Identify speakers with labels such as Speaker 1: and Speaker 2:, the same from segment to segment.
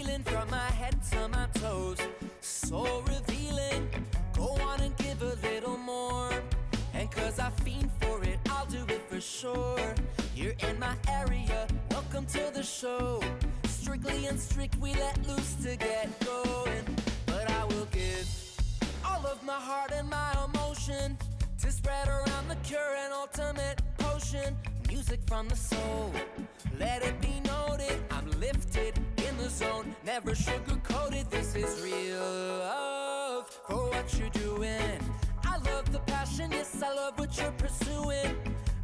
Speaker 1: feeling from my head to my toes. So revealing. Go on and give a little more. And cause I fiend for it, I'll do it for sure. You're in my area, welcome to the show. Strictly and strict, we let loose to get going. But I will give all of my heart and my emotion to spread around the cure and ultimate potion. Music from the soul, let it be noted, I'm lifted in the zone, never sugar-coated. This is real love for what you're doing. I love the passion, yes, I love what you're pursuing.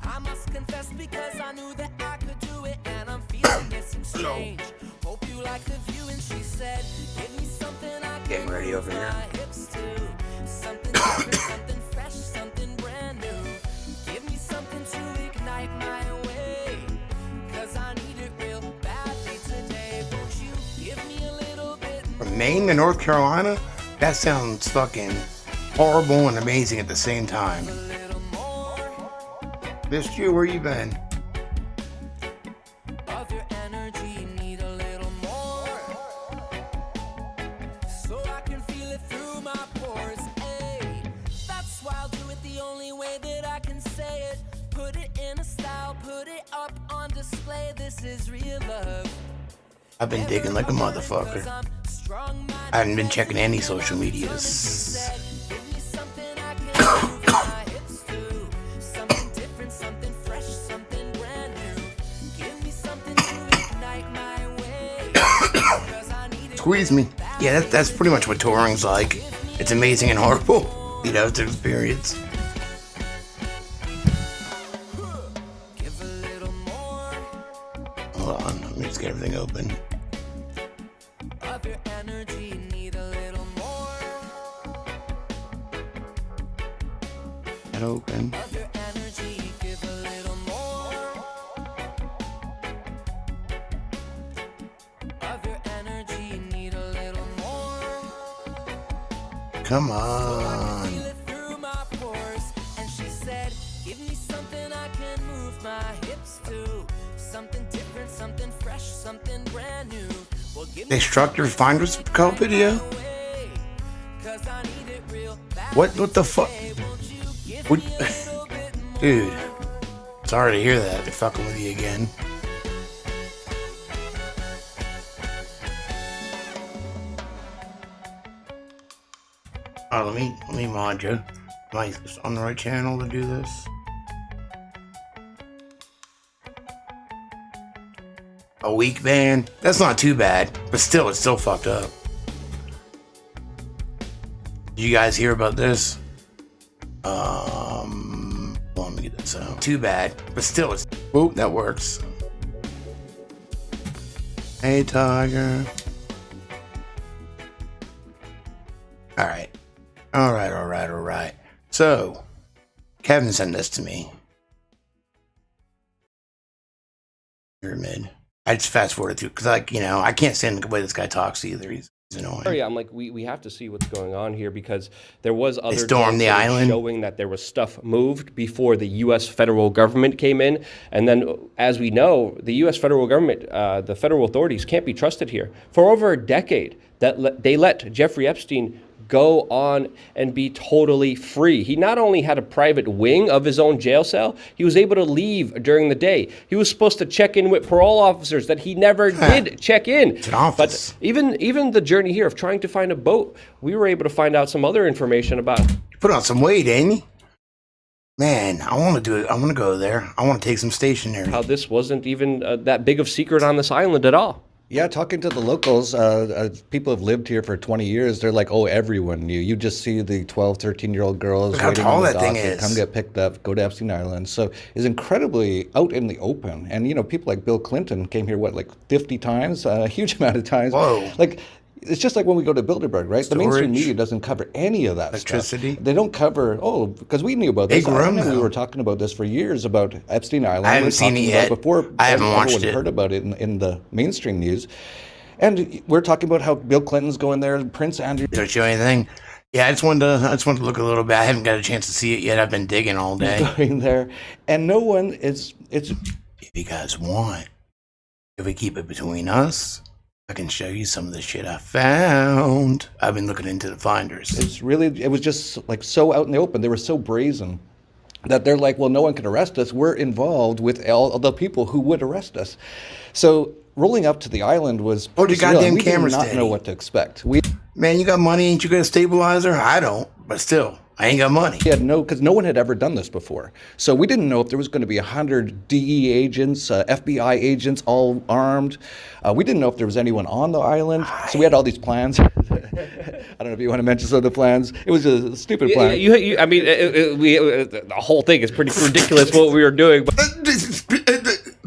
Speaker 1: I must confess because I knew that I could do it, and I'm feeling this exchange. Hope you like the view. And she said, give me something I can
Speaker 2: Getting ready over
Speaker 1: move
Speaker 2: here.
Speaker 1: my hips to. Something different, something fresh, something brand new. Give me something to ignite my way, cause I need it real badly today. Won't you give me a little bit more?
Speaker 2: From Maine to North Carolina? That sounds fucking horrible and amazing at the same time. Missed you, where you been?
Speaker 1: Of your energy, need a little more, so I can feel it through my pores. Ay, that's why I'll do it the only way that I can say it. Put it in a style, put it up on display. This is real love.
Speaker 2: I've been digging like a motherfucker. I haven't been checking any social medias. Squeeze me. Yeah, that's pretty much what touring's like. It's amazing and horrible, you know, to experience. Hold on, let me just get everything open.
Speaker 1: Of your energy, need a little more.
Speaker 2: Get open.
Speaker 1: Of your energy, give a little more. Of your energy, need a little more.
Speaker 2: Come
Speaker 1: Feel
Speaker 2: on.
Speaker 1: it through my pores. And she said, give me something I can move my hips to. Something different, something fresh, something brand new. Well, give me
Speaker 2: Instructor Finder's Call video?
Speaker 1: away, cause I need it real bad.
Speaker 2: What the fuck?
Speaker 1: Won't you give
Speaker 2: What?
Speaker 1: me a little bit more?
Speaker 2: Dude, sorry to hear that. They're fucking with you again. Oh, let me mod you. Am I on the right channel to do this? A week ban? That's not too bad, but still, it's still fucked up. Did you guys hear about this? Well, let me get this out. Too bad, but still, it's. Whoop, that works. Hey, Tiger. All right. So, Kevin sent this to me. Pyramid. I just fast forwarded through because, like, you know, I can't stand the way this guy talks either. He's annoying.
Speaker 3: Yeah, I'm like, we have to see what's going on here because there was other
Speaker 2: stormed the
Speaker 3: data
Speaker 2: island.
Speaker 3: showing that there was stuff moved before the U.S. federal government came in. And then, as we know, the U.S. federal government, the federal authorities can't be trusted here. For over a decade, they let Jeffrey Epstein go on and be totally free. He not only had a private wing of his own jail cell, he was able to leave during the day. He was supposed to check in with parole officers that he never did check in.
Speaker 2: It's an office.
Speaker 3: But even the journey here of trying to find a boat, we were able to find out some other information about it.
Speaker 2: You put on some weight, ain't you? Man, I want to do it. I want to go there. I want to take some stationery.
Speaker 3: How this wasn't even that big of secret on this island at all.
Speaker 4: Yeah, talking to the locals, people have lived here for 20 years. They're like, oh, everyone knew. You just see the 12, 13-year-old girls
Speaker 2: Look how
Speaker 4: waiting
Speaker 2: tall
Speaker 4: on the
Speaker 2: that thing
Speaker 4: dock to
Speaker 2: is.
Speaker 4: come get picked up, go to Epstein Island. So it's incredibly out in the open. And, you know, people like Bill Clinton came here, like 50 times? A huge amount of times.
Speaker 2: Whoa.
Speaker 4: Like, it's just like when we go to Bilderberg, right? The mainstream
Speaker 2: Storage.
Speaker 4: media doesn't cover any of that
Speaker 2: Electricity.
Speaker 4: stuff. They don't cover, because we knew about this.
Speaker 2: Big room,
Speaker 4: I know we
Speaker 2: though.
Speaker 4: were talking about this for years, about Epstein Island.
Speaker 2: I haven't
Speaker 4: We were
Speaker 2: seen it
Speaker 4: talking about
Speaker 2: yet.
Speaker 4: Before
Speaker 2: I haven't watched
Speaker 4: everyone
Speaker 2: it.
Speaker 4: heard about it in the mainstream news. And we're talking about how Bill Clinton's going there, Prince Andrew
Speaker 2: Did I show anything? Yeah, I just wanted to look a little bit. I haven't got a chance to see it yet. I've been digging all day.
Speaker 4: going there, and no one is. It's
Speaker 2: If you guys want, if we keep it between us, I can show you some of the shit I found. I've been looking into the finders.
Speaker 4: It was just like so out in the open. They were so brazen that they're like, well, no one can arrest us. We're involved with all the people who would arrest us. So rolling up to the island was
Speaker 2: the goddamn
Speaker 4: we
Speaker 2: cameras
Speaker 4: did not
Speaker 2: steady.
Speaker 4: know what to expect.
Speaker 2: Man, you got money? Ain't you got a stabilizer? I don't, but still, I ain't got money.
Speaker 4: We had because no one had ever done this before. So we didn't know if there was going to be 100 DE agents, FBI agents, all armed. We didn't know if there was anyone on the island. So we had all these plans. I don't know if you want to mention some of the plans. It was a stupid plan.
Speaker 3: I mean, the whole thing is pretty ridiculous what we were doing. But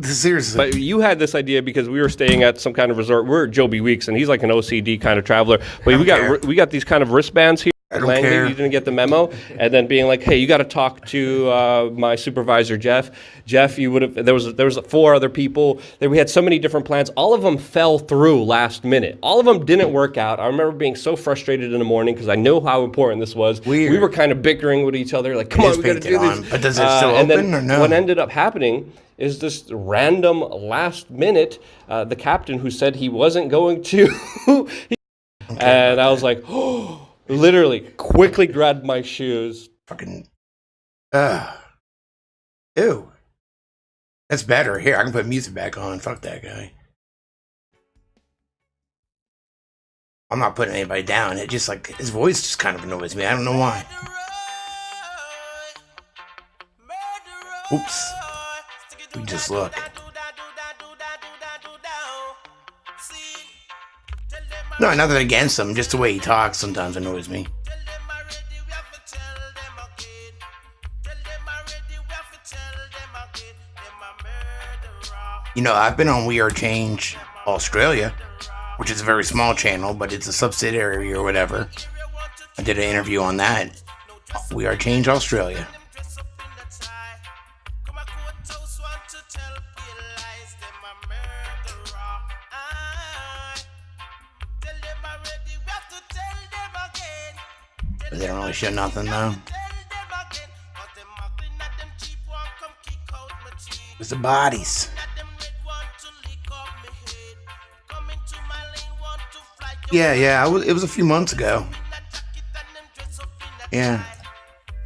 Speaker 2: Seriously.
Speaker 3: But you had this idea because we were staying at some kind of resort. We're at Joby Weeks, and he's like an OCD kind of traveler. But we got these kind of wristbands here.
Speaker 2: I don't care.
Speaker 3: You didn't get the memo, and then being like, "Hey, you got to talk to my supervisor, Jeff. Jeff, you would have." There was 4 other people. We had so many different plans. All of them fell through last minute. All of them didn't work out. I remember being so frustrated in the morning because I know how important this was.
Speaker 2: Weird.
Speaker 3: We were kind of bickering with each other, like, "Come on, we got to do this."
Speaker 2: But does it still
Speaker 3: and
Speaker 2: open
Speaker 3: then
Speaker 2: or no?
Speaker 3: What ended up happening is this random last minute, the captain who said he wasn't going to, and I was like, oh. Literally, quickly grabbed my shoes.
Speaker 2: Fucking, ew. That's better. Here, I can put music back on. Fuck that guy. I'm not putting anybody down. It just like, his voice just kind of annoys me. I don't know why. Oops. We just look. No, nothing against him. Just the way he talks sometimes annoys me. You know, I've been on We Are Change Australia, which is a very small channel, but it's a subsidiary or whatever. I did an interview on that. We Are Change Australia. But they don't really show nothing though. It's the bodies. Yeah, it was a few months ago. Yeah.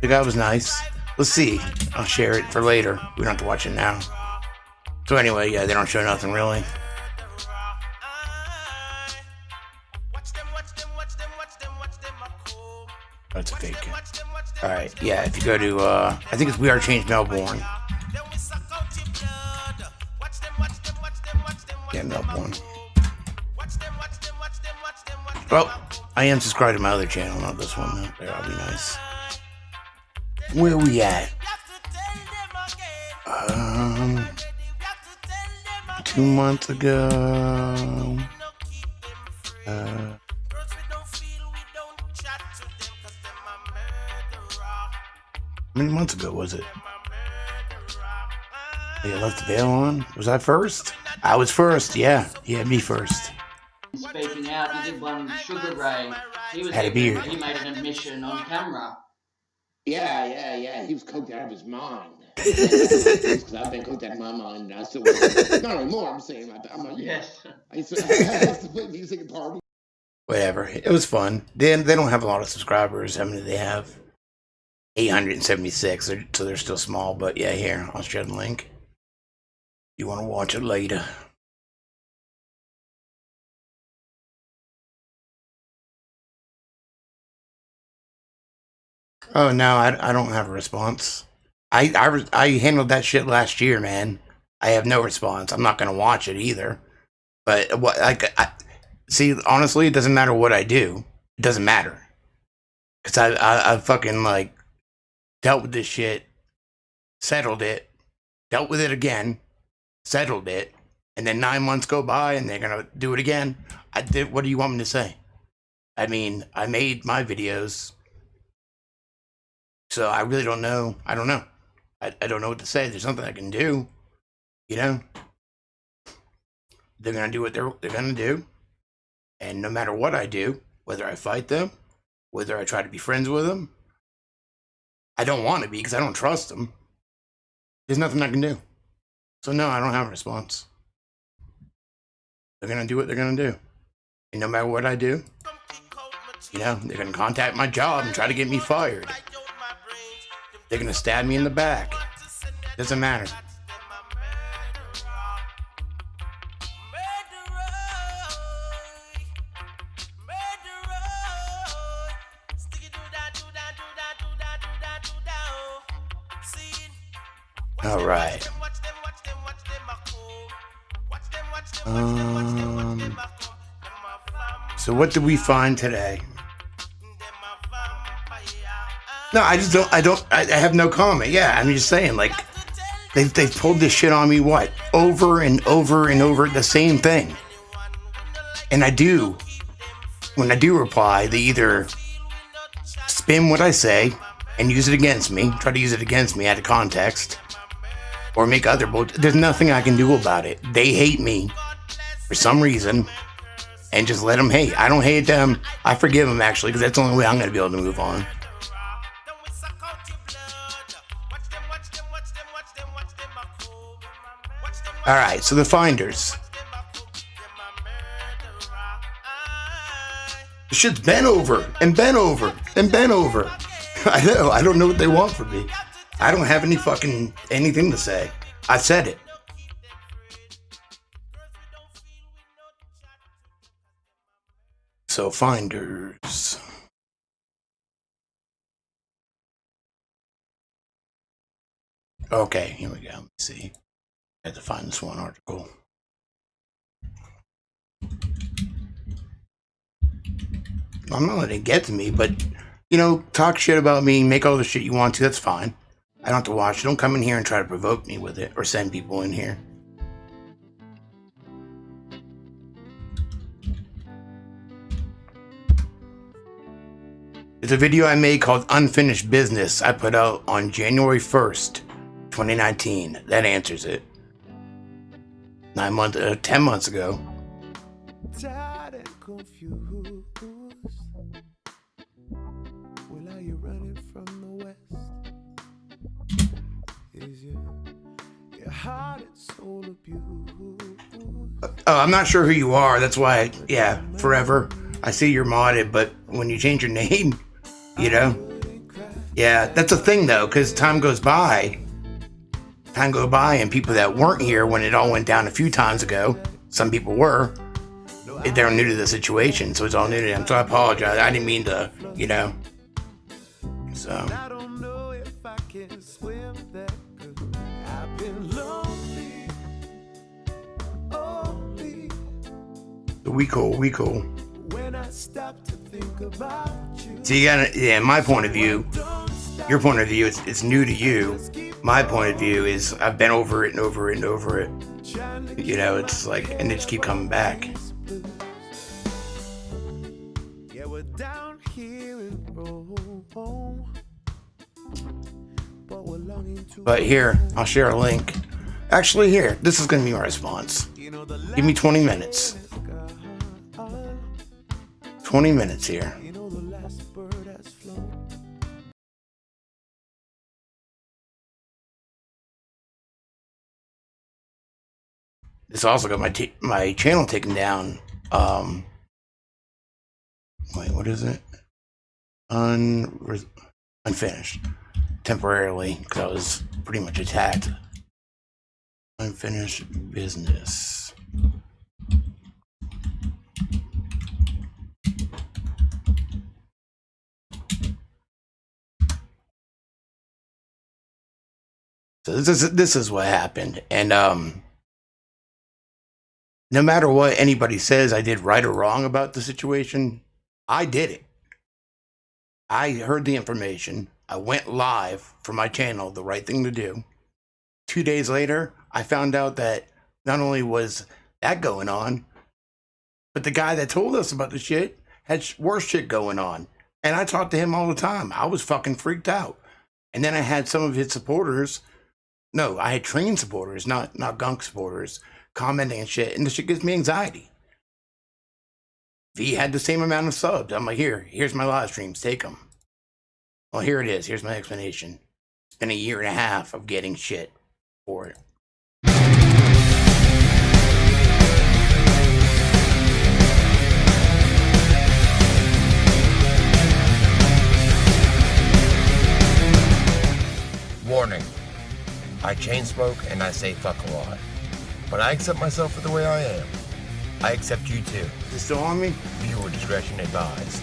Speaker 2: The guy was nice. Let's see. I'll share it for later. We don't have to watch it now. So anyway, yeah, they don't show nothing really. That's a fake. Alright, yeah, if you go to, I think it's We Are Change Melbourne. Yeah, Melbourne. Well, I am subscribed to my other channel, not this one, though. There, I'll be nice. Where we at? 2 months ago. How many months ago was it? Yeah, left the veil on. Was I first? I was first, yeah. Yeah, me first.
Speaker 5: Speaking out, you did one Sugar Ray. He was
Speaker 2: Had a beard.
Speaker 5: He made an admission on camera.
Speaker 6: Yeah. He was coked out of his mind. Because I've been coked out of my mind, and I still not anymore. I'm saying I'm like,
Speaker 5: Yes.
Speaker 6: I used to play music and party.
Speaker 2: Whatever. It was fun. They don't have a lot of subscribers. How many do they have? 876, so they're still small. But yeah, here, I'll share the link. You want to watch it later. Oh no, I don't have a response. I handled that shit last year, man. I have no response. I'm not gonna watch it either. But what see, honestly, it doesn't matter what I do. It doesn't matter, cause I fucking like dealt with this shit, settled it, dealt with it again, settled it, and then 9 months go by and they're gonna do it again. What do you want me to say? I mean, I made my videos. So I really don't know. I don't know. I don't know what to say. There's nothing I can do. You know? They're going to do what they're going to do. And no matter what I do, whether I fight them, whether I try to be friends with them, I don't want to be because I don't trust them. There's nothing I can do. So no, I don't have a response. They're gonna do what they're gonna do. And no matter what I do, you know, they're gonna contact my job and try to get me fired. They're gonna stab me in the back. Doesn't matter. All right. So what did we find today? No, I just don't. I have no comment. Yeah, I'm just saying, like, they've pulled this shit on me. What, over and over and over, the same thing. And when I do reply, they either spin what I say and use it against me, try to use it against me out of context, or make other bullshit. There's nothing I can do about it. They hate me for some reason, and just let them hate. I don't hate them. I forgive them, actually, because that's the only way I'm going to be able to move on. All right, so the finders. The shit's bent over and bent over and bent over. I know. I don't know what they want from me. I don't have anything to say. I said it. So finders. Okay, here we go. Let's see. I had to find this one article. I'm not letting it get to me, but, you know, talk shit about me, make all the shit you want to, that's fine. I don't have to watch it. Don't come in here and try to provoke me with it or send people in here. It's a video I made called Unfinished Business. I put out on January 1st, 2019. That answers it. 10 months ago.
Speaker 7: Tired and confused. Well, are you running from the west? Is your heart and soul abused?
Speaker 2: Oh, I'm not sure who you are. That's why, forever. I see you're modded, but when you change your name, you know? Yeah, that's a thing, though, because time goes by, and people that weren't here when it all went down a few times ago, some people were, they're new to the situation, so it's all new to them. So I apologize. I didn't mean to, you know. So.
Speaker 7: I don't know if I can swim that good. I've been lonely.
Speaker 2: We cool.
Speaker 7: When I stop to think about you.
Speaker 2: So you gotta, my point of view, your point of view, it's new to you. My point of view is I've been over it and over it and over it. You know, it's like, and they just keep coming back.
Speaker 7: Yeah, we're down here in Rome, but we're longing to.
Speaker 2: But here, I'll share a link. Actually, here, this is gonna be my response. Give me 20 minutes. 20 minutes here. This also got my channel taken down. Wait, what is it? Unfinished. Temporarily, because I was pretty much attacked. Unfinished business. So this is what happened, and no matter what anybody says I did right or wrong about the situation, I did it. I heard the information. I went live for my channel, the right thing to do. 2 days later, I found out that not only was that going on, but the guy that told us about the shit had worse shit going on. And I talked to him all the time. I was fucking freaked out. And then I had some of his supporters. No, I had trained supporters, not gunk supporters, commenting and shit, and the shit gives me anxiety. V had the same amount of subs. I'm like, here's my live streams, take them. Well, here it is. Here's my explanation. It's been a year and a half of getting shit for it.
Speaker 8: chain smoke, and I say fuck a lot. But I accept myself for the way I am. I accept you too.
Speaker 2: Is it still on me?
Speaker 8: Viewer discretion advised.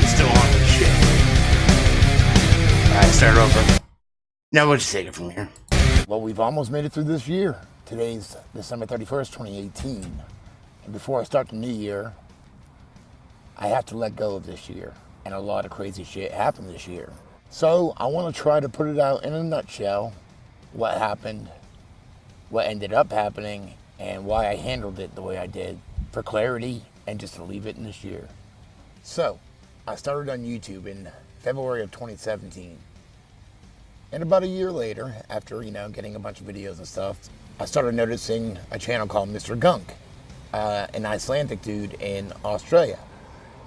Speaker 2: It's still on me. Shit. Alright, start over. Now we'll just take it from here.
Speaker 9: Well, we've almost made it through this year. Today's December 31st, 2018. And before I start the new year, I have to let go of this year. And a lot of crazy shit happened this year. So I want to try to put it out in a nutshell, what happened, what ended up happening, and why I handled it the way I did, for clarity and just to leave it in this year. So, I started on YouTube in February of 2017. And about a year later, after, getting a bunch of videos and stuff, I started noticing a channel called Mr. Gunk, an Icelandic dude in Australia.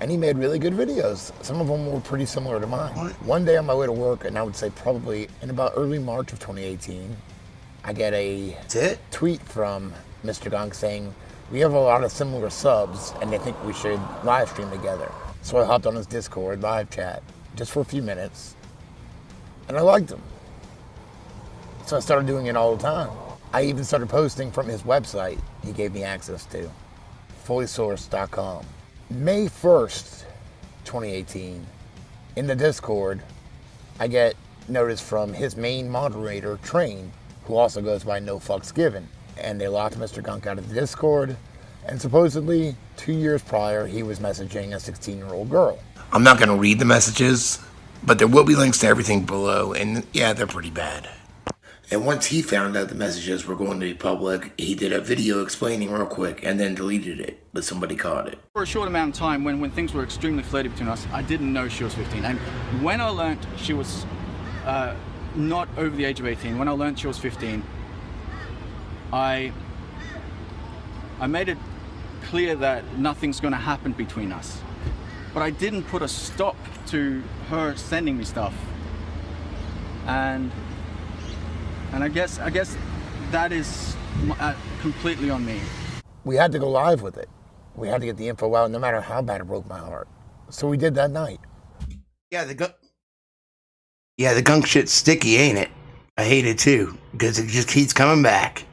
Speaker 9: And he made really good videos. Some of them were pretty similar to mine. One day on my way to work, and I would say probably in about early March of 2018, I get a tweet from Mr. Gunk saying, we have a lot of similar subs, and they think we should live stream together. So I hopped on his Discord live chat, just for a few minutes, and I liked him. So I started doing it all the time. I even started posting from his website he gave me access to, fullysourced.com. May 1st, 2018, in the Discord, I get notice from his main moderator, Train, who also goes by No Fucks Given. And they locked Mr. Gunk out of the Discord, and supposedly 2 years prior, he was messaging a 16-year-old girl.
Speaker 2: I'm not going to read the messages, but there will be links to everything below, and yeah, they're pretty bad. And once he found out the messages were going to be public, he did a video explaining real quick and then deleted it, but somebody caught it.
Speaker 10: For a short amount of time, when things were extremely flirty between us, I didn't know she was 15. And when I learnt she was not over the age of 18, when I learnt she was 15, I made it clear that nothing's going to happen between us. But I didn't put a stop to her sending me stuff. And I guess that is completely on me.
Speaker 9: We had to go live with it. We had to get the info out, no matter how bad it broke my heart. So we did that night.
Speaker 2: Yeah, the gunk shit's sticky, ain't it? I hate it too, because it just keeps coming back.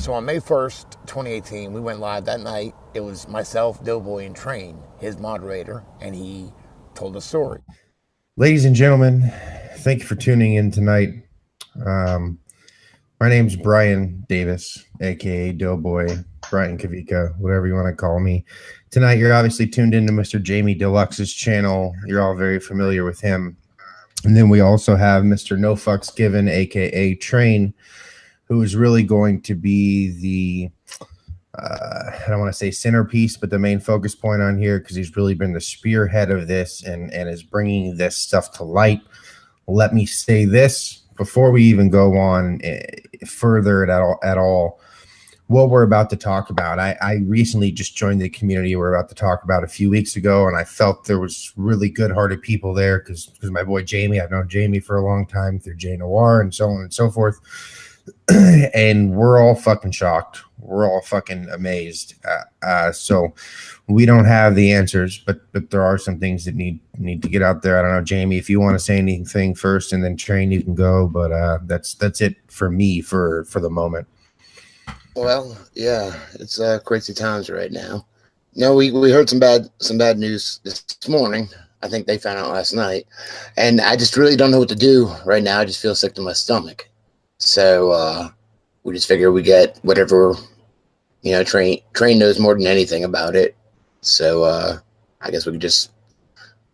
Speaker 9: So on May 1st, 2018, we went live that night. It was myself, Doughboy, and Train, his moderator, and he told a story.
Speaker 11: Ladies and gentlemen, thank you for tuning in tonight. My name's Brian Davis, aka Doughboy, Brian Kavika, whatever you want to call me. Tonight, you're obviously tuned into Mr. Jamie Deluxe's channel. You're all very familiar with him. And then we also have Mr. No Fucks Given, aka Train, who is really going to be the I don't want to say centerpiece, but the main focus point on here, because he's really been the spearhead of this and is bringing this stuff to light. Let me say this before we even go on further at all. What we're about to talk about, I recently just joined the community we're about to talk about a few weeks ago, and I felt there was really good-hearted people there because my boy Jamie, I've known Jamie for a long time through J Noir and so on and so forth. And we're all fucking shocked. We're all fucking amazed. So we don't have the answers, but there are some things that need to get out there. I don't know, Jamie, if you want to say anything first, and then Train, you can go. But that's it for me for the moment.
Speaker 6: Well, yeah, it's crazy times right now. No, we heard some bad news this morning. I think they found out last night, and I just really don't know what to do right now. I just feel sick to my stomach. So we just figure we get whatever, Train knows more than anything about it. So I guess we could just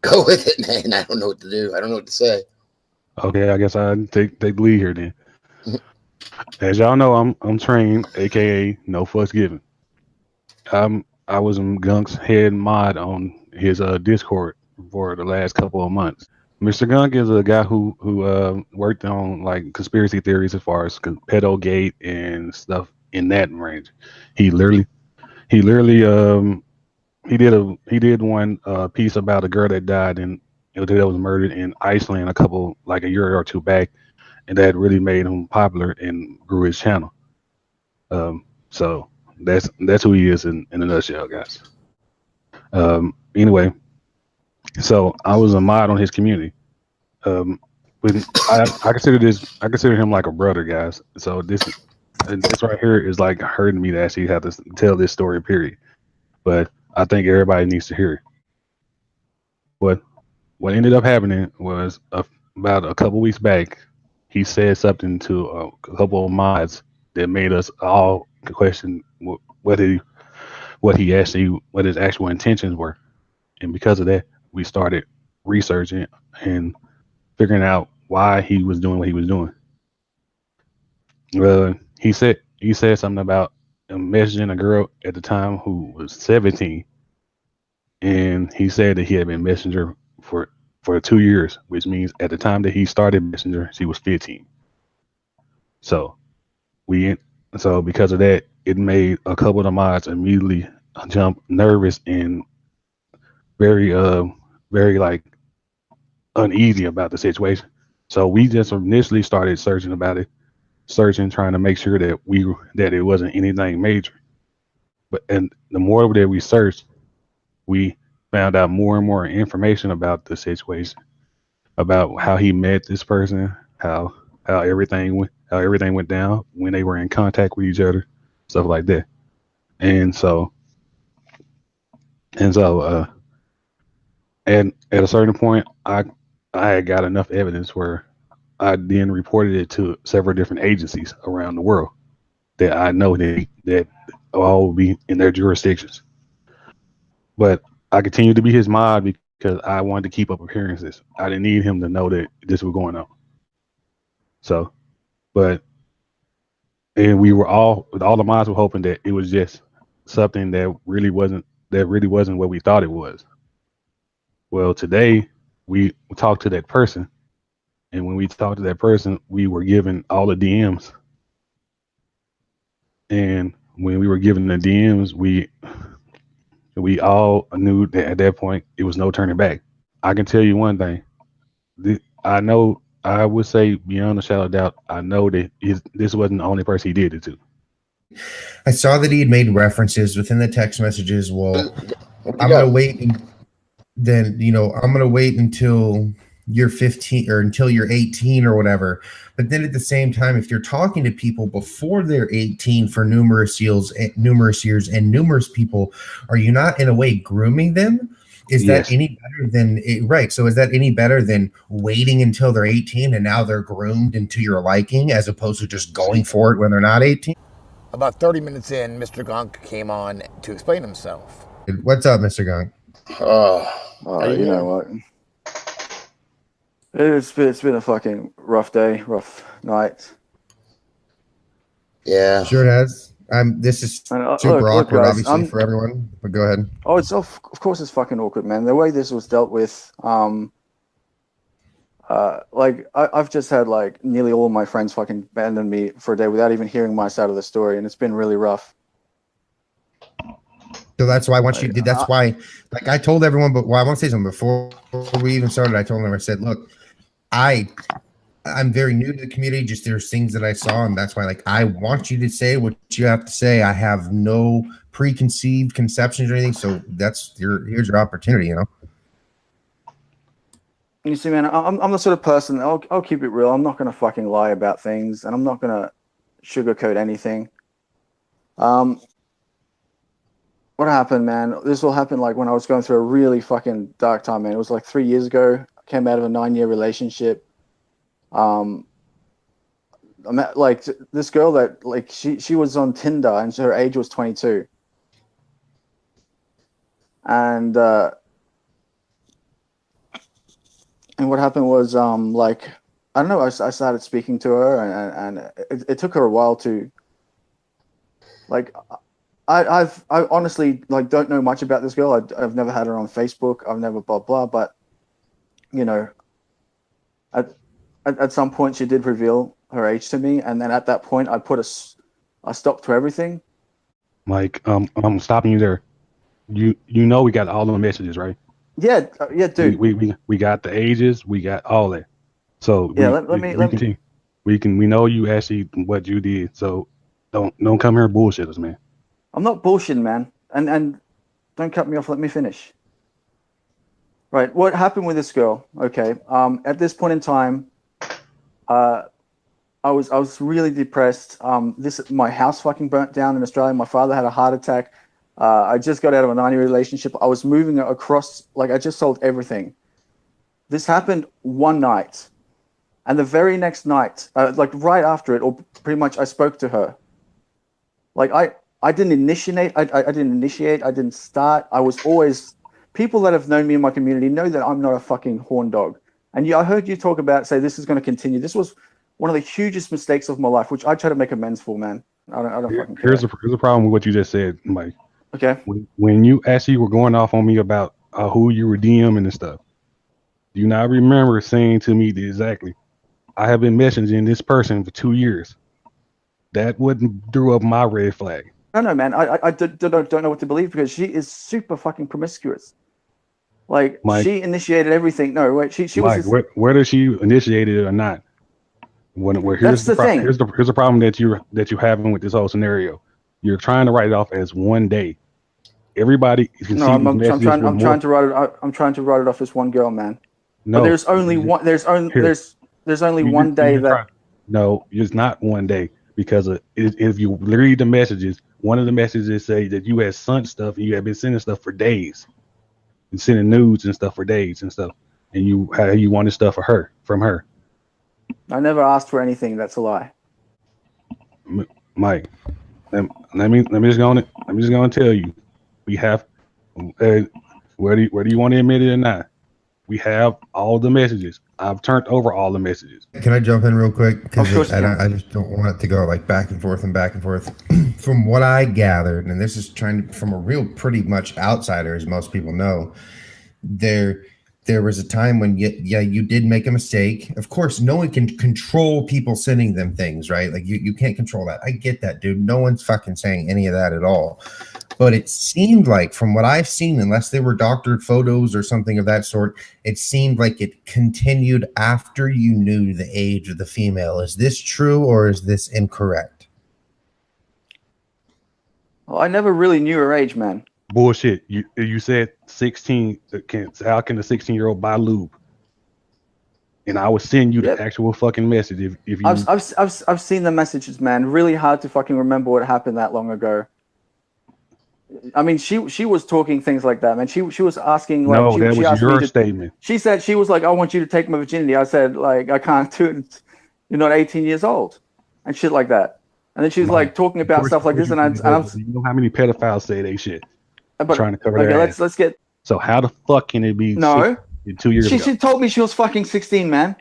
Speaker 6: go with it, man. I don't know what to do. I don't know what to say.
Speaker 12: Okay, I guess I take the lead here then. As y'all know, I'm Train, aka No Fucks Given. I was Gunk's head mod on his Discord for the last couple of months. Mr. Gunk is a guy who worked on like conspiracy theories as far as pedogate and stuff in that range. He did one piece about a girl that died and that was murdered in Iceland a year or two back, and that really made him popular and grew his channel. So that's who he is in a nutshell, guys. Anyway. So I was a mod on his community. when I consider him like a brother, guys. So this right here is like hurting me to actually have to tell this story, period. But I think everybody needs to hear it. What ended up happening was about a couple weeks back, he said something to a couple of mods that made us all question what his actual intentions were, and because of that, we started researching and figuring out why he was doing what he was doing. He said something about messaging a girl at the time who was 17, and he said that he had been messaging her for 2 years, which means at the time that he started Messenger, she was 15. So we so because of that, it made a couple of the mods immediately jump nervous and very very like uneasy about the situation. So we just initially started searching about it, trying to make sure that it wasn't anything major. And the more that we searched, we found out more and more information about the situation, about how he met this person, how everything went down when they were in contact with each other, stuff like that. And so and so at a certain point, I had got enough evidence where I then reported it to several different agencies around the world that I know that all will be in their jurisdictions. But I continued to be his mod because I wanted to keep up appearances. I didn't need him to know that this was going on. So, but and we were all the mods were hoping that it was just something that really wasn't what we thought it was. Well, today we talked to that person, and when we talked to that person, we were given all the DMs. And when we were given the DMs, we all knew that at that point it was no turning back. I can tell you one thing. I know, I would say beyond a shadow of doubt, I know that this wasn't the only person he did it to.
Speaker 11: I saw that he had made references within the text messages. Well, I'm
Speaker 6: got?
Speaker 11: gonna wait, then I'm gonna wait until you're 15 or until you're 18 or whatever. But then at the same time, if you're talking to people before they're 18 for numerous years and numerous people, are you not in a way grooming them? Is
Speaker 12: Yes.
Speaker 11: that any better than right? So is that any better than waiting until they're 18 and now they're groomed into your liking, as opposed to just going for it when they're not 18?
Speaker 9: About 30 minutes in, Mr. Gunk came on to explain himself.
Speaker 11: What's up, Mr. Gunk?
Speaker 13: You know what? It's been a fucking rough day, rough night.
Speaker 6: Yeah,
Speaker 11: sure it has. This is super awkward, guys, obviously for everyone. But go ahead.
Speaker 13: Oh, of course it's fucking awkward, man. The way this was dealt with, like I've just had like nearly all of my friends fucking abandon me for a day without even hearing my side of the story, and it's been really rough.
Speaker 11: So that's why once you did, that's why, like I told everyone, but I want to say something before we even started. I told them, I said, look, I'm very new to the community. Just there's things that I saw, and that's why, like, I want you to say what you have to say. I have no preconceived conceptions or anything. So here's your opportunity,
Speaker 13: You see, man, I'm the sort of person. I'll keep it real. I'm not gonna fucking lie about things, and I'm not gonna sugarcoat anything. What happened, man? This all happened like when I was going through a really fucking dark time, man. It was like 3 years ago. I came out of a 9-year relationship. I met like this girl that like she was on Tinder and her age was 22. And what happened was like I don't know, I started speaking to her and it took her a while to like I honestly like don't know much about this girl. I've never had her on Facebook. I've never blah blah, but you know, at some point she did reveal her age to me, and then at that point I put a stop to everything.
Speaker 12: Mike, I'm stopping you there. You know we got all the messages, right?
Speaker 13: Yeah, dude.
Speaker 12: We got the ages, we got all that. So
Speaker 13: yeah,
Speaker 12: we know you actually what you did. So don't come here and bullshit us, man.
Speaker 13: I'm not bullshitting, man. And don't cut me off. Let me finish. Right. What happened with this girl? Okay. At this point in time, I was really depressed. My house fucking burnt down in Australia. My father had a heart attack. I just got out of a 9-year relationship. I was moving across, like I just sold everything. This happened one night, and the very next night, like right after it, or pretty much, I spoke to her. Like I didn't initiate. I didn't initiate. I didn't start. I was always, people that have known me in my community know that I'm not a fucking horn dog. And I heard you talk about, say, this is going to continue. This was one of the hugest mistakes of my life, which I try to make amends for, man. I don't fucking care.
Speaker 12: Here's the problem with what you just said, Mike.
Speaker 13: Okay.
Speaker 12: When you actually were going off on me about who you were DMing and stuff, do you not remember saying to me exactly, I have been messaging this person for 2 years? That wouldn't throw up my red flag.
Speaker 13: I don't know, man. I don't know what to believe, because she is super fucking promiscuous. Like,
Speaker 12: Mike,
Speaker 13: she initiated everything. No, wait, she
Speaker 12: Mike,
Speaker 13: was.
Speaker 12: whether she initiated it or not, here's the thing. Here's the problem that you're having with this whole scenario. You're trying to write it off as one day. Everybody can see
Speaker 13: I'm trying to write it. I'm trying to write it off as one girl, man.
Speaker 12: No,
Speaker 13: but there's only one. There's only one day that.
Speaker 12: No, it's not one day, because if you read the messages, one of the messages say that you had sent stuff and you had been sending stuff for days, and sending nudes and stuff for days and stuff, and you wanted stuff from her.
Speaker 13: I never asked for anything. That's a lie.
Speaker 12: Mike, let me just go on tell you, we have, whether you want to admit it or not, we have all the messages. I've turned over all the messages.
Speaker 11: Can I jump in real quick? Because I just don't want it to go like back and forth and back and forth. From what I gathered, and this is from a real pretty much outsider, as most people know, there was a time when you did make a mistake. Of course, no one can control people sending them things, right? Like you can't control that. I get that, dude. No one's fucking saying any of that at all. But it seemed like, from what I've seen, unless they were doctored photos or something of that sort, it seemed like it continued after you knew the age of the female. Is this true, or is this incorrect?
Speaker 13: Well, I never really knew her age, man.
Speaker 12: Bullshit. You said 16. How can a 16-year-old buy lube? And I would send you the actual fucking message if you.
Speaker 13: I've seen the messages, man. Really hard to fucking remember what happened that long ago. I mean, she was talking things like that, man. She was asking, like,
Speaker 12: no, that was your statement.
Speaker 13: She said, she was like, I want you to take my virginity. I said, like, I can't do it. You're not 18 years old, and shit like that. And then she was like talking about stuff like this, and I'm.
Speaker 12: You know how many pedophiles say they shit?
Speaker 13: But,
Speaker 12: trying to cover their ass.
Speaker 13: Let's get.
Speaker 12: So how the fuck can it be?
Speaker 13: No,
Speaker 12: 2 years ago.
Speaker 13: She told me she was fucking 16, man.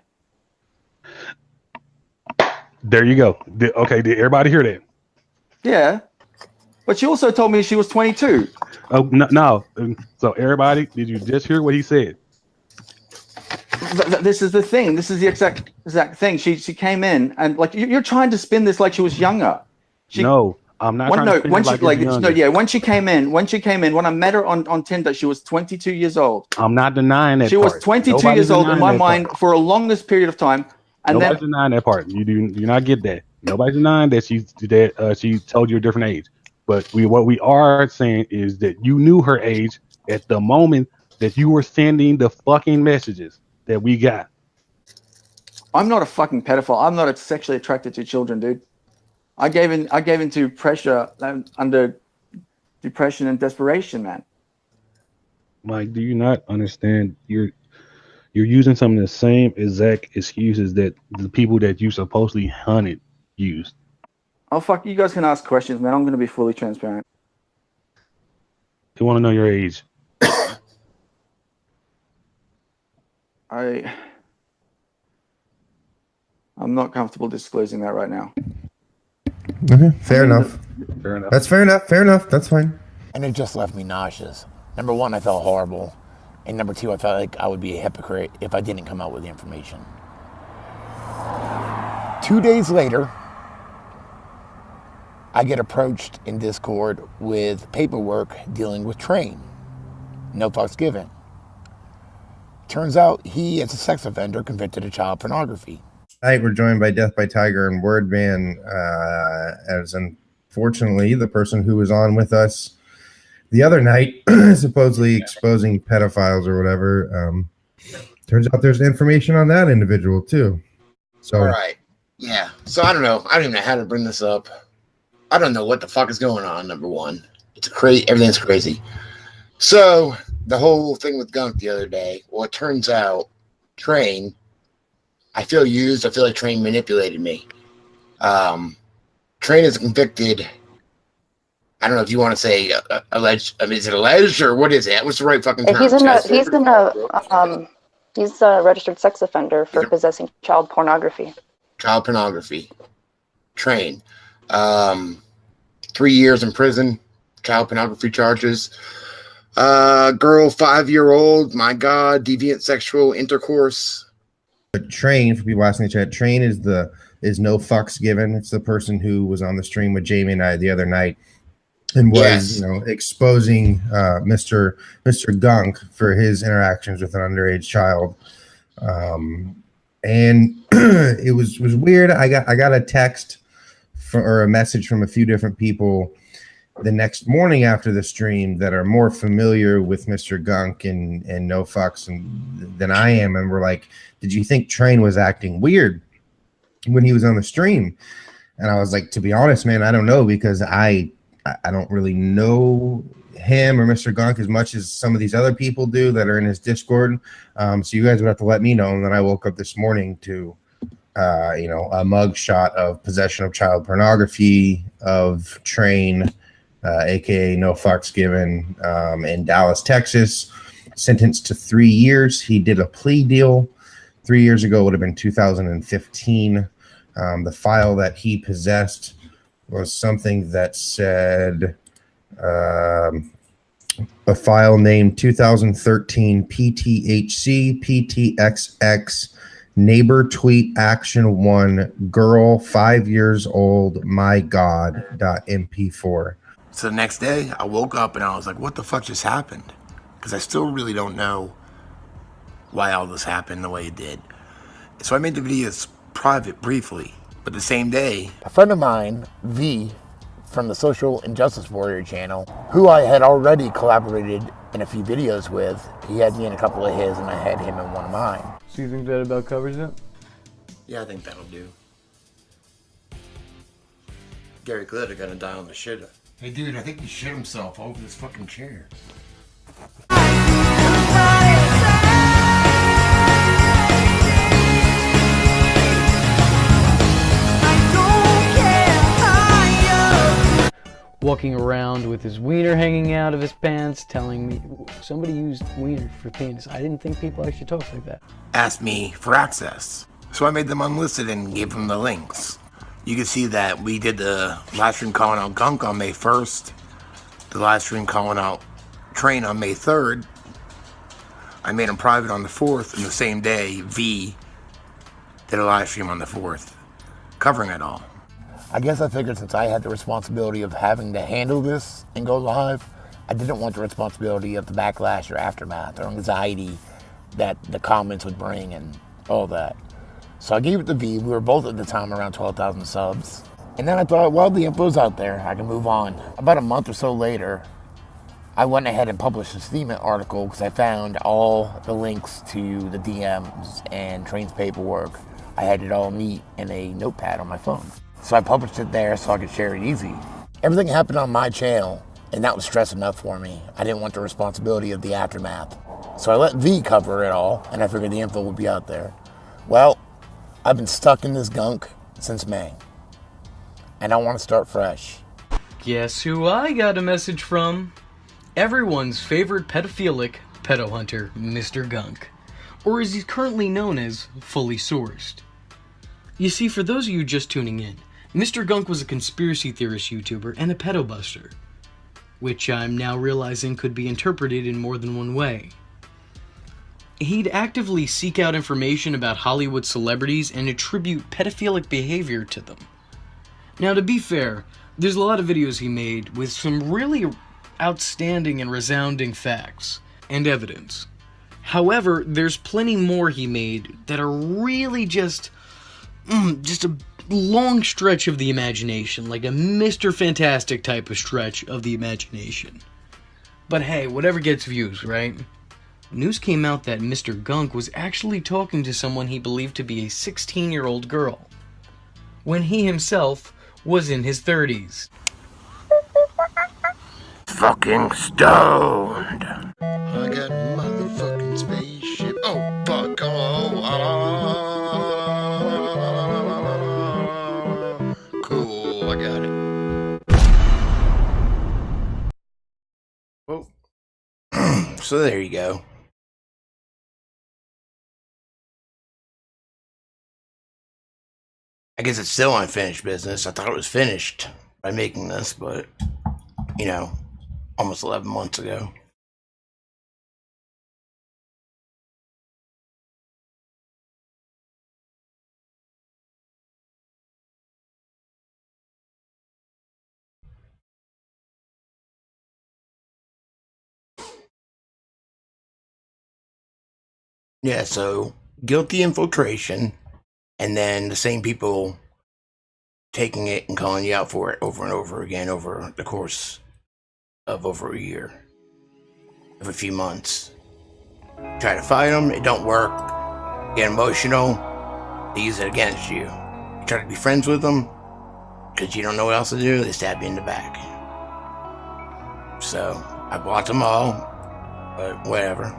Speaker 12: There you go. Did everybody hear that?
Speaker 13: Yeah. But she also told me she was 22.
Speaker 12: Oh, no. So everybody, did you just hear what he said?
Speaker 13: This is the thing. This is the exact thing. She came in, and like you're trying to spin this like she was younger.
Speaker 12: No, I'm not trying to spin it like younger.
Speaker 13: When she came in, when I met her on Tinder, she was 22 years old.
Speaker 12: I'm not denying that.
Speaker 13: She was 22 years old in my mind for a longest period of time. And
Speaker 12: nobody's denying that part. You do not get that. Nobody's denying that she told you a different age. But what we are saying is that you knew her age at the moment that you were sending the fucking messages that we got.
Speaker 13: I'm not a fucking pedophile. I'm not sexually attracted to children, dude. I gave into pressure under depression and desperation, man.
Speaker 12: Mike, do you not understand? You're using some of the same exact excuses that the people that you supposedly hunted used.
Speaker 13: Oh, fuck, you guys can ask questions, man. I'm going to be fully transparent.
Speaker 12: They want to know your age.
Speaker 13: I'm not comfortable disclosing that right now.
Speaker 11: Okay, fair enough. That's fair enough. Fair enough. That's fine.
Speaker 9: And it just left me nauseous. Number one, I felt horrible. And number two, I felt like I would be a hypocrite if I didn't come out with the information. 2 days later, I get approached in Discord with paperwork dealing with Train. No fucks given. Turns out he is a sex offender convicted of child pornography.
Speaker 11: Tonight we're joined by Death by Tiger and Wordman, as unfortunately the person who was on with us the other night, supposedly exposing pedophiles or whatever. Turns out there's information on that individual too. So,
Speaker 6: all right. Yeah. So I don't know. I don't even know how to bring this up. I don't know what the fuck is going on. Number one, it's crazy. Everything's crazy. So the whole thing with Gunk the other day. Well, it turns out Train. I feel used. I feel like Train manipulated me. Train is convicted. I don't know if you want to say alleged. I mean, is it alleged or what is it? What's the right fucking term?
Speaker 14: He's a registered sex offender for possessing child pornography.
Speaker 6: Child pornography. Train. 3 years in prison. Child pornography charges. Girl, 5-year-old. My God, deviant sexual intercourse.
Speaker 11: but Train, for people asking in the chat, Train is no fucks given. It's the person who was on the stream with Jamie and I the other night and was, exposing Mr. Gunk for his interactions with an underage child. And it was weird. I got a text or a message from a few different people the next morning after the stream that are more familiar with Mr. Gunk and no fucks than I am, and we're like, did you think Train was acting weird when he was on the stream? And I was like, to be honest, man, I don't know, because I don't really know him or Mr. Gunk as much as some of these other people do that are in his Discord. So you guys would have to let me know. And then I woke up this morning to, a mug shot of possession of child pornography of Train, aka No Fucks Given, in Dallas, Texas, sentenced to 3 years. He did a plea deal 3 years ago. It would have been 2015. The file that he possessed was something that said a file named 2013 PTHC PTXX neighbor tweet action 1 girl 5 years old my god .mp4.
Speaker 2: So the next day I woke up and I was like, what the fuck just happened? Because I still really don't know why all this happened the way it did. So I made the videos private briefly, but the same day,
Speaker 9: a friend of mine, V, from the Social Injustice Warrior channel, who I had already collaborated in a few videos with, he had me in a couple of his and I had him in one of mine.
Speaker 15: So you think that about covers it?
Speaker 2: yeah, I think that'll do. Gary Glitter gonna die on the shitter. Hey dude, I think he shit himself over this fucking chair.
Speaker 15: Walking around with his wiener hanging out of his pants, telling me somebody used wiener for penis. I didn't think people actually talk like that.
Speaker 2: Asked me for access. So I made them unlisted and gave them the links. You can see that we did the live stream calling out Gunk on May 1st, the live stream calling out Train on May 3rd. I made them private on the 4th, and the same day, V did a live stream on the 4th, covering it all.
Speaker 9: I guess I figured since I had the responsibility of having to handle this and go live, I didn't want the responsibility of the backlash or aftermath or anxiety that the comments would bring and all that. So I gave it to V. We were both at the time around 12,000 subs. And then I thought, well, the info's out there. I can move on. About a month or so later, I went ahead and published a statement article because I found all the links to the DMs and Train's paperwork. I had it all neat in a notepad on my phone. So I published it there so I could share it easy. Everything happened on my channel, and that was stress enough for me. I didn't want the responsibility of the aftermath. So I let V cover it all, and I figured the info would be out there. Well, I've been stuck in this gunk since May, and I want to start fresh.
Speaker 15: Guess who I got a message from? Everyone's favorite pedophilic pedo hunter, Mr. Gunk. Or as he's currently known as, Fully Sourced. You see, for those of you just tuning in, Mr. Gunk was a conspiracy theorist YouTuber and a pedo buster, which I'm now realizing could be interpreted in more than one way. He'd actively seek out information about Hollywood celebrities and attribute pedophilic behavior to them. Now, to be fair, there's a lot of videos he made with some really outstanding and resounding facts and evidence. However, there's plenty more he made that are really just a long stretch of the imagination, like a Mr. Fantastic type of stretch of the imagination. But hey, whatever gets views, right? news came out that Mr. Gunk was actually talking to someone he believed to be a 16-year-old girl, when he himself was in his 30s.
Speaker 6: Fucking stoned. I got a motherfucking spaceship. Oh, fuck. Cool, I got it.
Speaker 2: Well, so there you go. I guess it's still unfinished business. I thought it was finished by making this, but, you know, almost 11 months ago. Yeah, so guilty infiltration, and then the same people taking it and calling you out for it over and over again over the course of over a year, of a few months. Try to fight them, it don't work. Get emotional, they use it against you. You try to be friends with them, because you don't know what else to do, they stab you in the back. So, I blocked them all, but whatever.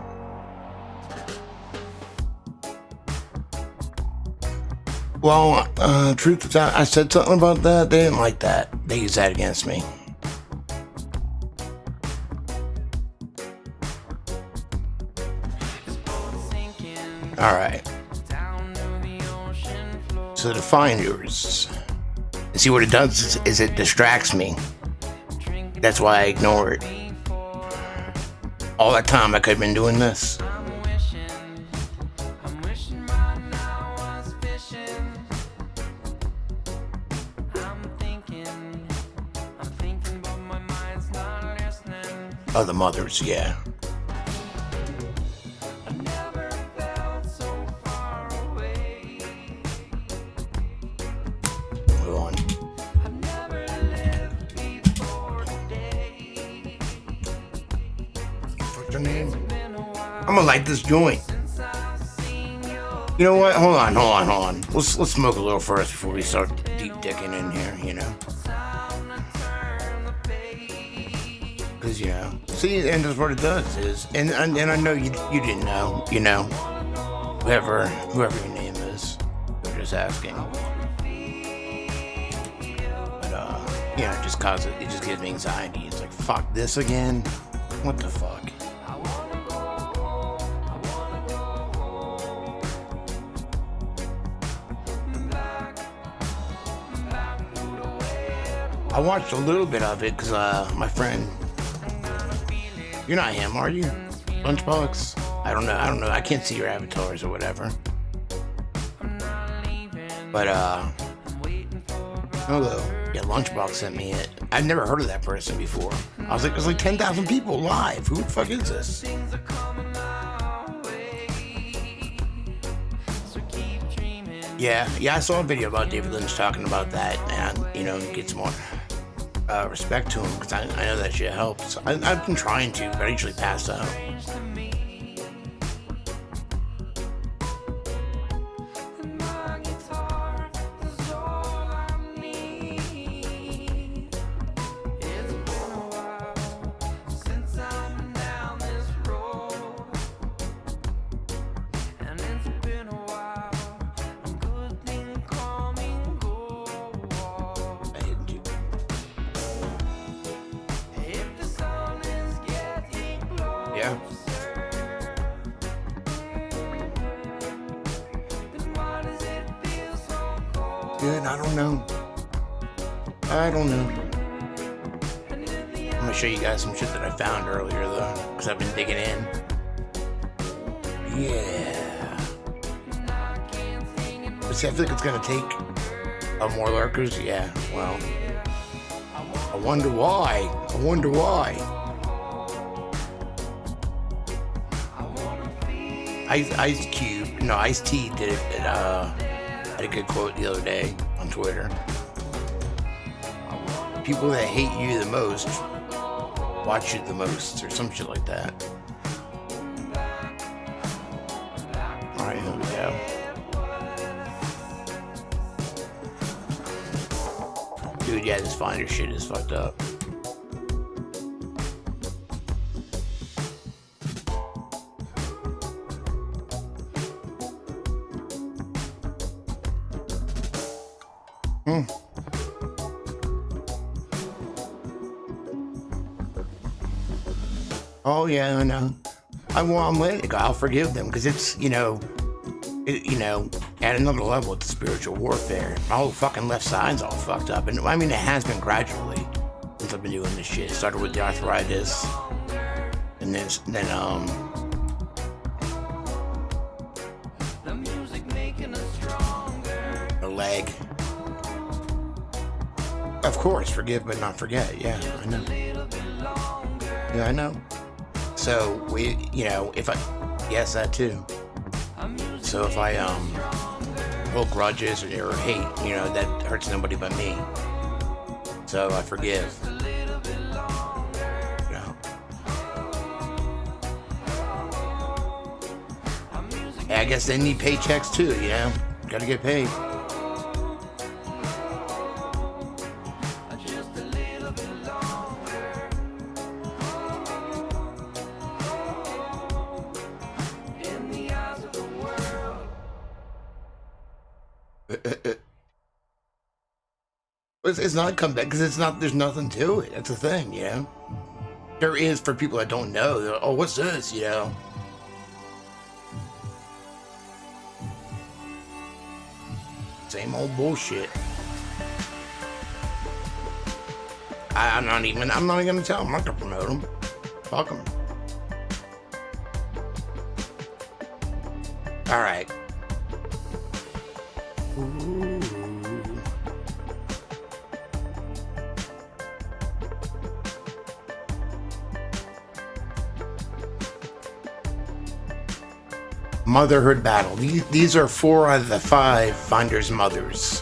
Speaker 2: Well, truth is out, I said something about that. They didn't like that. They used that against me. Alright. So the finders. See what it does is it distracts me. That's why I ignore it. All that time I could have been doing this. Other mothers, yeah. Move on. What's your name? I'm gonna light this joint. You know what? Hold on. Let's smoke a little first before we start deep dicking in here, you know. Because, you know, see, and that's what it does is, and I know you didn't know, you know, whoever your name is, you're just asking. But, you know, it just gives me anxiety. It's like, fuck this again? What the fuck? I watched a little bit of it because, my friend, you're not him, are you? Lunchbox? I don't know. I can't see your avatars or whatever. But, hello. Yeah, Lunchbox sent me it. I've never heard of that person before. I was like, there's like 10,000 people live. Who the fuck is this? Yeah, I saw a video about David Lynch talking about that, and, you know, get some more respect to him, because I know that shit helps. I've been trying to, but I usually pass out. Yeah. Good, I don't know. I'm gonna show you guys some shit that I found earlier, though, because I've been digging in. Yeah. But see, I feel like it's gonna take more lurkers. Yeah, well. I wonder why. Ice-T did it. Had a good quote the other day on Twitter. People that hate you the most watch you the most, or some shit like that. Alright, here we go. Dude, yeah, this Finder shit is fucked up. Oh yeah, I know. I'm letting it go. I'll forgive them because it's at another level, it's spiritual warfare. My whole fucking left side's all fucked up, and I mean it has been gradually since I've been doing this shit. It started with the arthritis, and then the leg. Of course, forgive but not forget. Yeah, I know. Yeah, I know. So yes, that too. So if I hold grudges or hate, that hurts nobody but me. So I forgive. Hey, I guess they need paychecks too. Gotta get paid. It's not come back because there's nothing to it. That's the thing, There is for people that don't know. Like, oh, what's this, Same old bullshit. I'm not even gonna tell them. I'm not gonna promote them. Fuck them. All right. Ooh. Motherhood battle. These are 4 out of the 5 Finder's mothers.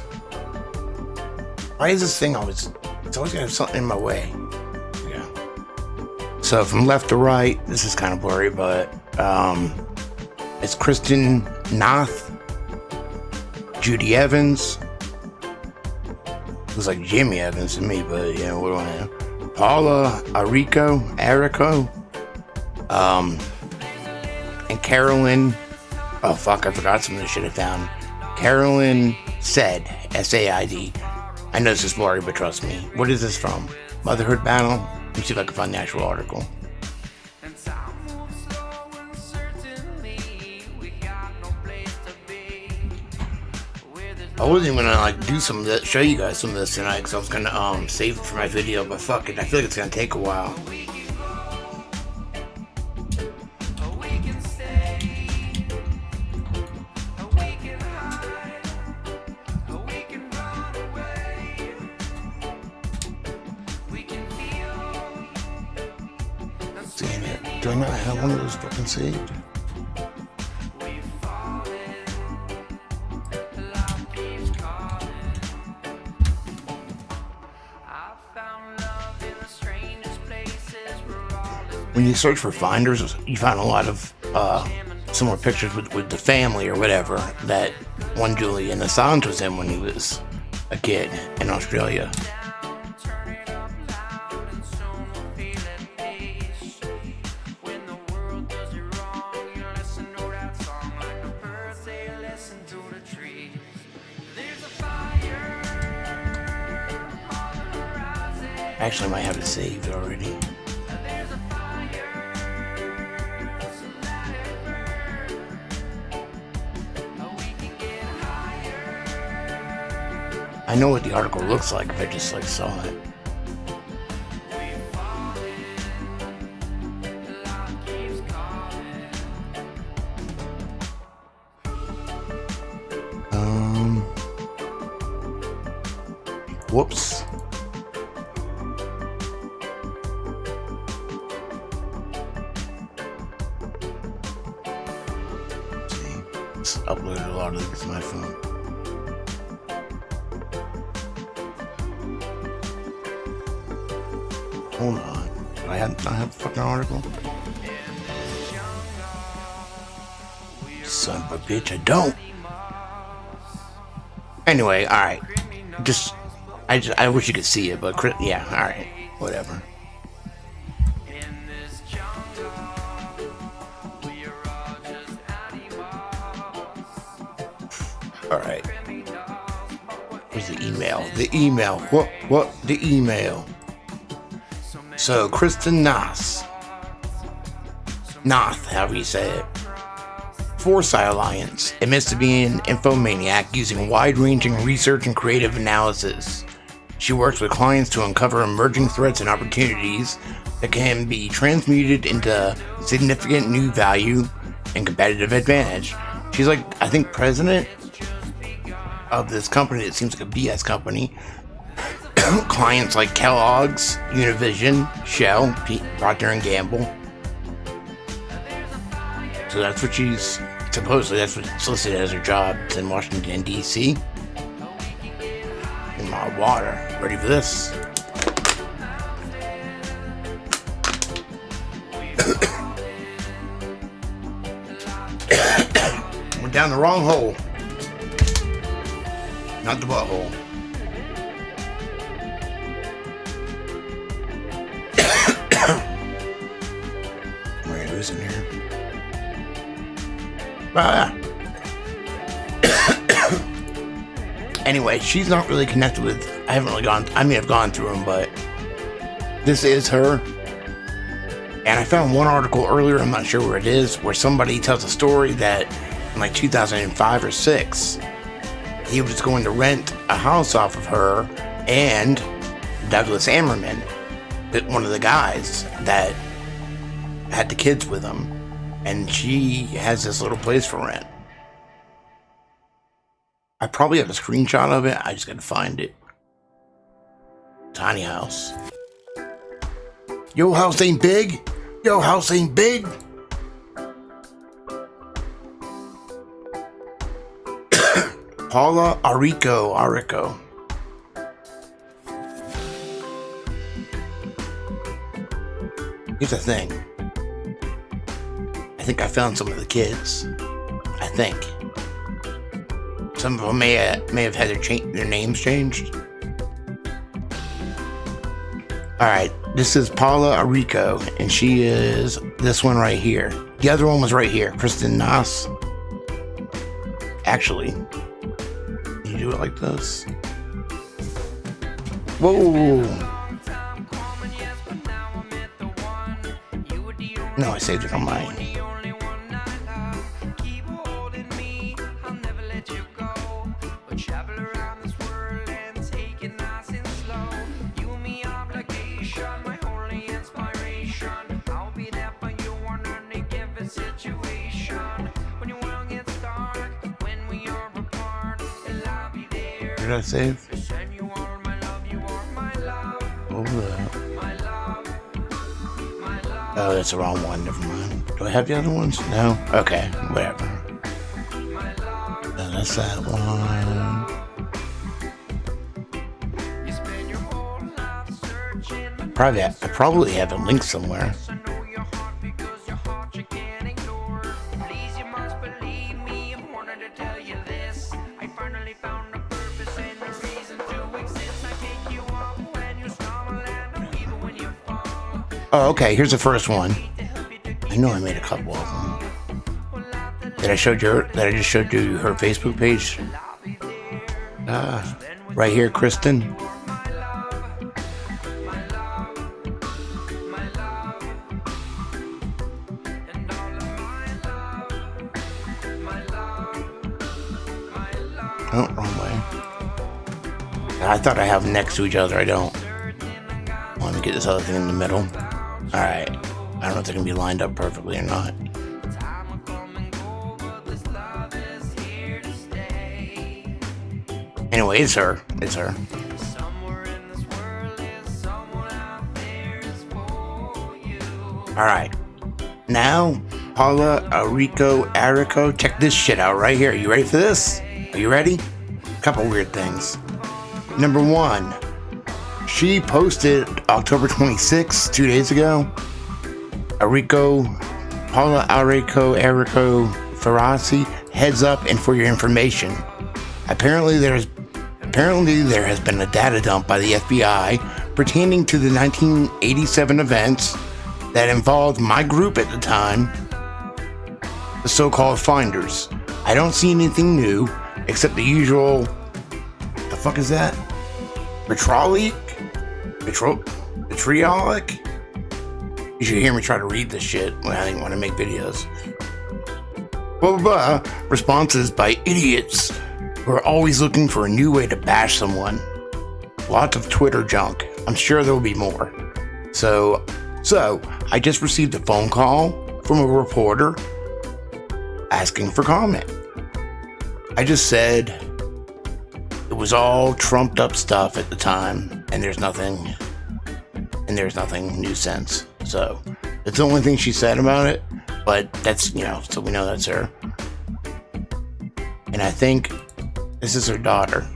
Speaker 2: Why is this thing always... It's always gonna have something in my way. Yeah. So from left to right, this is kind of blurry, but it's Kristen Nath, Judy Evans. Looks like Jimmy Evans to me, but what do I know? Paula Arico, and Carolyn. Oh fuck, I forgot some of the shit I found. Carolyn Said, S-A-I-D. I know this is blurry, but trust me. What is this from? Motherhood Battle? Let me see if I can find the actual article. I wasn't even gonna do some of this, show you guys some of this tonight because I was gonna save it for my video, but fuck it, I feel like it's gonna take a while. Damn it, do I not have one of those fucking saved? When you search for Finders, you find a lot of similar pictures with the family or whatever that one Julian Assange was in when he was a kid in Australia. Actually, I might have it saved already. I know what the article looks like if I just saw it. Whoops. Let's upload a lot of this to my phone. Hold on. Do I have a fucking article? son of a bitch, I don't. Anyway, alright. I wish you could see it, but yeah, alright. Whatever. Alright. Where's the email? The email. What? The email. So, Kristen Noth, however you say it. Foresight Alliance admits to being an infomaniac using wide-ranging research and creative analysis. She works with clients to uncover emerging threats and opportunities that can be transmuted into significant new value and competitive advantage. She's like, I think, president of this company that seems like a BS company. Clients like Kellogg's, Univision, Shell, Procter & Gamble. So that's what supposedly that's what's listed as her job. It's in Washington, D.C. In my water. Ready for this? Went down the wrong hole. Not the butthole. Wait, who's in here? Anyway, she's not really connected with. I may have gone through them, but this is her. And I found one article earlier, I'm not sure where it is, where somebody tells a story that in like 2005 or 6, he was going to rent a house off of her and Douglas Ammerman, one of the guys that had the kids with him, and she has this little place for rent. I probably have a screenshot of it. I just gotta find it. Tiny house. Your house ain't big. Your house ain't big. Paula Arico. Here's the thing. I think I found some of the kids. I think. Some of them may have had their names changed. Alright, this is Paula Arico, and she is this one right here. The other one was right here, Kristen Noth. Actually, you do it like this. Whoa! No, I saved it on mine. Did I save? Oh, that's the wrong one. Never mind. Do I have the other ones? No? Okay, whatever. No, that's that one. I probably have a link somewhere. Oh, okay, here's the first one. I know I made a couple of them. That I just showed you her Facebook page. Right here, Kristen. Oh, wrong way. I thought I have them next to each other. I don't. Let me get this other thing in the middle. Alright. I don't know if they're going to be lined up perfectly or not. Anyway, it's her. It's her. Alright. Now, Paula Arico. Check this shit out right here. You ready for this? Are you ready? A couple weird things. Number one. She posted October 26th, 2 days ago. Paula Arico Farasi, heads up and for your information. Apparently there has been a data dump by the FBI pertaining to the 1987 events that involved my group at the time, the so-called Finders. I don't see anything new except the usual. The fuck is that? Vitriolic? You should hear me try to read this shit when I want to make videos. Blah blah blah. Responses by idiots who are always looking for a new way to bash someone. Lots of Twitter junk. I'm sure there will be more. So I just received a phone call from a reporter asking for comment. I just said it was all trumped up stuff at the time, and there's nothing new since. So that's the only thing she said about it, but that's, so we know that's her. And I think this is her daughter.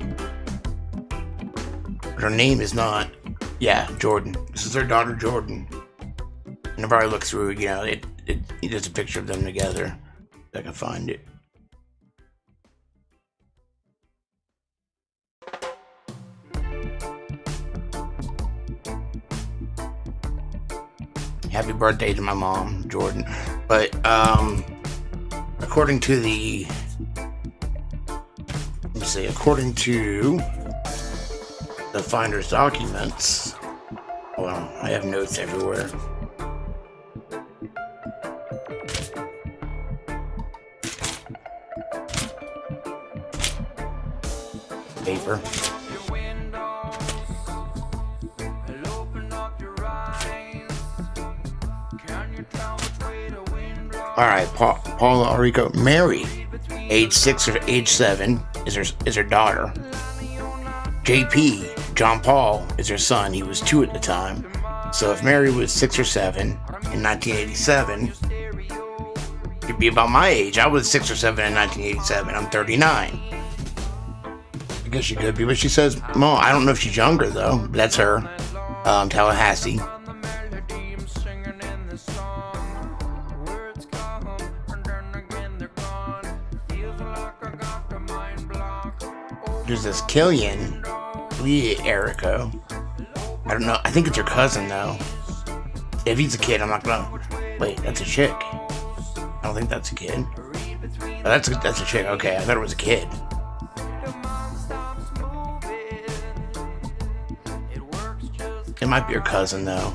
Speaker 2: Her name is not, Jordan. This is her daughter, Jordan. Whenever I look through, there's a picture of them together. If I can find it. Happy birthday to my mom, Jordan. But according to the Finder's documents, well, I have notes everywhere. Paper. All right, Paula Arico, Mary, age 6 or age 7, is her daughter. JP, John Paul, is her son. He was 2 at the time. So if Mary was 6 or 7 in 1987, she'd be about my age. I was 6 or 7 in 1987. I'm 39. I guess she could be, but she says, well, I don't know if she's younger though. That's her, Tallahassee. There's this Killian, Lee Erico. I don't know. I think it's her cousin though. If he's a kid, I'm not gonna. Wait, that's a chick. I don't think that's a kid. Oh, that's a chick. Okay, I thought it was a kid. It might be her cousin though.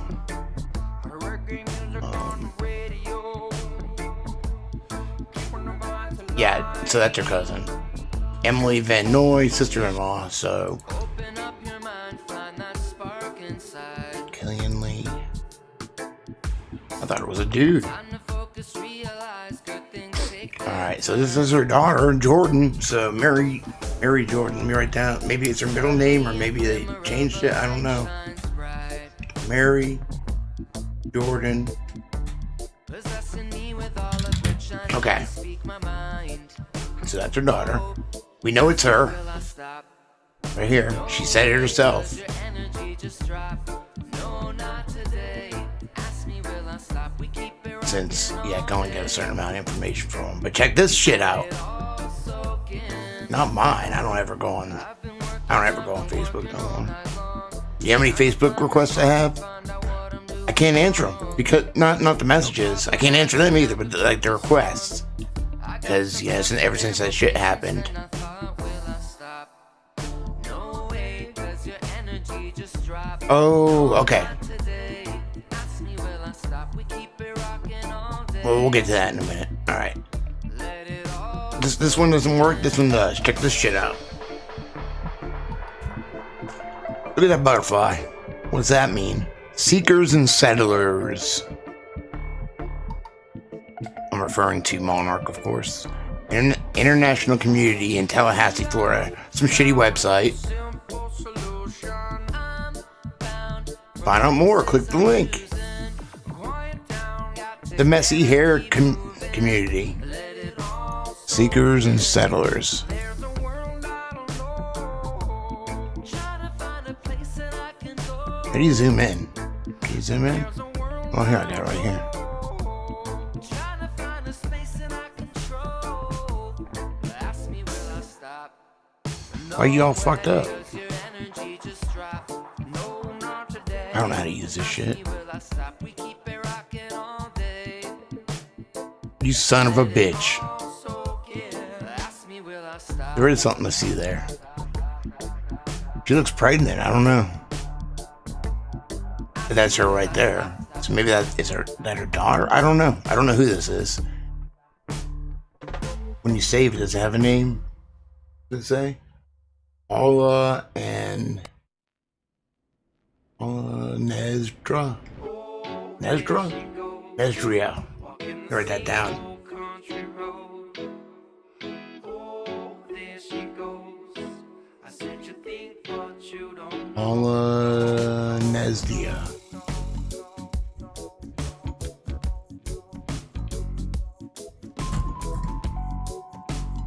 Speaker 2: Yeah, so that's her cousin. Emily Van Noy, sister-in-law, so Killian Lee. I thought it was a dude. Alright, so this is her daughter, Jordan. So Mary Jordan. Let me write down. Maybe it's her middle name, or maybe they changed it. I don't know. Mary Jordan. Okay. So that's her daughter. We know it's her. Right here. She said it herself. Since, I can only get a certain amount of information from them. But check this shit out. Not mine. I don't ever go on Facebook no more. You know how many Facebook requests I have? I can't answer them. Because, not the messages. I can't answer them either, but the requests. Because, ever since that shit happened. Oh, okay. Well, we'll get to that in a minute. Alright. This one doesn't work, this one does. Check this shit out. Look at that butterfly. What does that mean? Seekers and settlers. I'm referring to Monarch, of course. International community in Tallahassee, Florida. Some shitty website. Find out more, click the link. The messy hair community. Seekers and settlers. How do you zoom in? Can you zoom in? Oh, here, I got it right here. Why you all fucked up? I don't know how to use this shit. You son of a bitch. There is something to see there. She looks pregnant. I don't know. But that's her right there. So maybe that is her daughter? I don't know. I don't know who this is. When you save it, does it have a name? Does it say? Paula and Nezdra. Nezdria. Write that down. Paula Nezdia.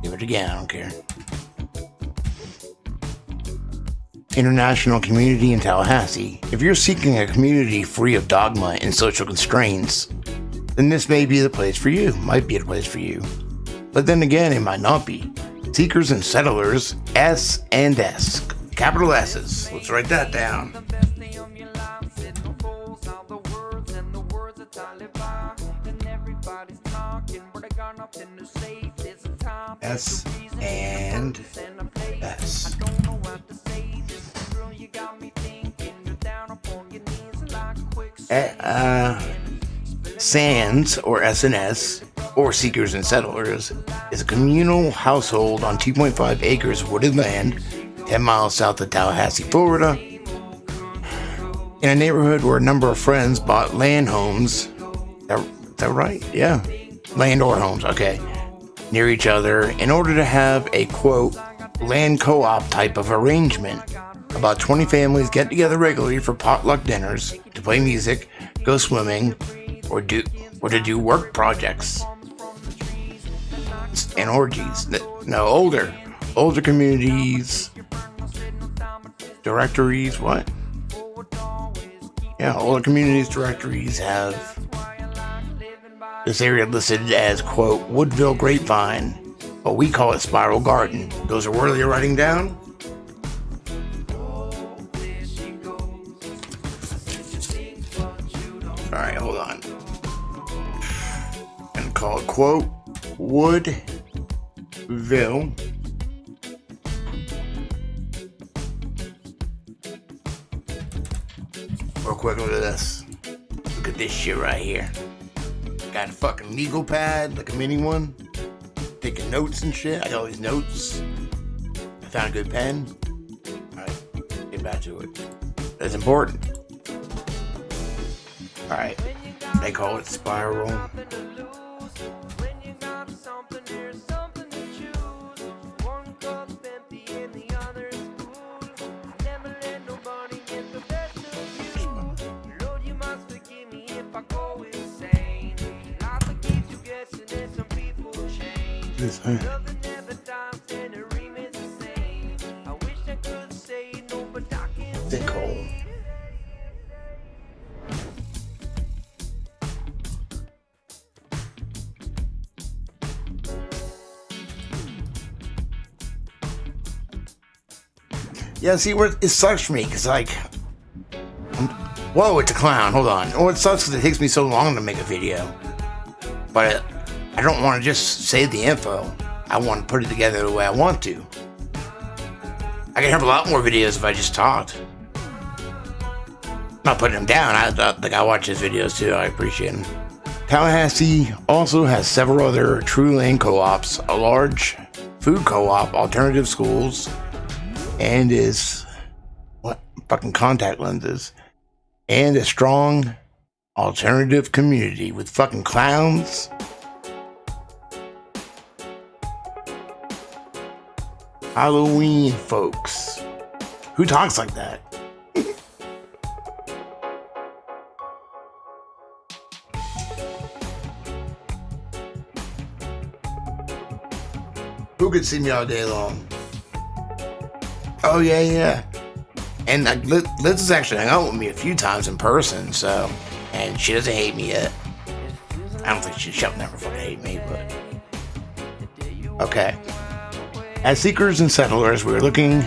Speaker 2: Give it again, I don't care. International community in Tallahassee. If you're seeking a community free of dogma and social constraints, then this may be the place for you. Might be the place for you. But then again, it might not be. Seekers and settlers, S and S. Capital S's. Let's write that down. S and S. SANS, or SNS, or Seekers and Settlers, is a communal household on 2.5 acres of wooded land, 10 miles south of Tallahassee, Florida, in a neighborhood where a number of friends bought land homes. Is that right? Yeah. Land or homes, okay. Near each other in order to have a, quote, land co-op type of arrangement. About 20 families get together regularly for potluck dinners, to play music, go swimming, or to do work projects and orgies. No, older communities, directories, what? Yeah, older communities directories have this area listed as, quote, Woodville Grapevine, but we call it Spiral Garden. Those are worthy of writing down? Alright, hold on. I'm gonna call it, quote, Woodville. Real quick, look at this. Look at this shit right here. Got a fucking legal pad, like a mini one. Taking notes and shit. I got all these notes. I found a good pen. Alright, get back to it. That's important. Alright, they call it Spiral. Thick hole. Yeah, see, it sucks for me, because, like, whoa, it's a clown, hold on. Oh, it sucks because it takes me so long to make a video. But I don't want to just save the info. I want to put it together the way I want to. I can have a lot more videos if I just talked. Not putting them down, I watch his videos too, I appreciate them. Tallahassee also has several other true land co-ops, a large food co-op, alternative schools, and fucking contact lenses, and a strong alternative community with fucking clowns. Halloween folks. Who talks like that? Who could see me all day long? Oh, yeah. And Liz has actually hung out with me a few times in person, so. And she doesn't hate me yet. I don't think she'll never fucking hate me, but. Okay. As seekers and settlers, we're looking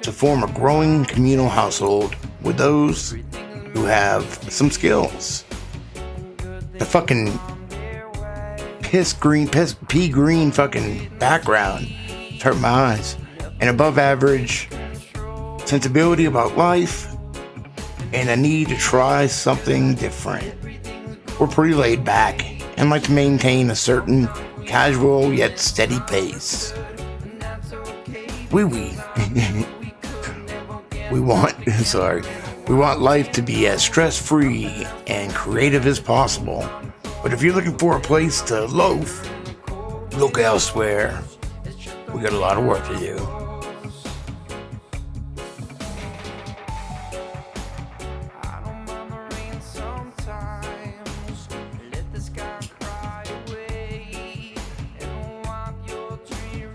Speaker 2: to form a growing communal household with those who have some skills. The fucking pea green fucking background hurt my eyes. An above average sensibility about life and a need to try something different. We're pretty laid back and like to maintain a certain casual yet steady pace. We want life to be as stress-free and creative as possible. But if you're looking for a place to loaf, look elsewhere. We got a lot of work to do.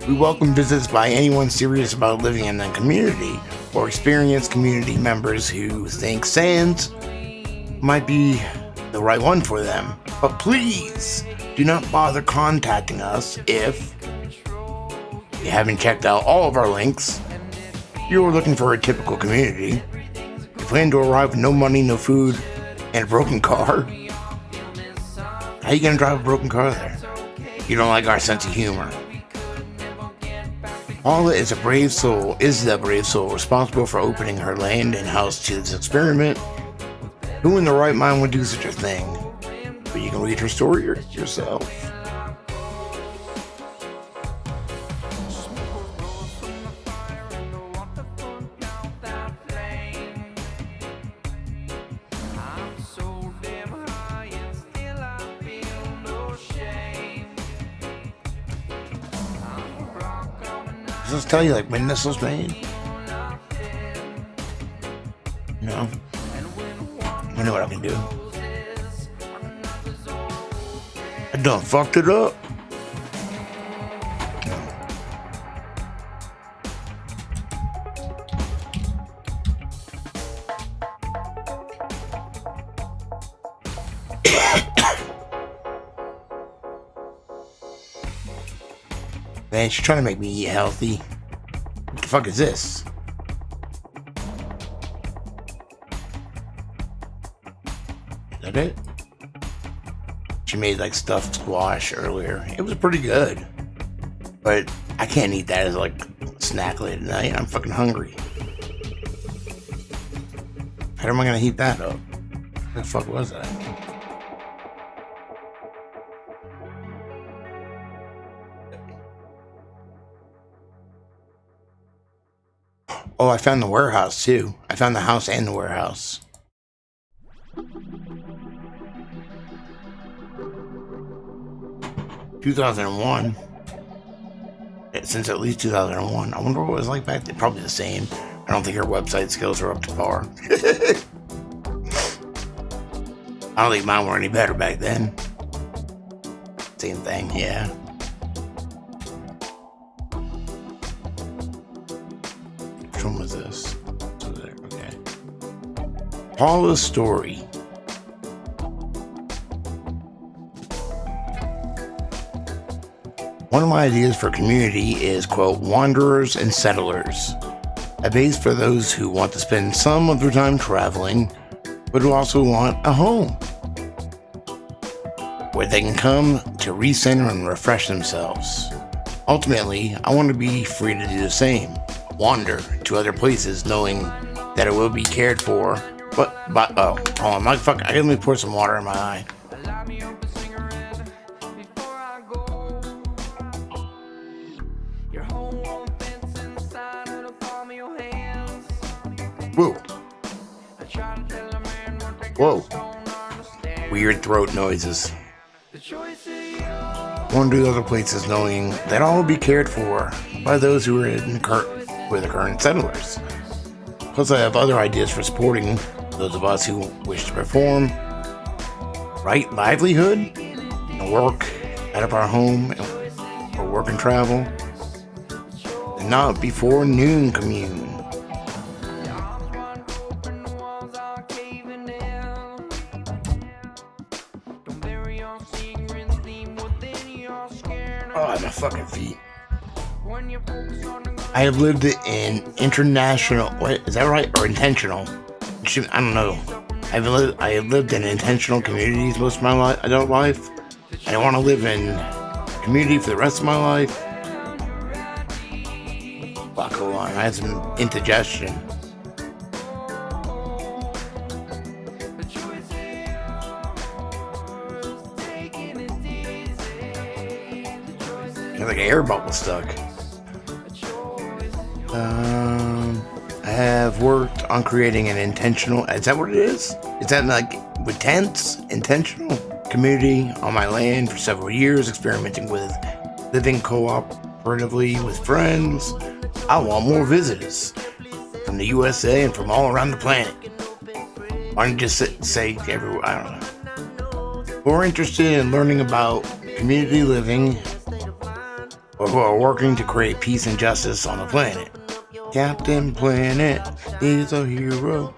Speaker 2: We welcome visits by anyone serious about living in a community or experienced community members who think Sands might be the right one for them. But please do not bother contacting us if you haven't checked out all of our links. You're looking for a typical community. You plan to arrive with no money, no food, and a broken car. How you gonna drive a broken car there? You don't like our sense of humor. Paula is the brave soul responsible for opening her land and house to this experiment. Who in the right mind would do such a thing? But you can read her story yourself. Does this tell you like when this was made? No. I know what I can do. I done fucked it up. Man, she's trying to make me eat healthy. What the fuck is this? Is that it? She made like stuffed squash earlier. It was pretty good. But I can't eat that as like snack late at night. I'm fucking hungry. How am I gonna heat that up? What the fuck was that? Oh, I found the warehouse too. I found the house and the warehouse. (2001). Since at least 2001. I wonder what it was like back then. Probably the same. I don't think her website skills are up to par. I don't think mine were any better back then. Same thing, yeah. Which one was this? Okay. Paula's story. One of my ideas for community is, quote, wanderers and settlers. A base for those who want to spend some of their time traveling, but who also want a home where they can come to recenter and refresh themselves. Ultimately, I want to be free to do the same. Wander to other places knowing that it will be cared for. But oh, hold on, let me pour some water in my eye. Whoa. Whoa. Weird throat noises. Want to do other places knowing that all will be cared for by those who are with the current settlers. Plus, I have other ideas for supporting those of us who wish to perform right livelihood and work out of our home or work and travel, and not before noon commune. Oh, my fucking feet. I have lived in international. What is that right or intentional? I don't know. I have lived in intentional communities most of my adult life. I don't want to live in community for the rest of my life. Fuck, hold on. I had some indigestion. Like an air bubble stuck. I have worked on creating an intentional. Is that what it is? Is that like with tents? Intentional community on my land for several years, experimenting with living cooperatively with friends. I want more visitors from the USA and from all around the planet. Why don't you just say everywhere? I don't know. More interested in learning about community living, or who are working to create peace and justice on the planet. Captain Planet is a hero.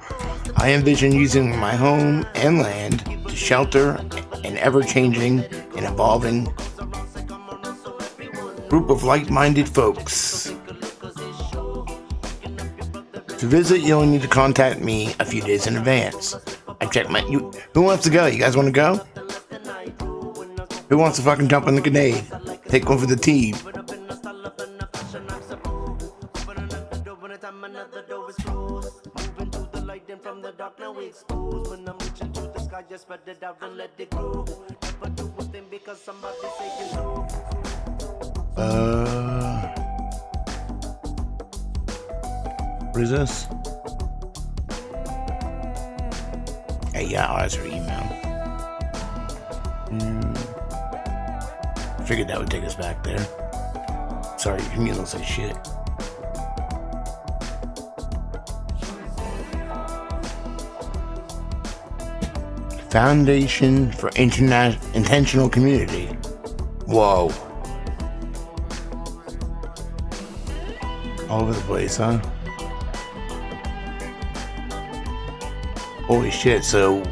Speaker 2: I envision using my home and land to shelter an ever-changing and evolving group of like-minded folks. To visit, you'll need to contact me a few days in advance. I check my... who wants to go? You guys want to go? Who wants to fucking jump on the grenade? Take one for the team. What is this? Hey, yeah, I'll ask her email. Figured that would take us back there. Sorry, your commute looks like shit. Foundation for Intentional Community. Whoa. All over the place, huh? Holy shit, so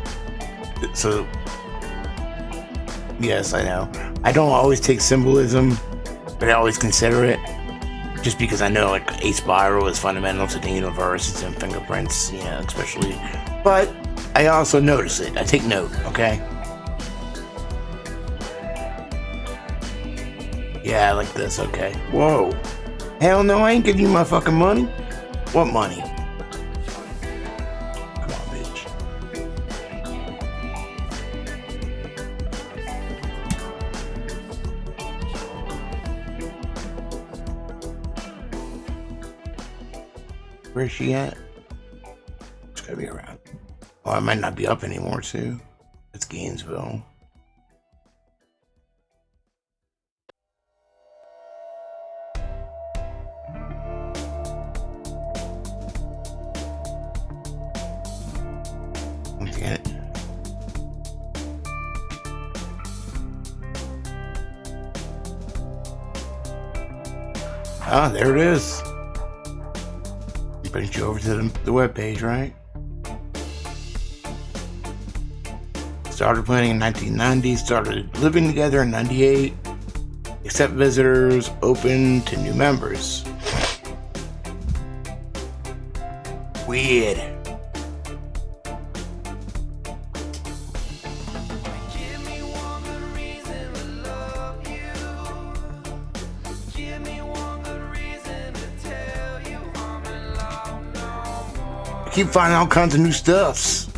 Speaker 2: yes, I know. I don't always take symbolism, but I always consider it. Just because I know like a spiral is fundamental to the universe, it's in fingerprints, you know, especially. But I also notice it. I take note, okay? Yeah, like this, okay. Whoa. Hell no, I ain't giving you my fucking money. What money? Come on, bitch. Where's she at? It's gotta be around. Oh, I might not be up anymore, too. It's Gainesville. Look at it. Ah, there it is. Brings you over to the webpage, right? Started planning in 1990, started living together in 98, accept visitors, open to new members. Weird. I keep finding all kinds of new stuffs.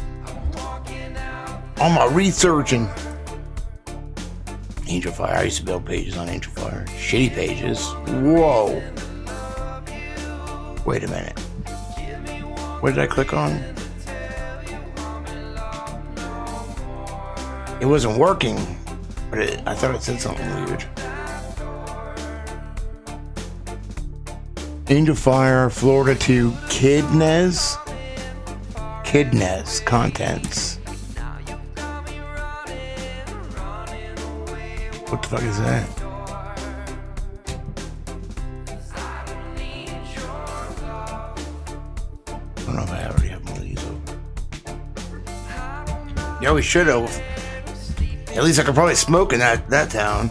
Speaker 2: All my researching. Angel Fire. I used to build pages on Angel Fire. Shitty pages. Whoa. Wait a minute. What did I click on? It wasn't working, but I thought it said something weird. Angel Fire, Florida to Kidnez. Kidnez contents. What the fuck is that? I don't know if I already have one of these open. Yeah, we should have. At least I could probably smoke in that town.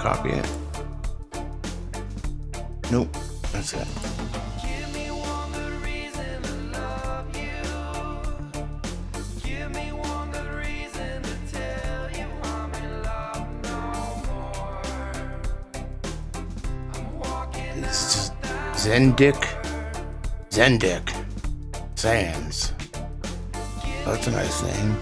Speaker 2: copy it. Nope, that's it. It's just Zendik Sands. That's a nice name.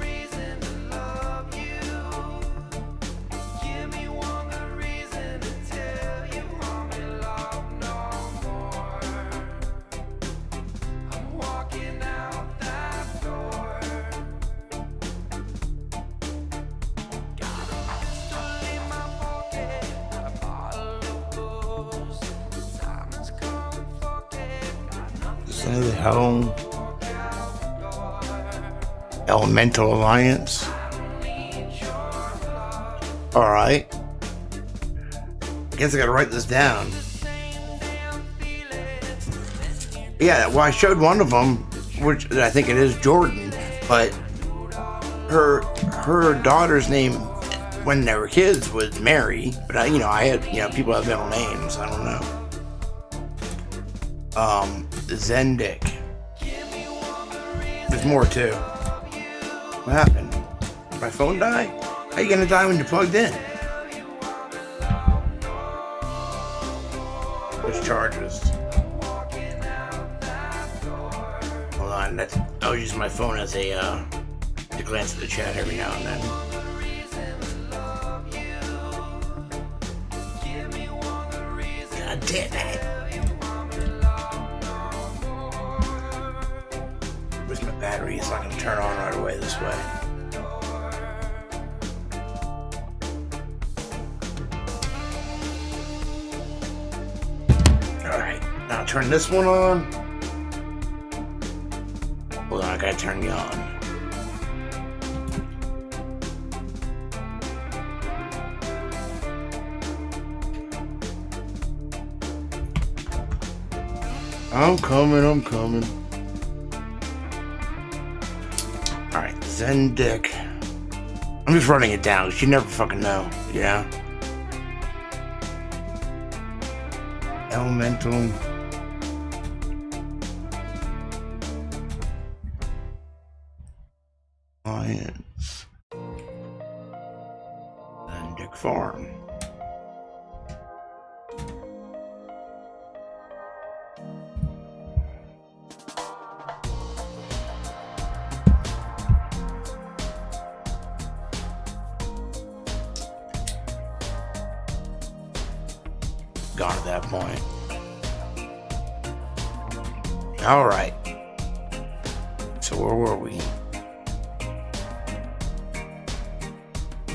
Speaker 2: Son of the Hell Elemental Alliance. Alright. I guess I gotta write this down. Yeah, well, I showed one of them, which I think it is Jordan, but her daughter's name when they were kids was Mary, but I had, people have middle names, I don't know. Zendik. There's more too. What happened? Did my phone die? How are you gonna die when you're plugged in? Which charges? Hold on, I'll use my phone as a to glance at the chat every now and then. God damn it! Where's my battery? It's not gonna turn on right away this way. Alright, now turn this one on. Hold on, I gotta turn you on. I'm coming. Alright, Zendik. I'm just running it down, because you never fucking know, yeah? Elemental. Alliance. Zendik Farm. Gone at that point. All right. So where were we?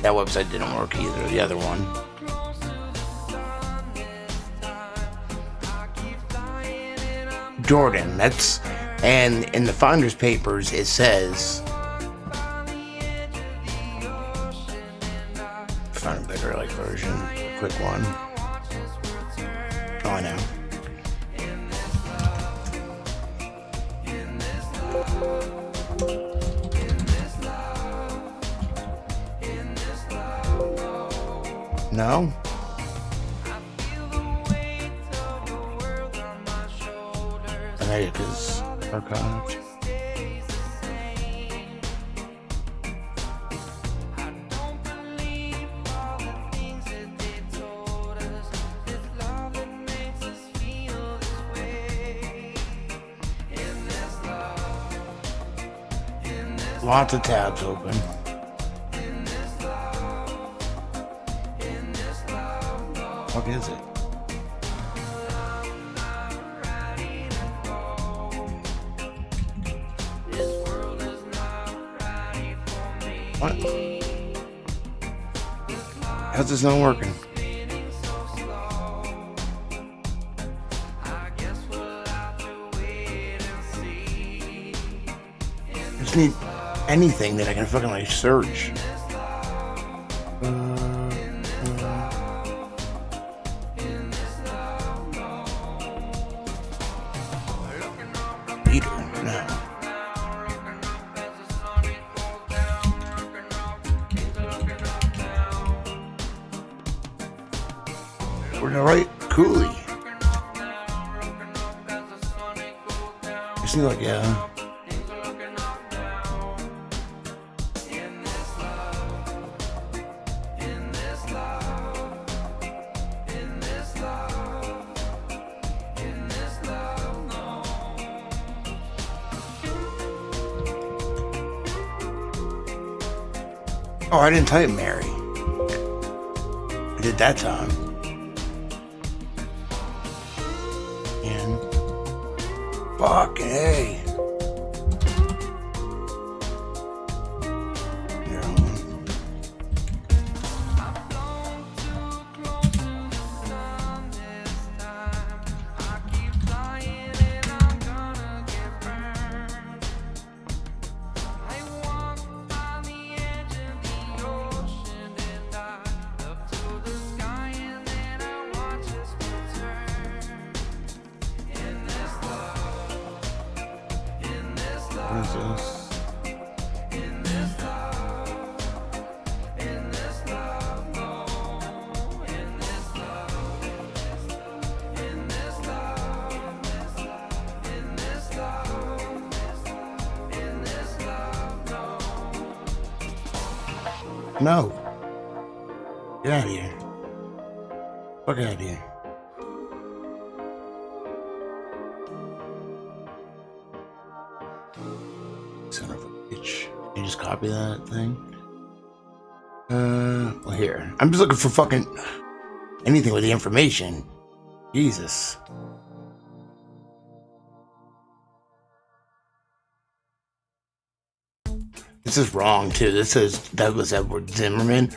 Speaker 2: That website didn't work either. The other one. Jordan. That's, and in the Founders Papers it says. Found a better version. A quick one. Oh, I know. No? America's archived. Lots of tabs open. What is it? What? How's this not working? I just need anything that I can fucking like search. Peter, no. right? Cooley. It seems like, yeah. Oh, I didn't type Mary. I did that time. And fucking hey. No. Get out of here. Fuck out of here. Son of a bitch. You just copy that thing? Well, here. I'm just looking for fucking anything with the information. Jesus. This is wrong, too. This says Douglas Edward Zimmerman.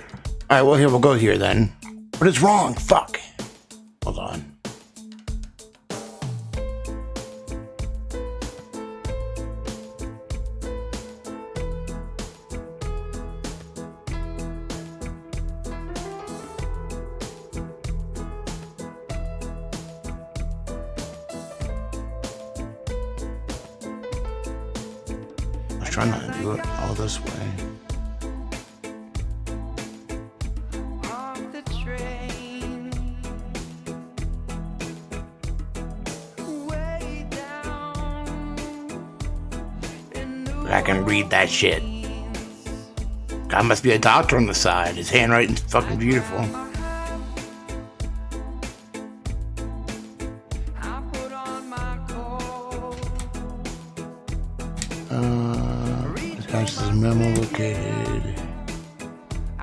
Speaker 2: Alright, well, here, we'll go here then. But it's wrong. Fuck. Hold on. Trying not to do it all this way. I can read that shit. Guy must be a doctor on the side. His handwriting's fucking beautiful. Attaches a memo located.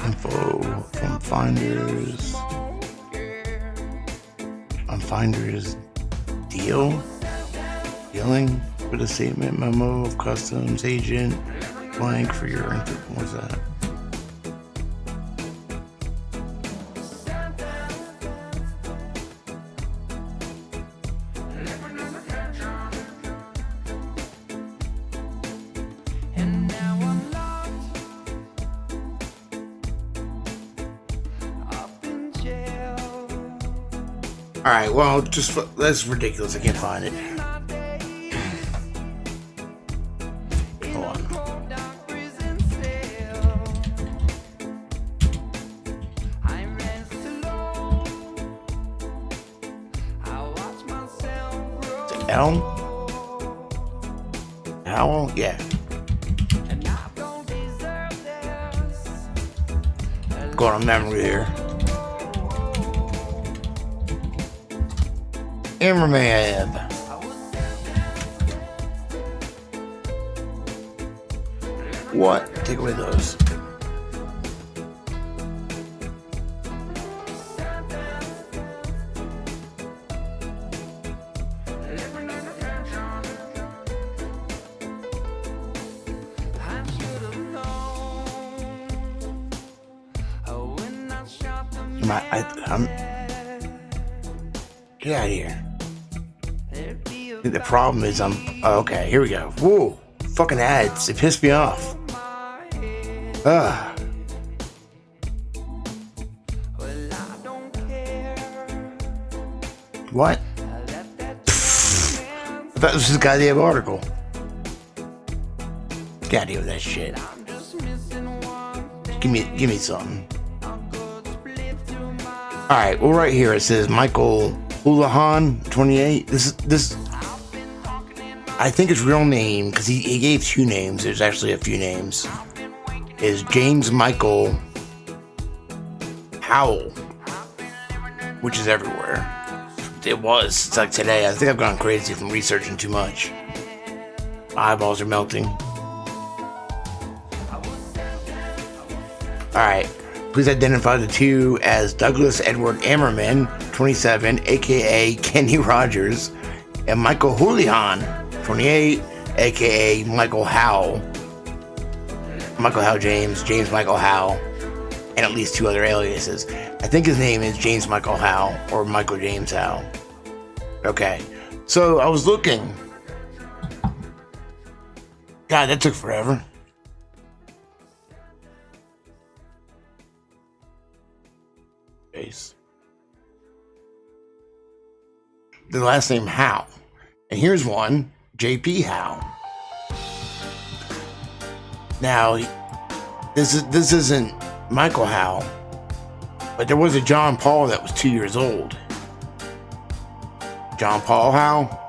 Speaker 2: Info from Finders. On Finders dealing with a statement memo of customs agent blank for your what's that? Alright, well, that's ridiculous. I can't find it. Hold on. Is it Elm? Owl? Yeah. Going on memory here. Immermab. What? Take away those. I'm get out of here. The problem is okay, here we go. Whoa, fucking ads. It pissed me off. What? I thought this was a goddamn article. Get out of here with that shit. Give me something. All right, well, right here it says Michael Houlihan, 28. This I think his real name, because he gave two names. There's actually a few names. Is James Michael Howell, which is everywhere. It was. It's like today. I think I've gone crazy from researching too much. My eyeballs are melting. Alright. Please identify the two as Douglas Edward Ammerman, 27, aka Kenny Rogers, and Michael Houlihan, 28, aka Michael Howell. Michael Howell James, James Michael Howell, and at least two other aliases. I think his name is James Michael Howell or Michael James Howell. Okay, so I was looking. God, that took forever. Base. The last name Howe. And here's one, JP Howe. Now, this isn't Michael Howe, but there was a John Paul that was 2 years old. John Paul Howe.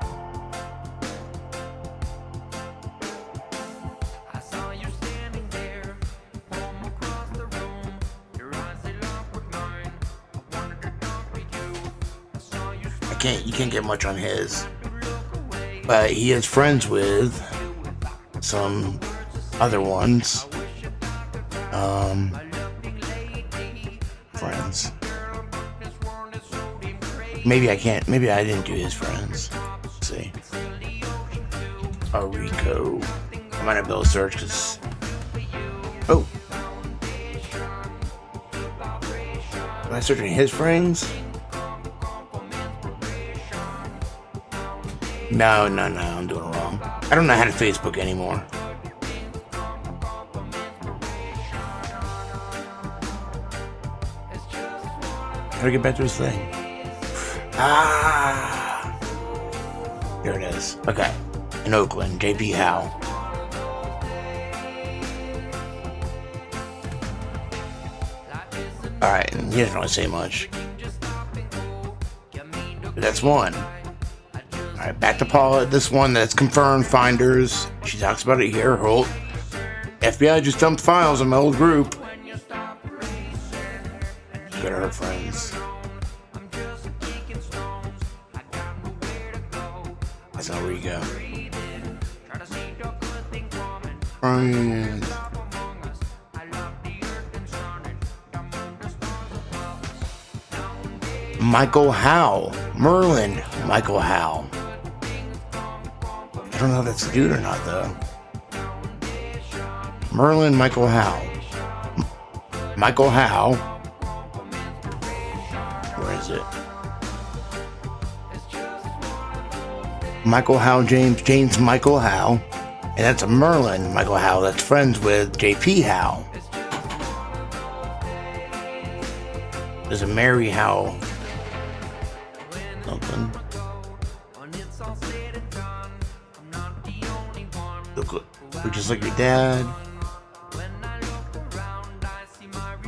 Speaker 2: You can't get much on his, but he is friends with some other ones. Friends. Maybe I can't. Maybe I didn't do his friends. Let's see. Rico. I might not be able to search because. Oh. Am I searching his friends? No, I'm doing it wrong. I don't know how to Facebook anymore. How do I get back to this thing? Here it is. Okay. In Oakland, JP Howe. Alright, and he doesn't really say much. But that's one. Alright, back to Paula. This one that's confirmed finders. She talks about it here. Holt. FBI just dumped files on my old group. Go to her friends. That's not where you go. Friends. Michael Howe. Merlin Michael Howe. I don't know if that's a dude or not, though. Merlin Michael Howe. Michael Howe. Where is it? Michael Howe James Michael Howe. And that's a Merlin Michael Howe that's friends with JP Howe. There's a Mary Howe. Something. Look just like your dad.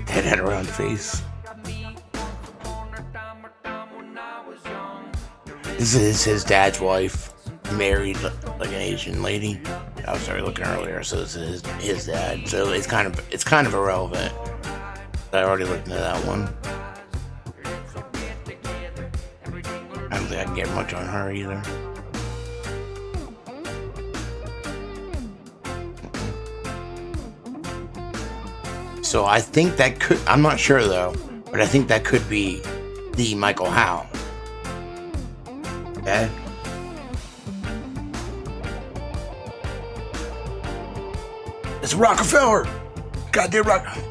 Speaker 2: Dad had a round face. This is his dad's wife, married like an Asian lady. I was already looking earlier, so this is his dad. So it's kind of irrelevant. I already looked into that one. I don't think I can get much on her either. So I think that could, I'm not sure though, but I think that could be the Michael Howe. Okay? It's Rockefeller! Goddamn Rockefeller!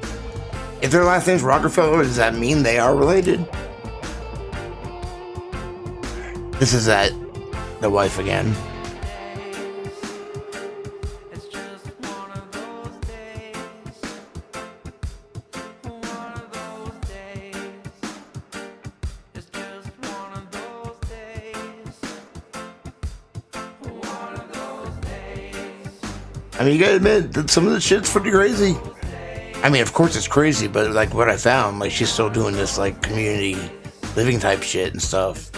Speaker 2: If their last name's Rockefeller, does that mean they are related? This is the wife again. I mean, you gotta admit that some of the shit's pretty crazy. I mean, of course it's crazy, but like what I found, like she's still doing this like community living type shit and stuff.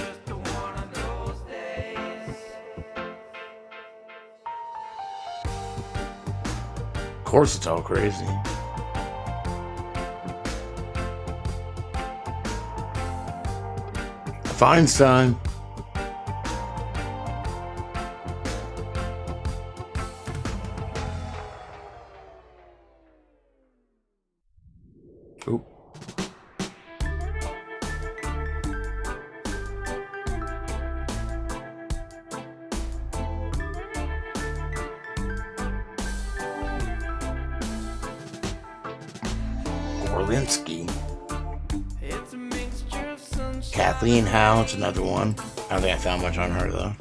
Speaker 2: Of course it's all crazy. Feinstein. Oop. Orlinsky. Kathleen Howe's another one. I don't think I found much on her though.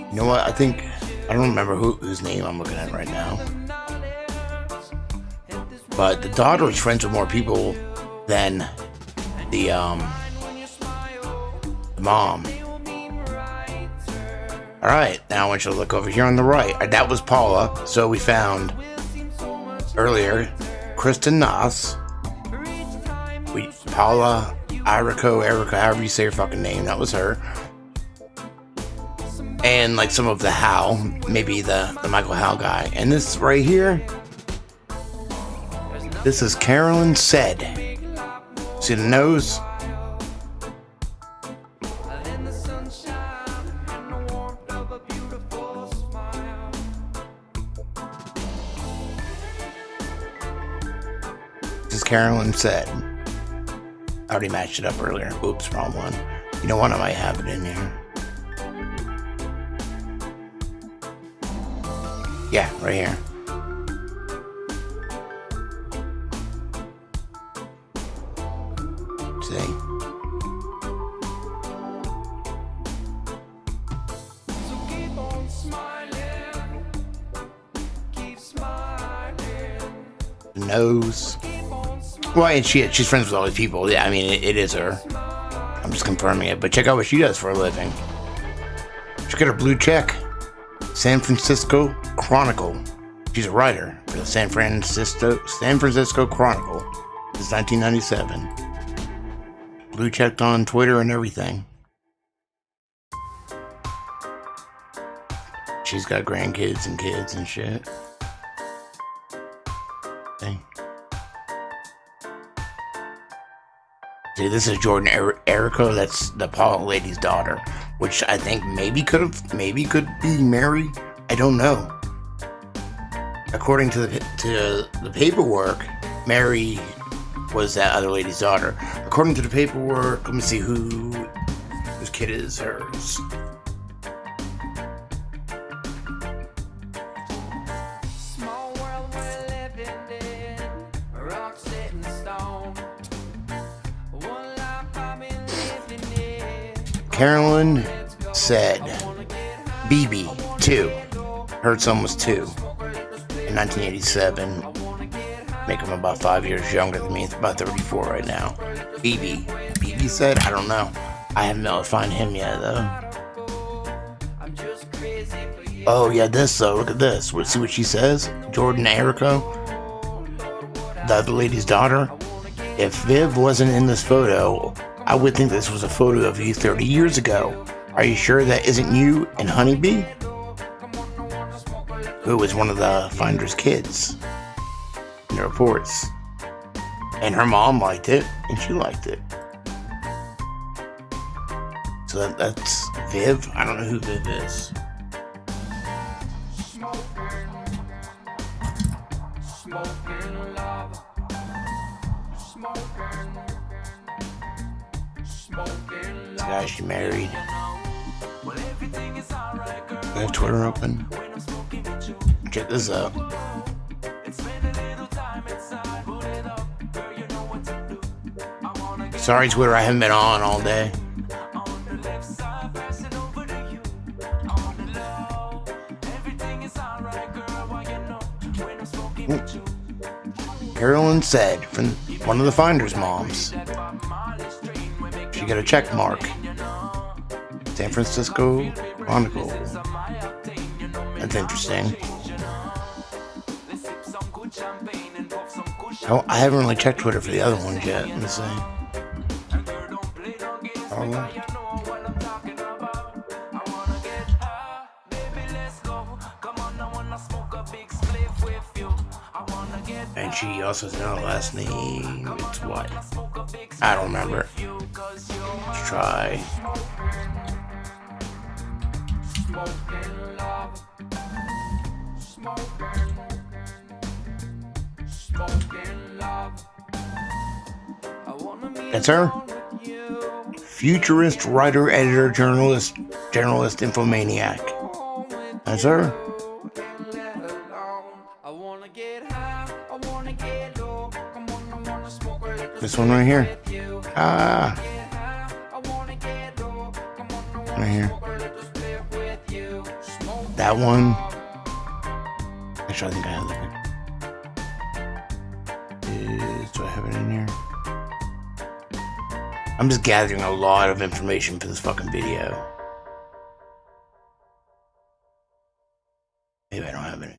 Speaker 2: You know what? I think I don't remember whose name I'm looking at right now. But the daughter is friends with more people than the mom. Alright, now I want you to look over here on the right. That was Paula. So we found earlier Kristen Noss. Paula, Erica, however you say her fucking name, that was her. And like some of the Hal, maybe the Michael Hal guy. And this right here, this is Carolyn Said. See the nose? This is Carolyn Said. I already matched it up earlier. Oops, wrong one. You know what? I might have it in here. Yeah, right here. See? The nose. Well, and she's friends with all these people. Yeah, I mean, it is her. I'm just confirming it. But check out what she does for a living. Check out her blue check. San Francisco Chronicle. She's a writer for the San Francisco Chronicle since 1997. Blue checked on Twitter and everything. She's got grandkids and kids and shit. Okay. See, this is Jordan Erico. That's the Paula lady's daughter, which I think maybe could be Mary. I don't know. According to the paperwork, Mary was that other lady's daughter. According to the paperwork, let me see whose kid is hers. Carolyn Said, BB, 2. Her son was 2 in 1987. Make him about 5 years younger than me. It's about 34 right now. BB Said, I don't know. I haven't been able to find him yet, though. Oh, yeah, this, though. Look at this. See what she says? Jordan Erico, the other lady's daughter. If Viv wasn't in this photo, I would think this was a photo of you 30 years ago. Are you sure that isn't you and Honeybee? Who was one of the finder's kids in the reports. And her mom liked it, and she liked it. So that's Viv. I don't know who Viv is. Guy she married. I have Twitter open. Check this out. Sorry, Twitter, I haven't been on all day. Carolyn said, from one of the Finder's moms. She got a check mark. San Francisco Chronicle. That's interesting. Oh, I haven't really checked Twitter for the other ones yet. Let me see. And she also has no last name. It's what? I don't remember. Let's try. That's her. Futurist, writer, editor, journalist, infomaniac. That's her. This one right here. Ah. Right here. That one. Actually, I think I have that. Do I have it in here? I'm just gathering a lot of information for this fucking video. Maybe I don't have it.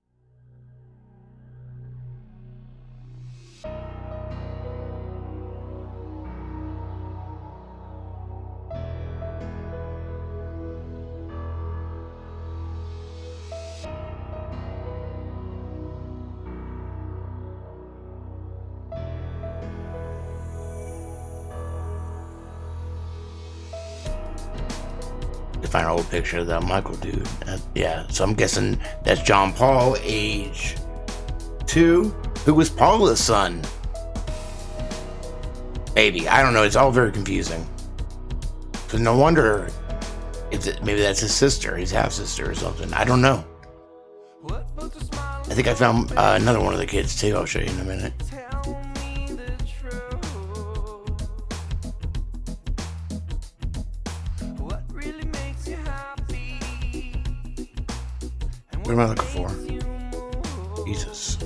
Speaker 2: Find an old picture of that Michael dude. Yeah, so I'm guessing that's John Paul, age 2, who was Paula's son. Maybe, I don't know. It's all very confusing. So no wonder. Maybe that's his sister, his half sister or something. I don't know. I think I found another one of the kids too. I'll show you in a minute. What am I looking for? Jesus.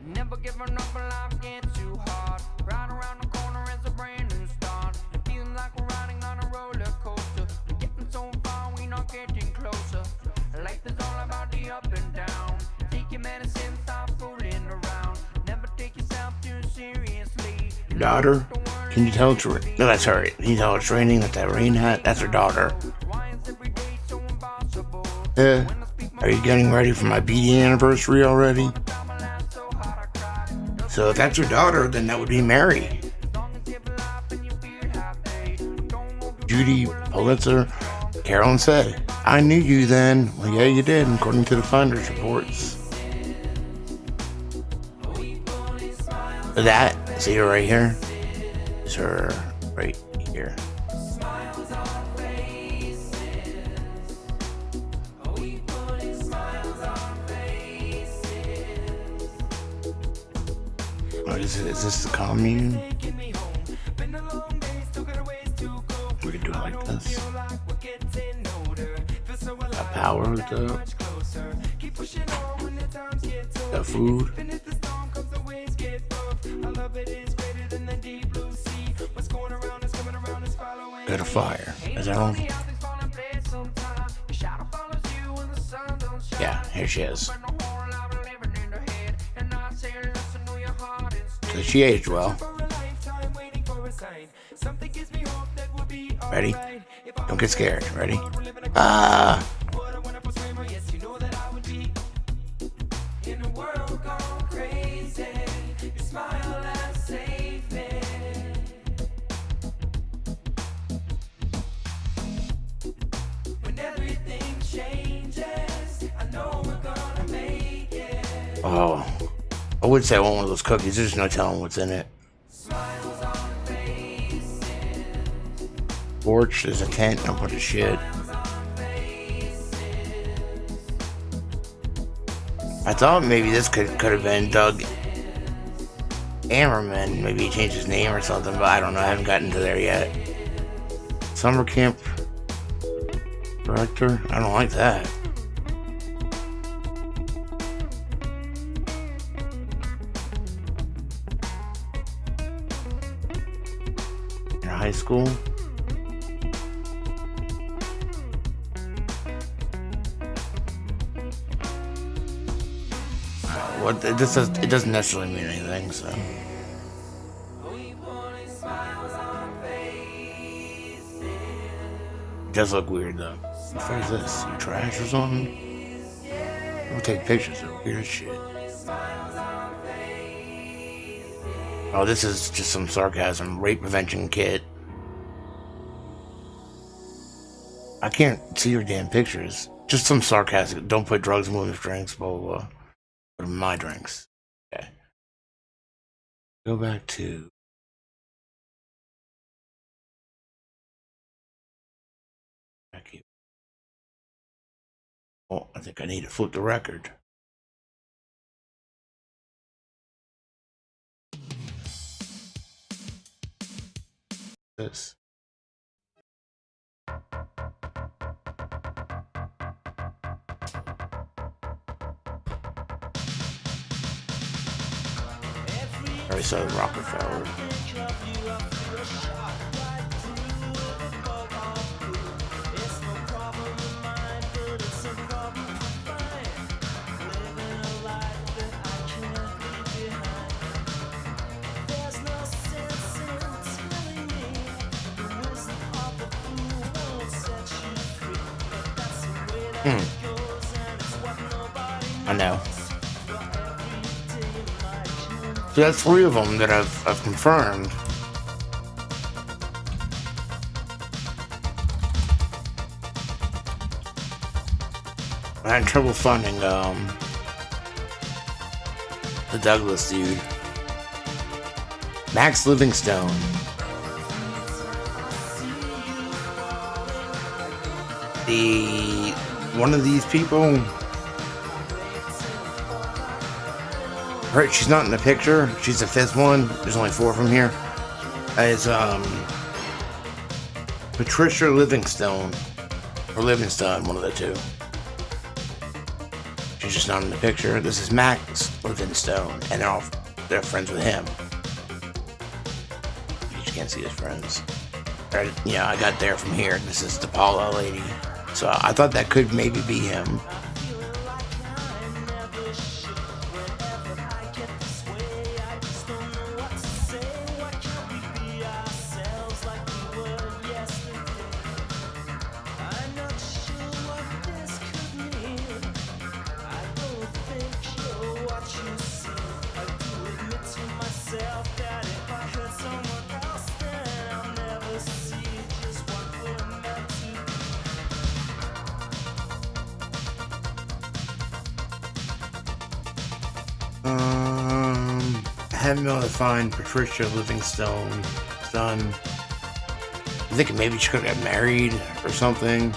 Speaker 1: Never giving up when life gets too hard. Right around the corner is a brand new start. It feels like we're riding on a roller coaster. We're getting so far, we're not getting closer. Life is all about the up and down. Take your medicine, stop fooling around. Never take yourself too seriously.
Speaker 2: Your daughter? Can you tell it's no, that's her. Can you tell it's raining? That's that rain hat? That's her daughter. Are you getting ready for my BD anniversary already? So if that's her daughter, then that would be Mary. Judy Pulitzer. Carolyn said, I knew you then. Well, yeah, you did, according to the Finder's reports. That, see her right here? Is her right here. Is this the commune? We can do it like this. A power with the food. Got a fire. Is that on? Yeah, here she is. So she aged well. Ready? Don't get scared. Ready? Ah! Oh, I would say I want one of those cookies. There's no telling what's in it. Porch, there's a tent, and a bunch of shit. I thought maybe this could have been Doug Ammerman. Maybe he changed his name or something, but I don't know. I haven't gotten to there yet. Summer camp director? I don't like that. high school. What this does, it doesn't necessarily mean anything, so. It does look weird though. What the fuck is this? You trash or something? We'll take pictures of weird shit. Oh, this is just some sarcasm. Rape prevention kit. I can't see your damn pictures. Just some sarcasm. Don't put drugs in women's drinks, blah, blah, blah. Put them in my drinks. Okay. Go back to... Back here. Oh, I think I need to flip the record. This. I already saw the Rockefeller. I know. So that's 3 of them that I've confirmed. I had trouble finding the Douglas dude. Max Livingstone. One of these people. Right, she's not in the picture. She's the 5th one. There's only 4 from here. It's Patricia Livingstone or Livingstone, one of the 2. She's just not in the picture. This is Max Livingstone, and they're friends with him. You just can't see his friends. Right, yeah, I got there from here. This is the Paula lady. So I thought that could maybe be him. I haven't been able to find Patricia Livingstone son. I think maybe she could have got married or something.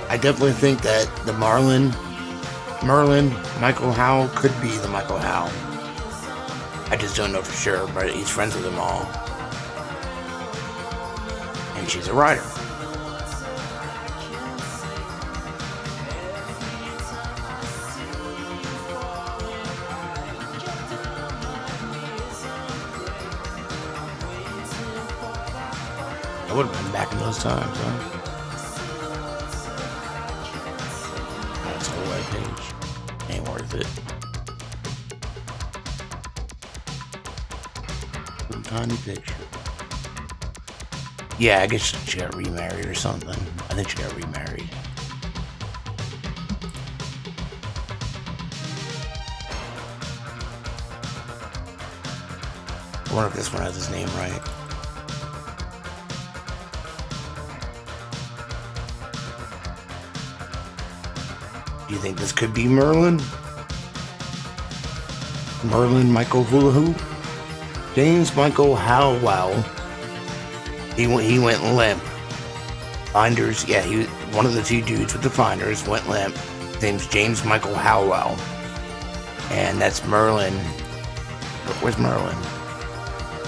Speaker 2: I definitely think that the Merlin, Michael Howell could be the Michael Howell. I just don't know for sure, but he's friends with them all. And she's a writer. I would have been back in those times, huh? That's a whole web page. Ain't worth it. One tiny picture. Yeah, I guess she got remarried or something. I think she got remarried. I wonder if this one has his name right. Do you think this could be Merlin? Merlin Michael Hula Hoop? James Michael Howell. He went limp. Finders, yeah, one of the 2 dudes with the finders went limp. His name's James Michael Howell. And that's Merlin. Where's Merlin?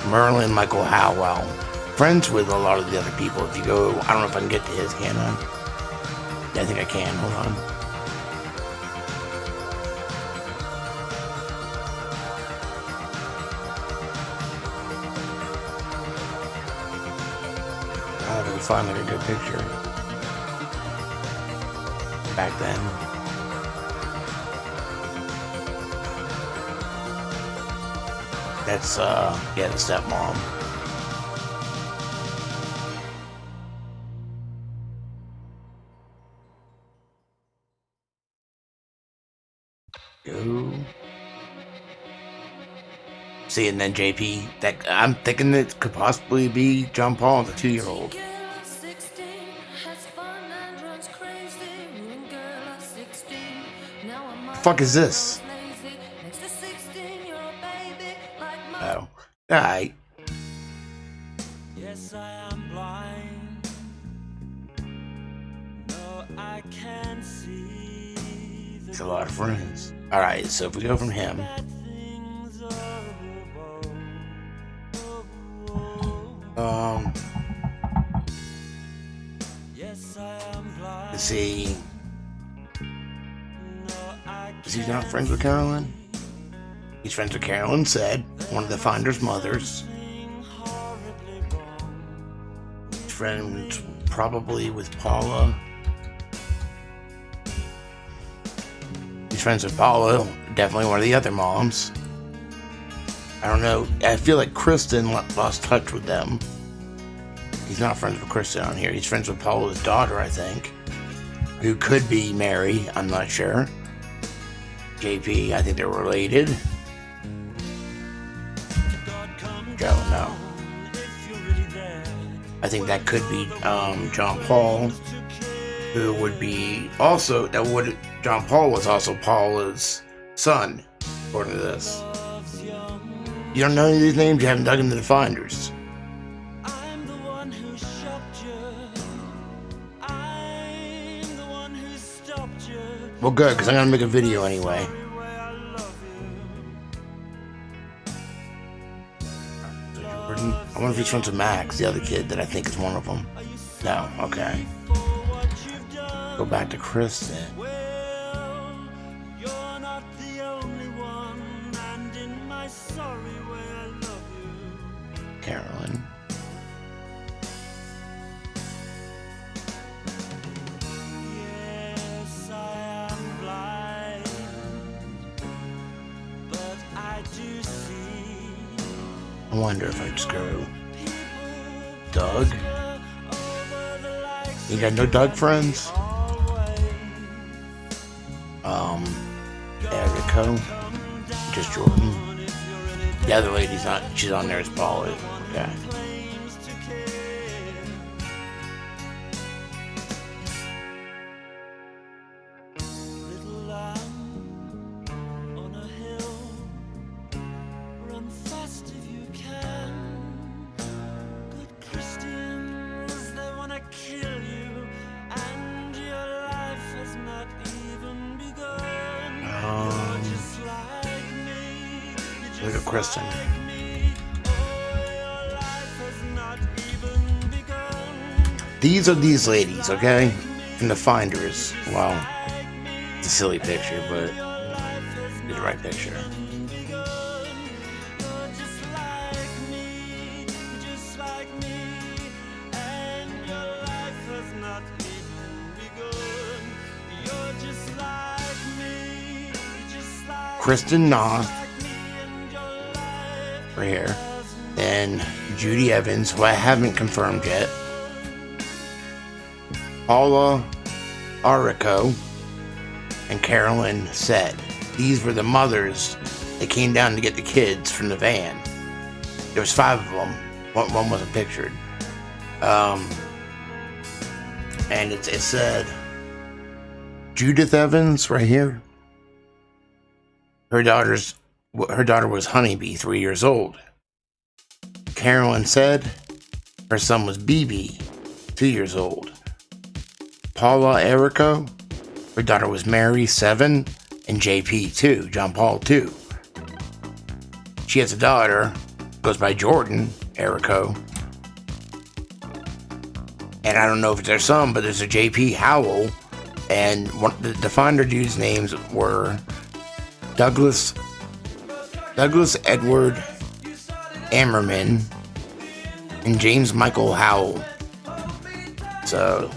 Speaker 2: Merlin Michael Howell. Friends with a lot of the other people. If you go, I don't know if I can get to his, can I? Yeah, I think I can. Hold on. find like a good picture back then. That's yeah, the stepmom. Go. See, and then JP, that I'm thinking it could possibly be John Paul, the 2-year-old. The fuck is this? Oh, alright.
Speaker 1: Yes, I am blind. No, I can't see.
Speaker 2: It's a lot of friends. Alright, so if we go from him. Let's see. Is he not friends with Carolyn? He's friends with Carolyn Said, one of the founders' mothers. He's friends probably with Paula. He's friends with Paula, definitely one of the other moms. I don't know. I feel like Kristen lost touch with them. He's not friends with Kristen on here. He's friends with Paula's daughter, I think. Who could be Mary, I'm not sure. JP, I think they're related. Joe, no. I think that could be John Paul, who would be also, John Paul was also Paula's son, according to this. You don't know any of these names? You haven't dug into the finders. Well, good, because I'm going to make a video anyway. I wonder if he's friends with Max, the other kid that I think is one of them. No, okay. Go back to Kristen. Carolyn. I wonder if I just go Doug. You got no Doug friends? Erico. Just Jordan. The other lady's not, she's on there as Paula. Okay. Look at Kristen. These are these ladies, okay? From the finders. Well, it's a silly picture, but it's the right picture. Kristen Noth, right here, and Judy Evans, who I haven't confirmed yet. Paula Arico and Carolyn Said. These were the mothers that came down to get the kids from the van. There was 5 of them. One wasn't pictured. And it said Judith Evans right here. Her daughter was Honeybee, 3 years old. Carolyn Said her son was BB, 2 years old. Paula Erico, her daughter was Mary, 7, and JP, 2, John Paul, 2. She has a daughter, goes by Jordan Erico. And I don't know if it's their son, but there's a JP Howell. And the finder dudes' names were Douglas Edward Ammerman and James Michael Howell. So,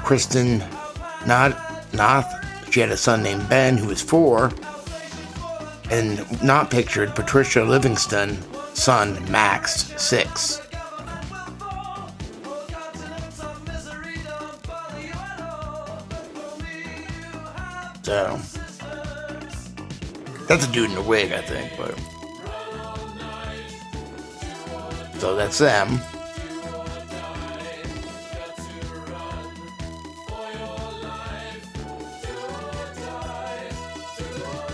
Speaker 2: Kristen Noth, she had a son named Ben who was 4. And not pictured, Patricia Livingston, son Max, 6. So, that's a dude in a wig, I think, but. So that's them.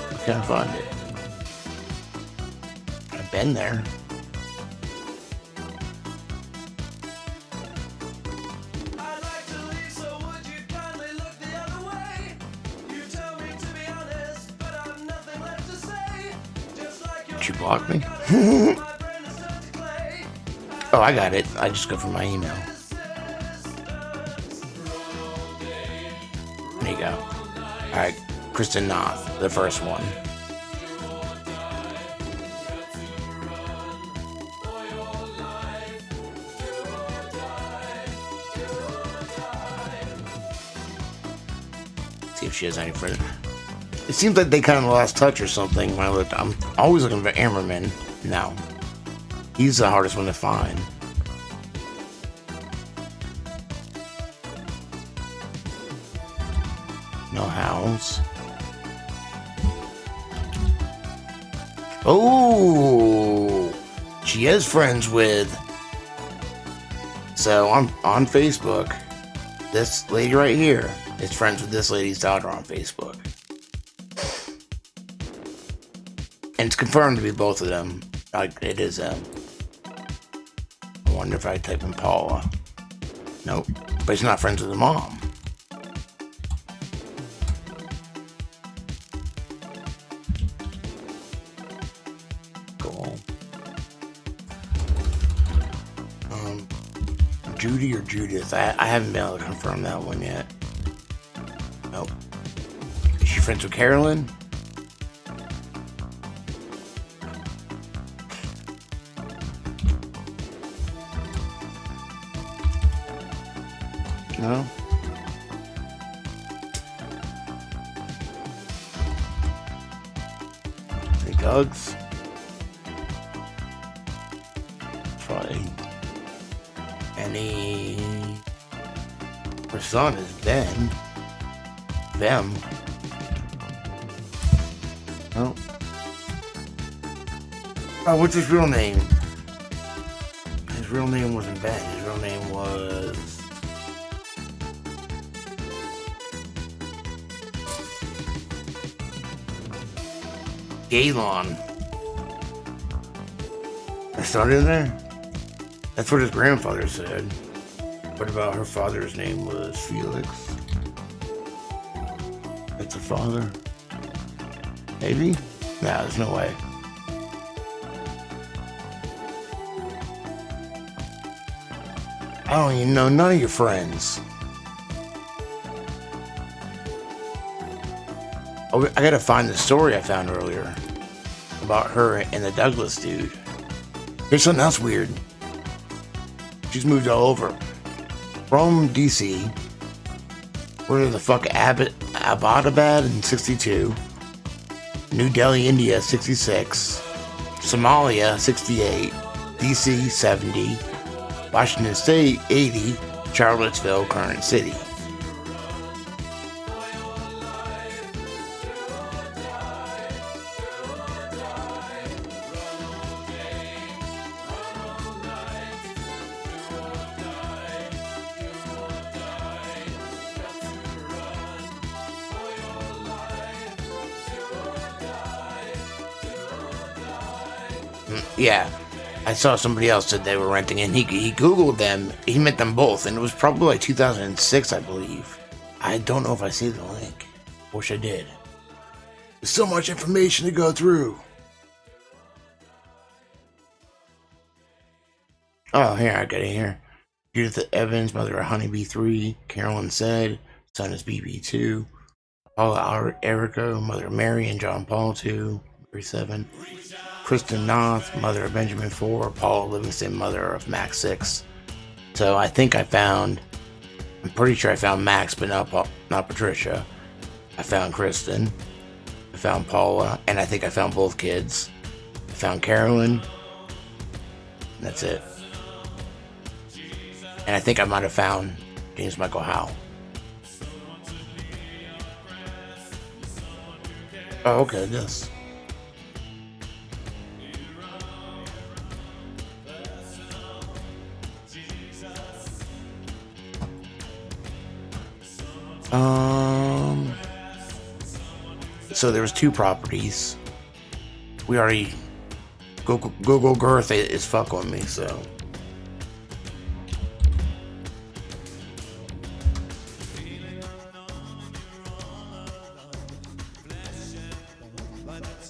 Speaker 2: I can't find it. I've been there. Did you block me? Oh, I got it. I just go for my email. There you go. Alright, Kristen Noth, the first one. See if she has any friends. It seems like they kind of lost touch or something when I looked. I'm always looking for Ammerman. No. He's the hardest one to find. No house. Oh, she is friends with. So on Facebook, this lady right here is friends with this lady's daughter on Facebook. And it's confirmed to be both of them. Like, it is them. I wonder if I type in Paula. Nope. But he's not friends with the mom. Cool. Judy or Judith? I haven't been able to confirm that one yet. Nope. Is she friends with Carolyn? No. Hey, Doug's. Try. Any. Her son is Ben. Them. Oh. Oh, what's his real name? His real name wasn't Ben. His real name was. Galon. I started there? That's what his grandfather said. What about her father's name was Felix? That's a father? Maybe? Nah, there's no way. I don't even know none of your friends. Oh, I gotta find the story I found earlier about her and the Douglas dude. Here's something else weird. She's moved all over. From DC, where the fuck Abbottabad in 62, New Delhi, India 66, Somalia 68, DC 70, Washington State 80, Charlottesville, current city. Yeah, I saw somebody else said they were renting, and he Googled them. He met them both, and it was probably like 2006, I believe. I don't know if I see the link. Wish I did. There's so much information to go through. Oh, here, I got it here. Judith Evans, mother of Honeybee 3. Carolyn said, son is BB2. Paula Erico, mother of Mary and John Paul 2. 7. Kristen Noth, mother of Benjamin 4, Paul Livingston, mother of Max 6, So I think I'm pretty sure I found Max, but not Patricia. I found Kristen. I found Paula, and I think I found both kids. I found Carolyn. That's it. And I think I might have found James Michael Howe. Oh, okay, yes. So there was 2 properties. We already Google Girth is fucking with me, so.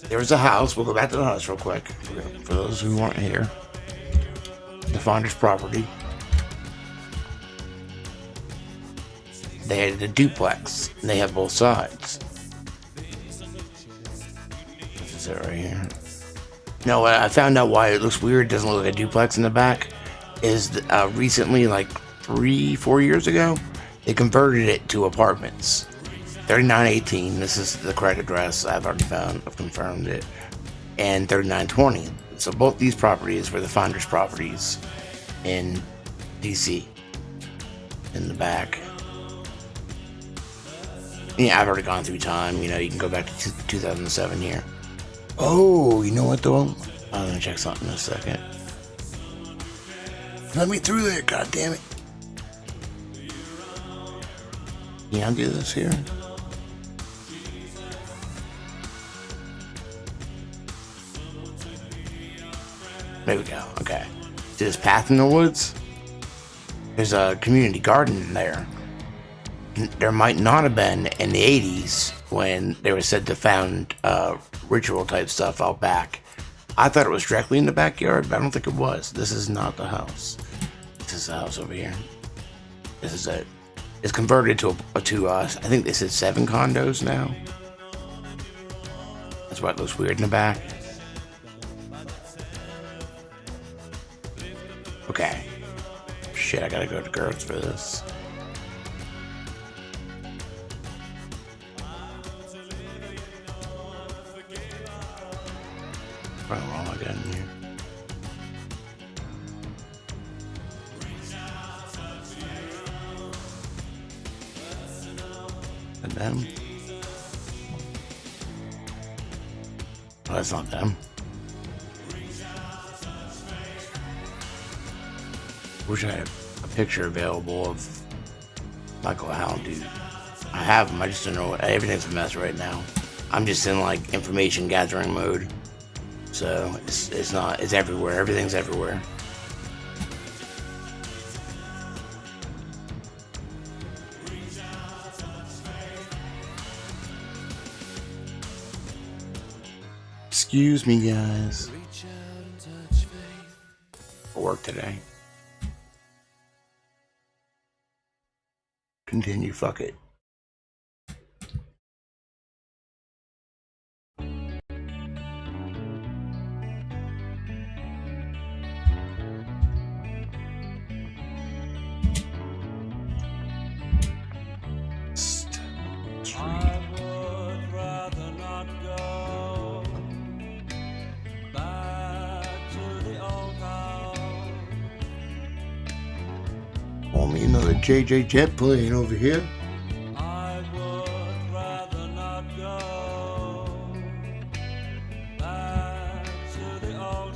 Speaker 2: There was a house. We'll go back to the house real quick for those who weren't here. The Founder's property. They had a duplex, and they have both sides. This is it right here. No, I found out why it looks weird. It doesn't look like a duplex in the back. Is recently, like 3-4 years ago, they converted it to apartments. 3918. This is the correct address. I've already found. I've confirmed it. And 3920. So both these properties were the Founder's properties in DC. In the back. Yeah, I've already gone through time. You know, you can go back to 2007 here. Oh, you know what though? I'm gonna check something in a second. Let me through there, god damn it. Yeah, I'll do this here. There we go, okay. See this path in the woods? There's a community garden in there. There might not have been in the 80s when they were said to found ritual type stuff out back. I thought it was directly in the backyard, but I don't think it was. This is not the house. This is the house over here. This is it. It's converted to I think they said 7 condos now. That's why it looks weird in the back. Okay. Shit, I gotta go to Girth for this. What am I getting here? And them? Oh, that's not them. Wish I had a picture available of Michael Howe, dude. I have them, I just don't know. Everything's a mess right now. I'm just in like information gathering mode. So it's everywhere. Everything's everywhere. Excuse me, guys. For work today. Continue, fuck it. Want me another JJ jet plane over here?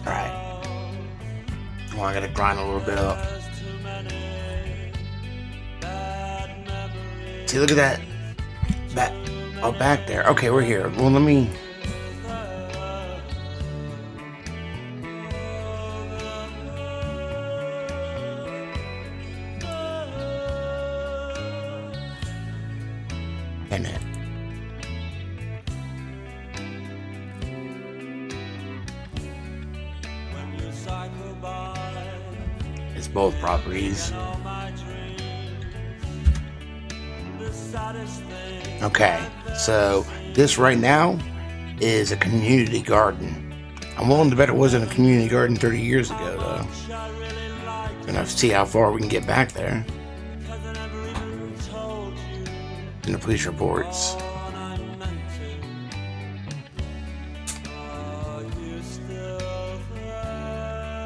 Speaker 2: Alright. Well, I gotta grind a little bit up. See, look at that. Oh, back there. Okay, we're here. Well, let me... And it. It's both properties. Okay, so this right now is a community garden. I'm willing to bet it wasn't a community garden 30 years ago, though. Gonna see how far we can get back there. In the police reports.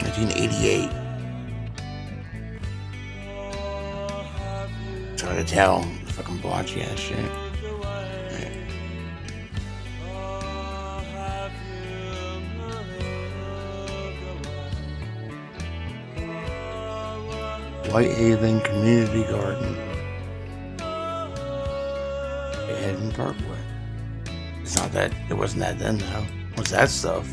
Speaker 2: 1988. It's hard to tell. Fucking blotchy ass shit. Right. Whitehaven Community Garden. Whitehaven Parkway. It's not that. It wasn't that then, though. What's that stuff?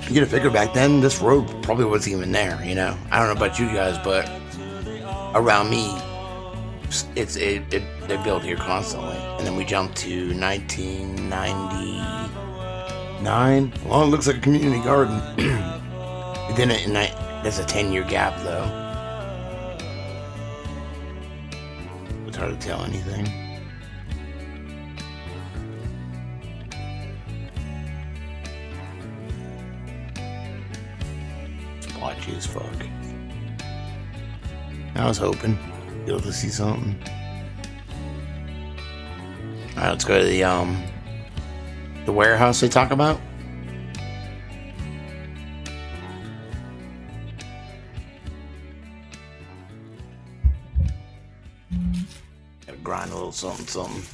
Speaker 2: You get a figure back then, this road probably wasn't even there, you know. I don't know about you guys, but around me, they built here constantly. And then we jumped to 1999. Well, it looks like a community garden. Then there's a 10-year gap, though. It's hard to tell anything. Blotchy as fuck. I was hoping be able to see something. Alright, let's go to the warehouse they talk about. Gotta grind a little something.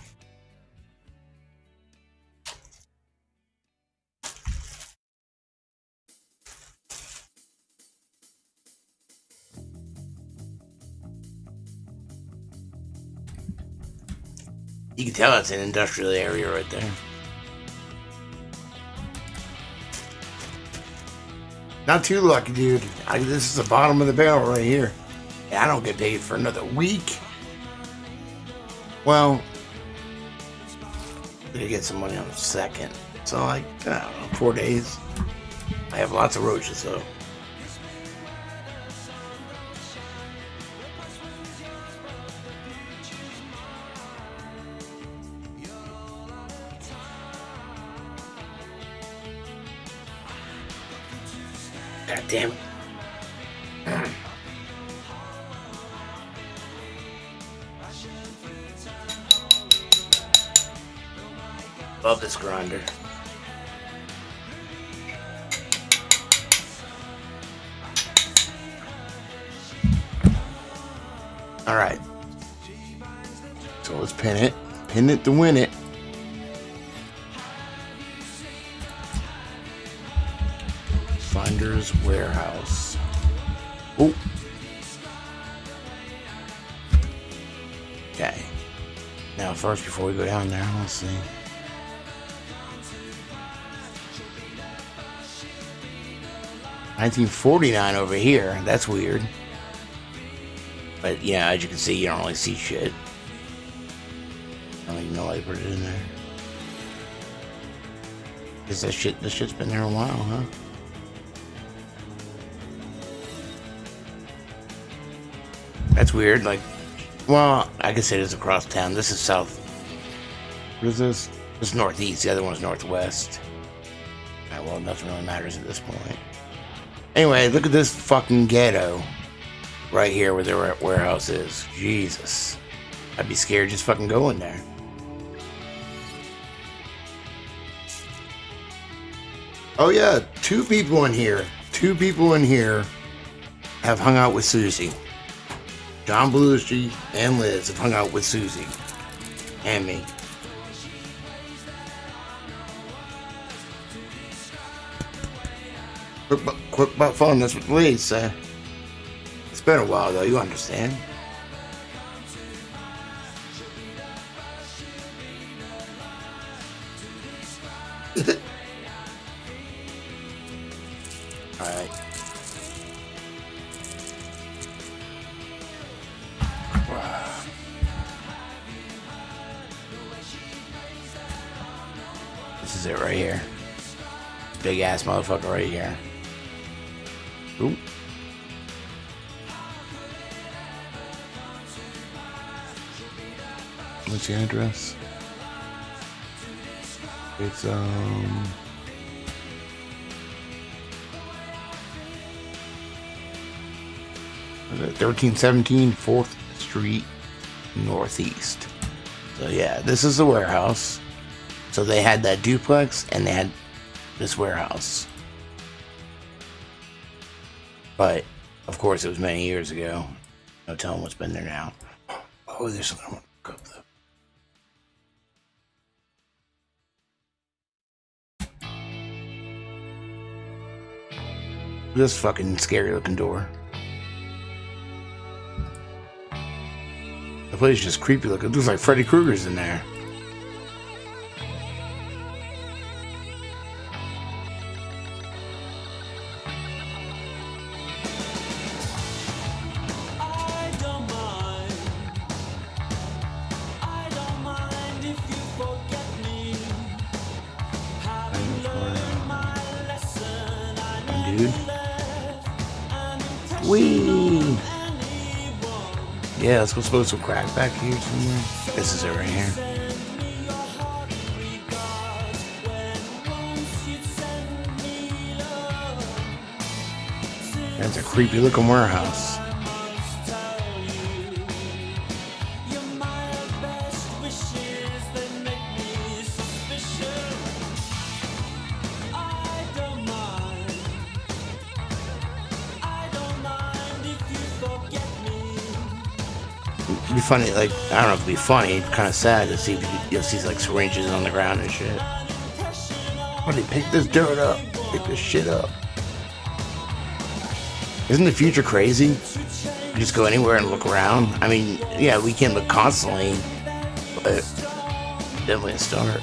Speaker 2: You can tell it's an industrial area right there. Not too lucky, dude. This is the bottom of the barrel right here. Yeah, I don't get paid for another week. Well, I'm gonna get some money on the 2nd. So, like, I don't know, 4 days. I have lots of roaches, though. God damn it. Love this grinder. Alright. So let's pin it. Pin it to win it. Finder's Warehouse. Oh. Okay. Now first, before we go down there, let's see. $1949 over here. That's weird. But yeah, as you can see, you don't really see shit. I don't even know why they put it in there. Cause this shit's been there a while, huh? That's weird. Like, well, I guess it is across town. This is south. What is this? This is northeast. The other one's northwest. Alright, well, nothing really matters at this point. Anyway, look at this fucking ghetto right here where their warehouse is. Jesus. I'd be scared just fucking going there. Oh yeah, two people in here have hung out with Susie. John Belushi and Liz have hung out with Susie and me. Quick but fun, that's what Liz said. It's been a while though, you understand. Alright. This is it right here. Big ass motherfucker right here. Ooh. What's the address? It's 1317 4th Street Northeast. So yeah, this is the warehouse. So they had that duplex and they had this warehouse. But of course it was many years ago. No telling what's been there now. Oh, there's something I want to look up though. This fucking scary looking door. The place is just creepy looking. It looks like Freddy Krueger's in there. Dude. Wee! Yeah, let's go smoke some crack back here somewhere. This is it right here. That's a creepy looking warehouse. It'd be funny, like, I don't know if it'd be funny, it's kind of sad to see you'll see like syringes on the ground and shit. Why do they pick this dirt up? Pick this shit up. Isn't the future crazy? You just go anywhere and look around. I mean, yeah, we can look constantly, but definitely a start.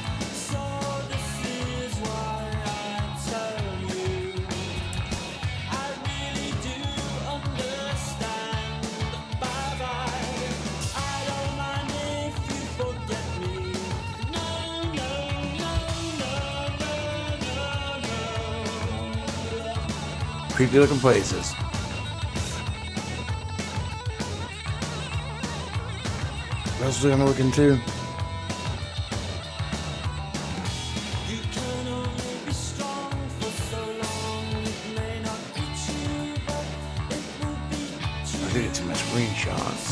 Speaker 2: Creepy looking places. What else are we gonna look into? I did it to my screenshots.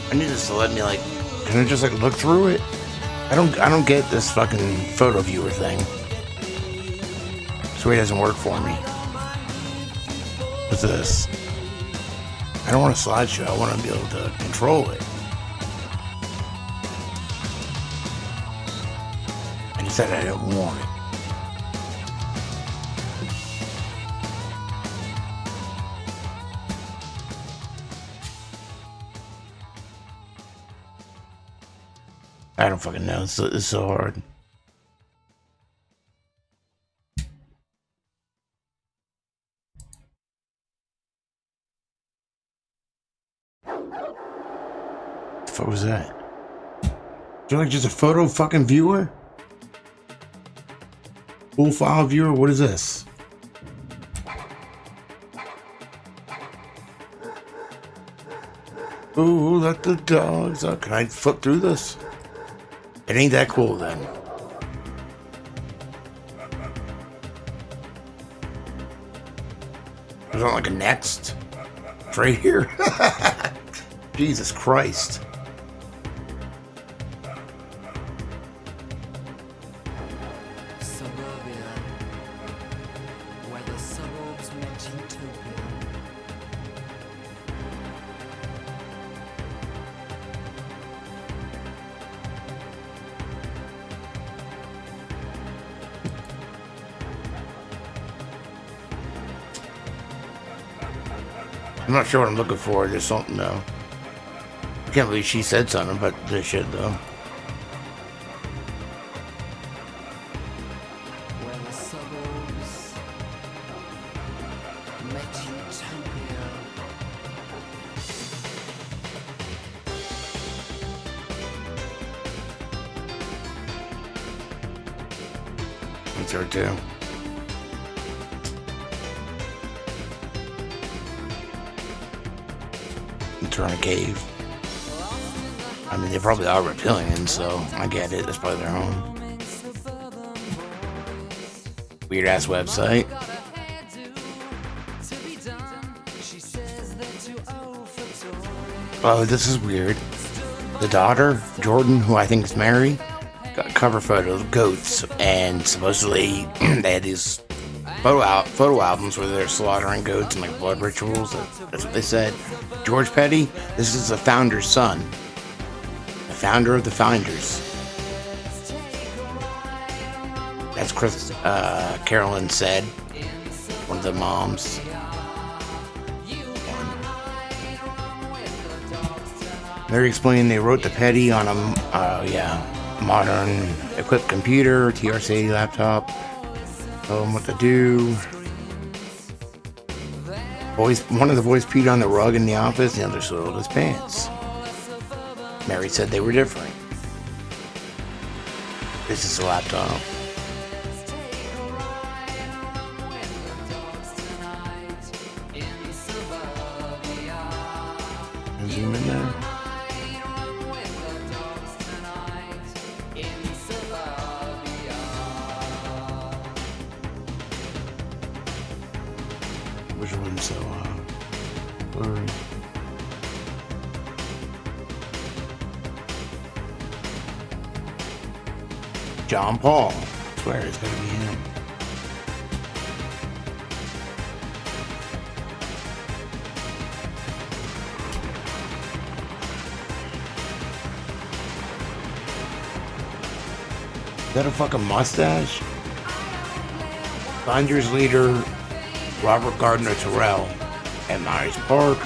Speaker 2: I need this to let me, like, can I just like look through it? I don't get this fucking photo viewer thing. This way it doesn't work for me. What's this? I don't want a slideshow. I want to be able to control it. And he said I didn't want it. I don't fucking know. It's so hard. What the fuck was that? Is there like just a photo fucking viewer? Full file viewer? What is this? Ooh, let the dogs out. Can I flip through this? It ain't that cool then. There's not like a next. It's right here. Jesus Christ.
Speaker 1: Suburbia, where the suburbs met utopia.
Speaker 2: I'm not sure what I'm looking for. There's something though. I can't believe she said something about this shit though.
Speaker 1: Where the suburbs met utopia.
Speaker 2: through too. Turn a cave. I mean, they probably are reptilians, so I get it. That's probably their own. Weird ass website. Oh, this is weird. The daughter, Jordan, who I think is Mary, got a cover photo of goats, and supposedly they had these photo albums where they're slaughtering goats and like blood rituals. That's what they said. George Petty, this is the founder's son, the founder of the Finders. That's Chris. Carolyn said, one of the moms. They're explaining they wrote the Petty on a modern equipped computer, TRC laptop. Told them what to do. One of the boys peed on the rug in the office, the other soiled his pants. Mary said they were different. This is a laptop. Zoom in there. Which one's so blurry? John Paul. I swear it's gonna be him. Is that a fucking mustache? Finders leader Robert Gardner Terrell at Myers Park.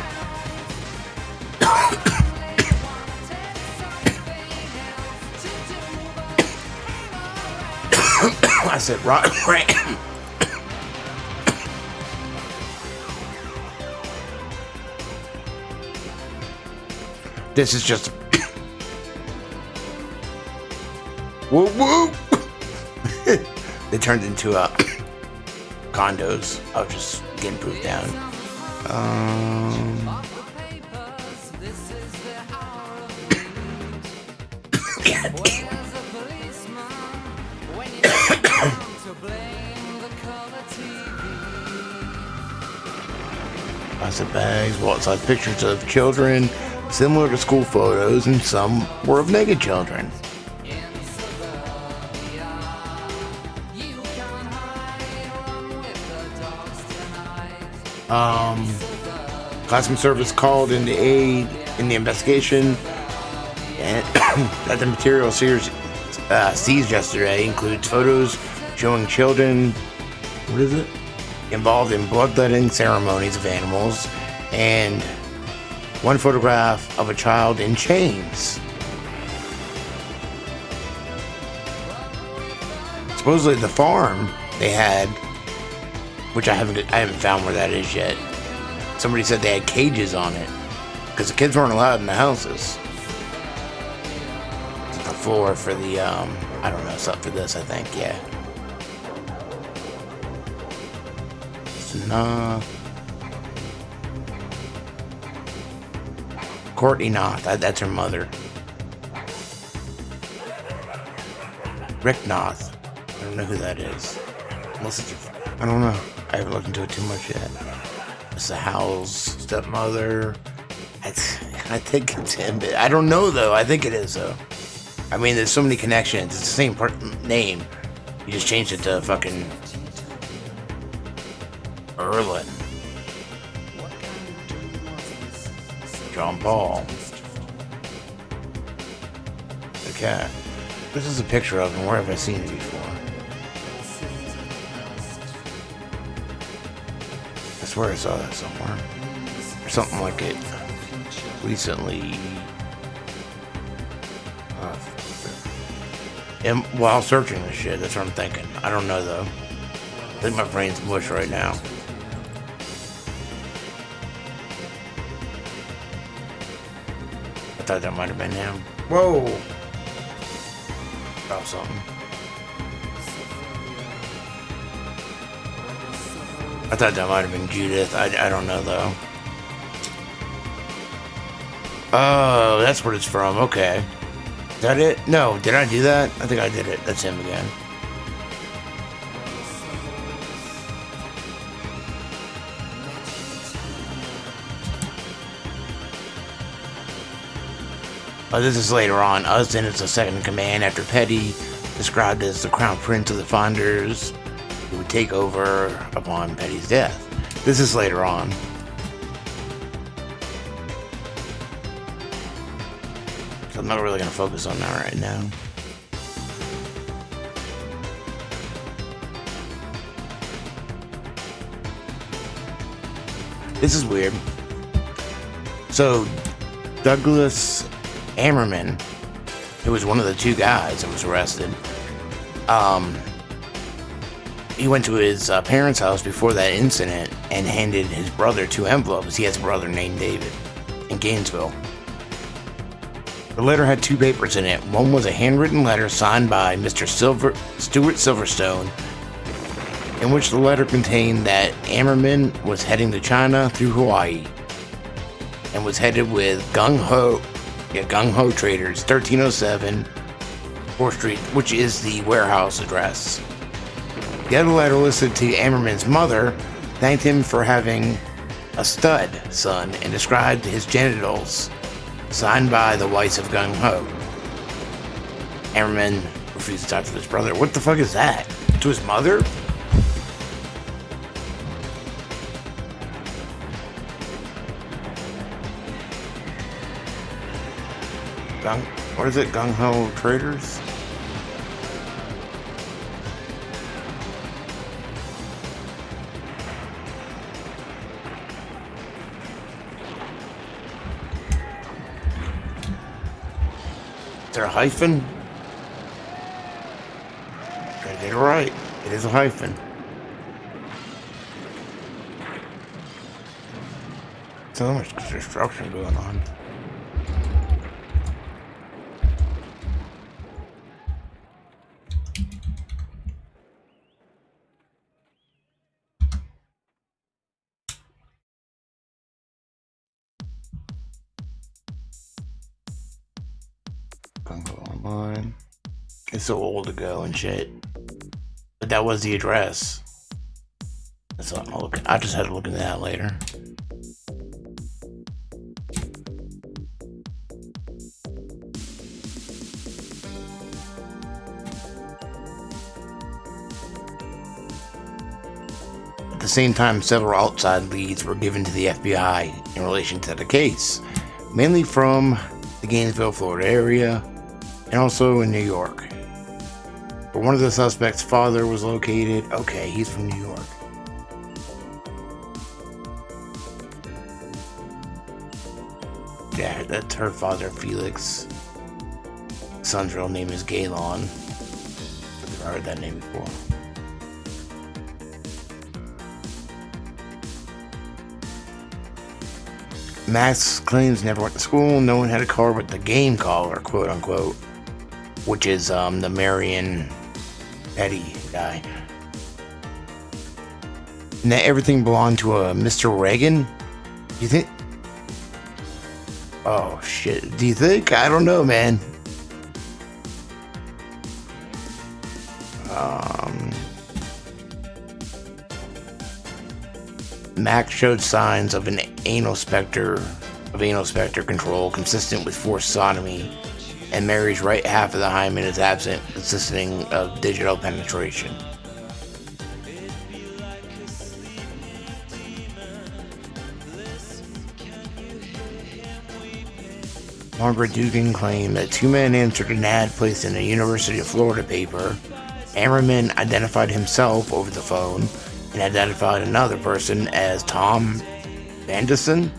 Speaker 2: I said, right. This is just. Whoop whoop! They turned into condos. I was just getting pooped down. Plastic bags, wall-size pictures of children, similar to school photos, and some were of naked children. Classroom service called into aid in the investigation, and that the material seized yesterday includes photos showing children, involved in bloodletting ceremonies of animals, and one photograph of a child in chains. Supposedly the farm they had, which I haven't found where that is yet. Somebody said they had cages on it because the kids weren't allowed in the houses. The floor for the I don't know, it's up for this, I think, yeah. Nah. Courtney Knott, that's her mother. Rick Knott, I don't know who that is. I don't know. I haven't looked into it too much yet. It's the Howells stepmother. I think it's him. I don't know though. I think it is though. I mean, there's so many connections. It's the same name. You just changed it to fucking Erlin. John Paul. Okay. This is a picture of him. Where have I seen it before? I swear I saw that somewhere. Or something like it recently. And while searching this shit, that's what I'm thinking. I don't know though. I think my brain's mush right now. I thought that might have been him. Whoa! Drop something. I thought that might have been Judith. I don't know, though. Oh, that's what it's from. Okay. Is that it? No, did I do that? I think I did it. That's him again. Oh, this is later on. Usden is the second in command after Petty, described as the crown prince of the Fonders, who would take over upon Petty's death. This is later on. So I'm not really going to focus on that right now. This is weird. So, Douglas Ammerman, who was one of the two guys that was arrested, he went to his parents' house before that incident and handed his brother 2 envelopes. He has a brother named David in Gainesville. The letter had 2 papers in it. One was a handwritten letter signed by Mr. Stuart Silverstone, in which the letter contained that Ammerman was heading to China through Hawaii and was headed with Gung Ho Traders, 1307 4th Street, which is the warehouse address. The other letter listed to Ammerman's mother thanked him for having a stud son and described his genitals, signed by the wife of Gung Ho. Ammerman refused to talk to his brother. What the fuck is that? To his mother? What is it? Gung Ho Traders? Is there a hyphen? I did it right. It is a hyphen. So much construction going on. Online. It's so old ago and shit. But that was the address. That's what I'm looking. I just had to look into that later. At the same time, several outside leads were given to the FBI in relation to the case, mainly from the Gainesville, Florida area, and also in New York, where one of the suspects' father was located. Okay, he's from New York. Yeah, that's her father, Felix. Son's real name is Galen. I've heard that name before. Max claims never went to school. No one had a car but the game caller, quote unquote, which is the Marion Petty guy. And that everything belonged to a Mr. Reagan? You think? Oh shit. Do you think? I don't know, man. Max showed signs of an anal specter control consistent with forced sodomy, and Mary's right half of the hymen is absent, consisting of digital penetration. Margaret Dugan claimed that 2 men answered an ad placed in a University of Florida paper. Ammerman identified himself over the phone and identified another person as Tom Vandison.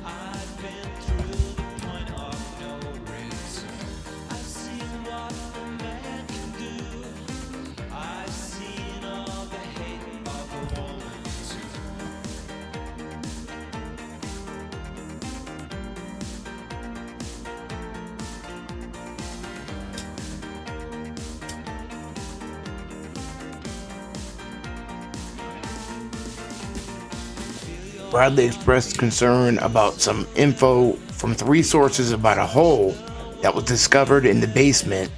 Speaker 2: Bradley expressed concern about some info from 3 sources about a hole that was discovered in the basement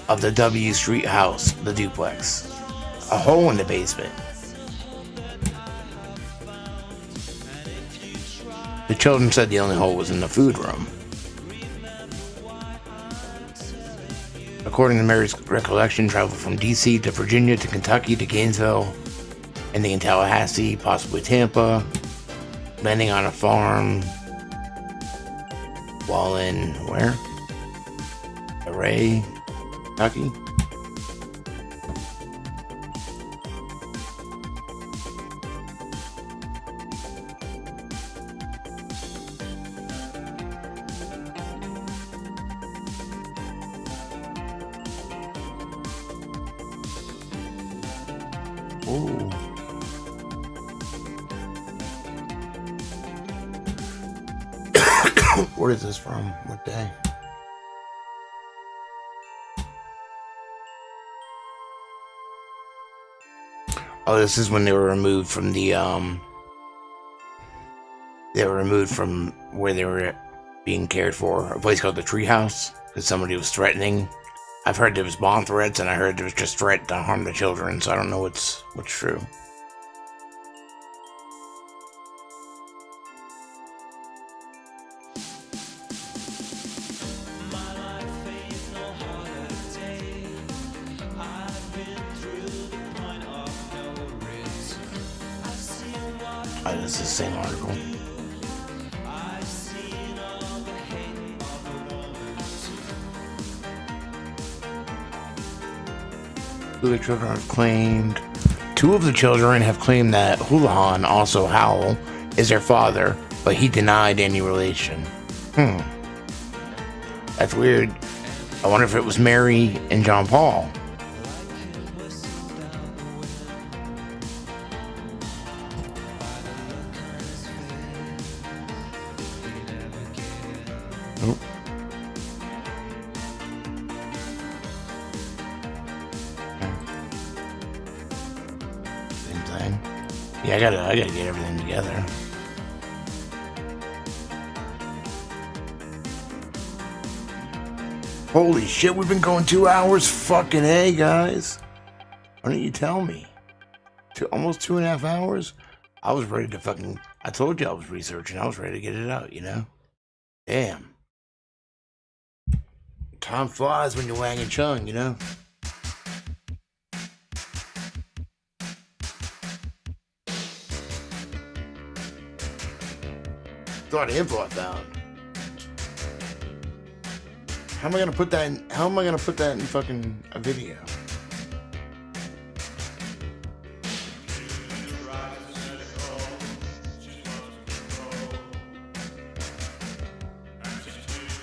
Speaker 2: of the W Street house, the duplex. A hole in the basement. The children said the only hole was in the food room. According to Mary's recollection, traveled from D.C. to Virginia to Kentucky to Gainesville, and then in Tallahassee, possibly Tampa, landing on a farm while in where? Array, Kentucky. Ooh. Where is this from? What day? Oh, this is when they were removed from the they were removed from where they were being cared for, a place called the Treehouse, because somebody was threatening. I've heard there was bomb threats, and I heard there was just threat to harm the children, so I don't know what's true. Oh, this is the same article. Two of the children have claimed. 2 of the children have claimed that Houlihan, also Howell, is their father, but he denied any relation. That's weird. I wonder if it was Mary and John Paul. Nope. Same thing. Yeah, I gotta get everything together. Holy shit, we've been going 2 hours? Fucking A, guys. Why don't you tell me? Almost 2.5 hours? I was ready to fucking... I told you I was researching. I was ready to get it out, you know? Damn. Time flies when you're wagging chung, you know? That's a lot of info I found. How am I gonna put that in fucking a video?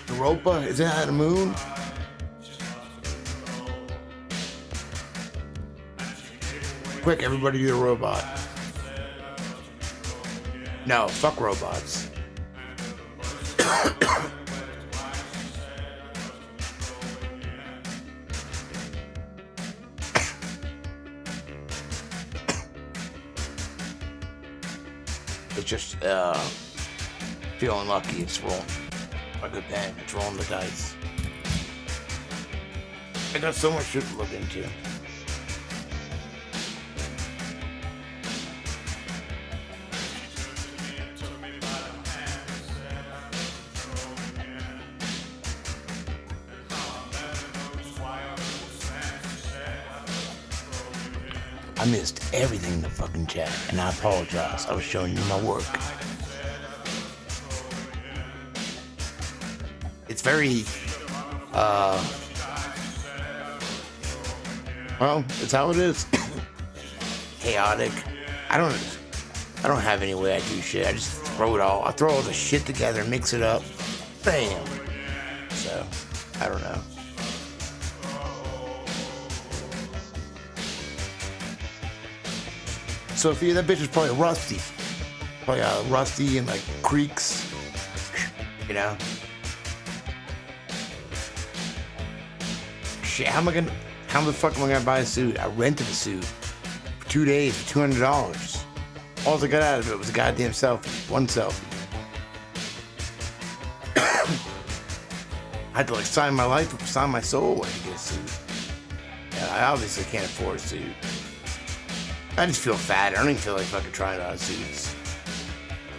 Speaker 2: Europa? Is that the moon? Quick, everybody do a robot. No, fuck robots. It's just feeling lucky. It's rolling a good pen. It's rolling the dice. I got so much shit to look into. I missed everything in the fucking chat, and I apologize. I was showing you my work. It's very, well, it's how it is. Chaotic. I don't have any way I do shit. I just throw it all. I throw all the shit together, mix it up, bam. So, I don't know. Sophia, that bitch is probably rusty. Probably rusty and like creaks. You know? Shit, how the fuck am I gonna buy a suit? I rented a suit for 2 days for $200. All I got out of it was a goddamn selfie. One selfie. I had to like sign my life, sign my soul away to get a suit. And I obviously can't afford a suit. I just feel fat. I don't even feel like fucking trying on suits.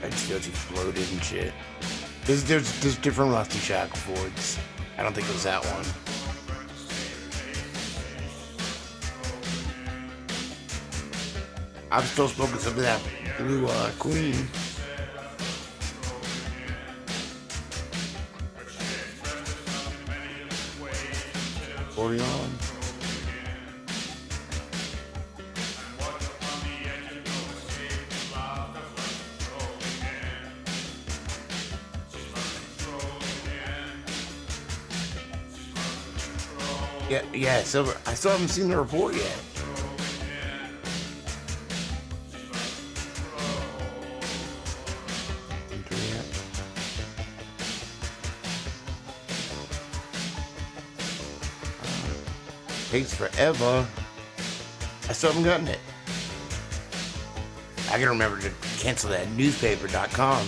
Speaker 2: I just feel too bloated and shit. There's different Rusty Shacklefords. I don't think it was that one. I'm still smoking some of that blue Queen. Orion. Yeah, Silver. I still haven't seen the report yet. Takes forever. I still haven't gotten it. I gotta remember to cancel that newspaper.com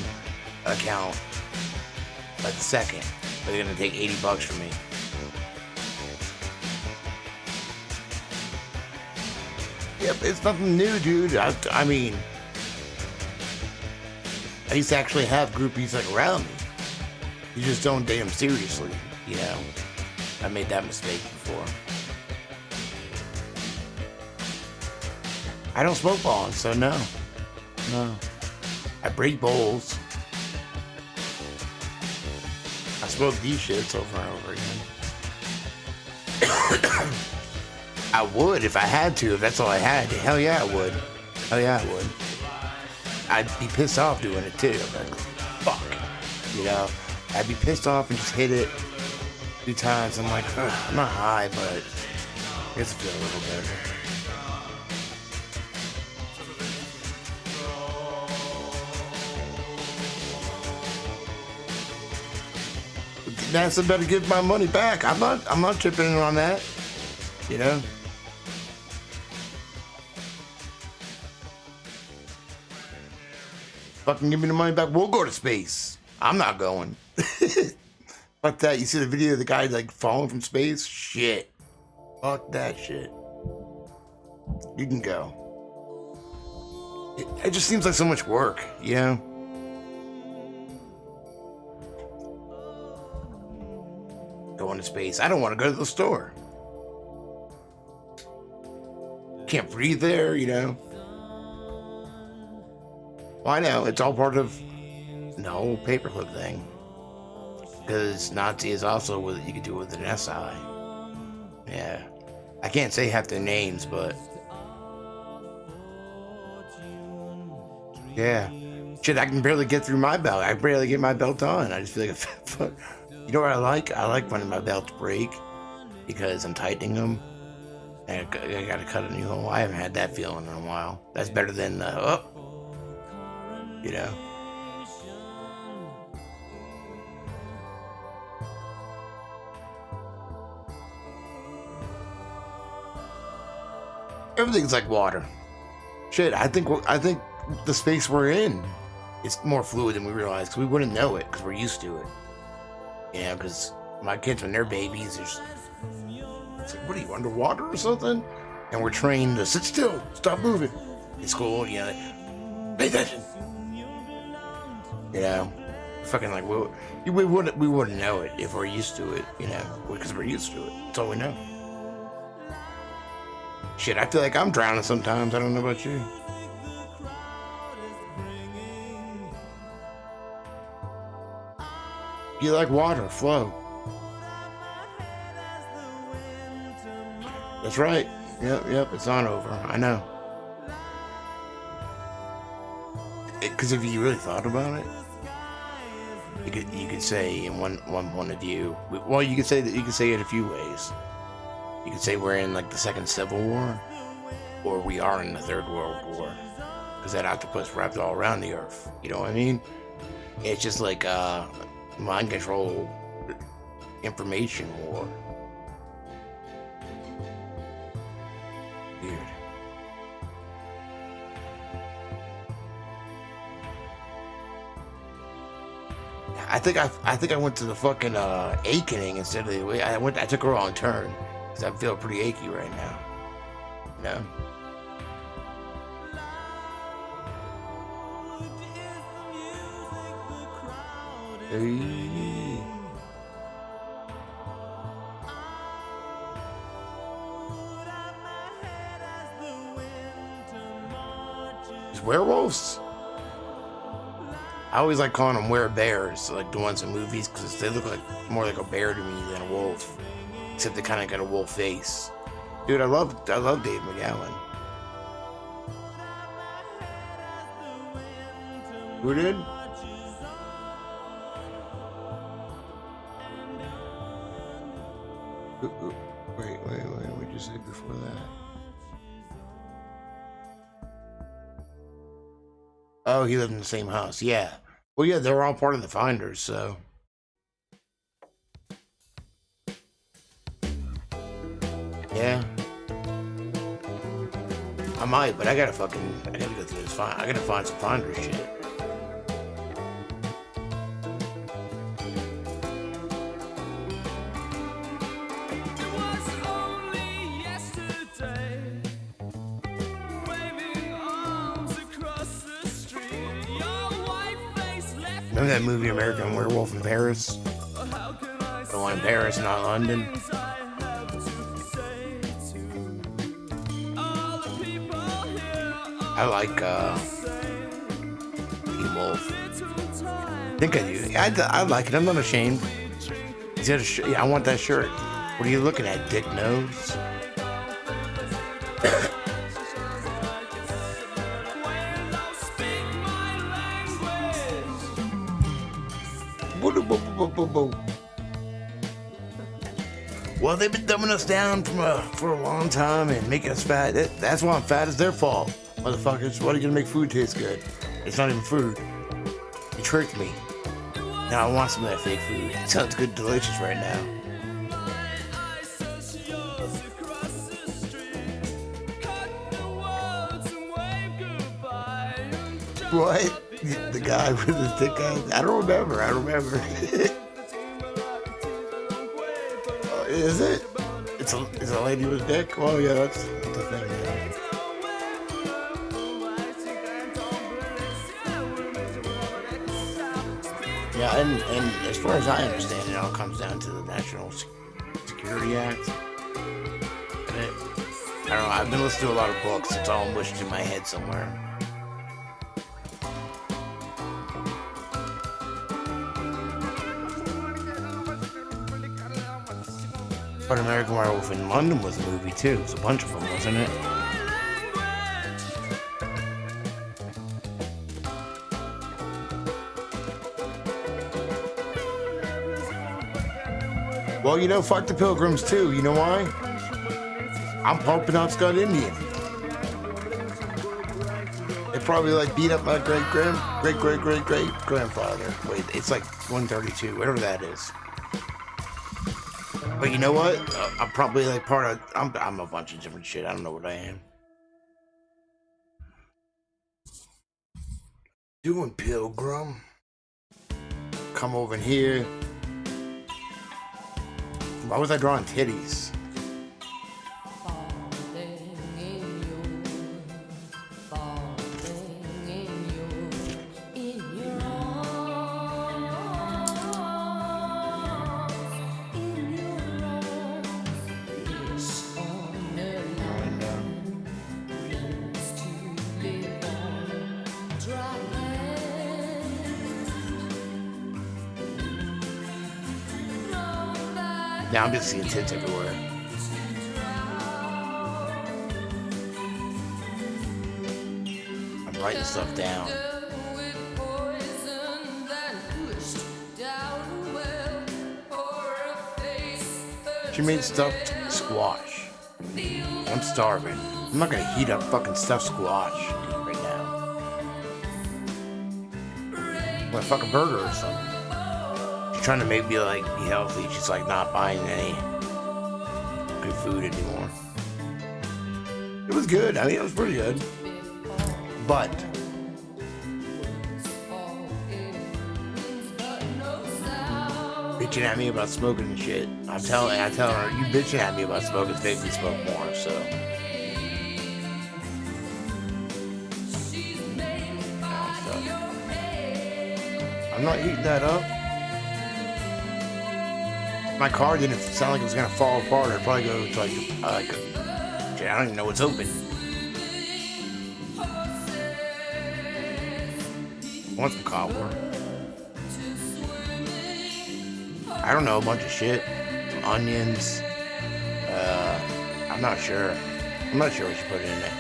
Speaker 2: account like the second. But they're gonna take $80 from me. Yep, it's nothing new, dude. I mean, I used to actually have groupies like around me. You just don't date them seriously, you know. I made that mistake before. I don't smoke bongs, so no. No. I break bowls. I smoke these shits over and over again. I would if I had to, if that's all I had. Hell yeah, I would. Hell yeah, I would. I'd be pissed off doing it too. Like, fuck. You know? I'd be pissed off and just hit it 3 times. I'm like, I'm not high, but I guess I feel a little better. NASA better give my money back. I'm not chipping in on that. You know? Fucking give me the money back. We'll go to space. I'm not going. Fuck that. You see the video of the guy like falling from space? Shit. Fuck that shit. You can go. It just seems like so much work, you know? Going to space. I don't want to go to the store. Can't breathe there, you know? Well, I know. It's all part of the whole paperclip thing. Because Nazi is also with it. You could do it with an SI. Yeah. I can't say half their names, but... yeah. Shit, I can barely get through my belt. I barely get my belt on. I just feel like a... You know what I like? I like when my belts break. Because I'm tightening them. And I gotta cut a new hole. I haven't had that feeling in a while. That's better than you know. Everything's like water. Shit, I think the space we're in is more fluid than we realize because we wouldn't know it because we're used to it. You know, because my kids when they're babies, it's like, what are you, underwater or something? And we're trained to sit still, stop moving. In school, you know, pay attention. You know, fucking like we wouldn't know it if we're used to it. You know, because we're used to it. That's all we know. Shit, I feel like I'm drowning sometimes. I don't know about you. You like water, flow. That's right. Yep, it's not over. I know. Because if you really thought about it, you could say in one point of view. Well, you could say it a few ways. You could say we're in like the second Civil War, or we are in the Third World War, because that octopus wrapped all around the Earth. You know what I mean? It's just like mind control, information war. Weird. I think I went to the fucking Akening instead of the. I took a wrong turn because I feel pretty achy right now. You know. Hey. These werewolves. I always like calling them werebears, like the ones in movies, because they look like more like a bear to me than a wolf. Except they kind of got a wolf face. Dude, I love Dave McGowan. Who did? Wait, what'd you say before that? Oh, he lived in the same house, yeah. Well, yeah, they're all part of the Finders, so. Yeah. I might, but I gotta go through this. I gotta find some Finders shit. Remember that movie American Werewolf in Paris? The one in Paris, not London. I like Teen Wolf. I think I do. I like it. I'm not ashamed. Is that a shirt? Yeah, I want that shirt. What are you looking at, dick nose? Well, they've been dumbing us down for a long time and making us fat. That's why I'm fat. It's their fault, motherfuckers. Why are you gonna make food taste good? It's not even food. You tricked me. Now I want some of that fake food. It sounds good, delicious right now. What? The guy with the thick eyes? I don't remember. Is it? It's a lady with a dick? Oh yeah, that's the thing. Yeah, and as far as I understand, it all comes down to the National Security Act. And I don't know. I've been listening to a lot of books. It's all mushed in my head somewhere. But American Werewolf in London was a movie too. It was a bunch of them, wasn't it? Well, you know, fuck the Pilgrims too. You know why? I'm part Penobscot Indian. They probably like beat up my great grandfather. Wait, it's like 132, whatever that is. But you know what? I'm probably like part of. I'm a bunch of different shit. I don't know what I am. Doing Pilgrim. Come over here. Why was I drawing titties? Now I'm just seeing tits everywhere. I'm writing stuff down. She made stuffed squash. I'm starving. I'm not gonna heat up fucking stuffed squash right now. I'm gonna fuck a burger or something. She's trying to make me like be healthy. She's like not buying any good food anymore. It was good. I mean, it was pretty good. But bitching at me about smoking and shit. I tell her, you bitching at me about smoking, it's making me smoke more, so. I'm not heating that up. My car didn't sound like it was gonna fall apart. It'd probably go to like I don't even know what's open. Want some copper? I don't know, a bunch of shit. Some onions. I'm not sure. I'm not sure what you put in there.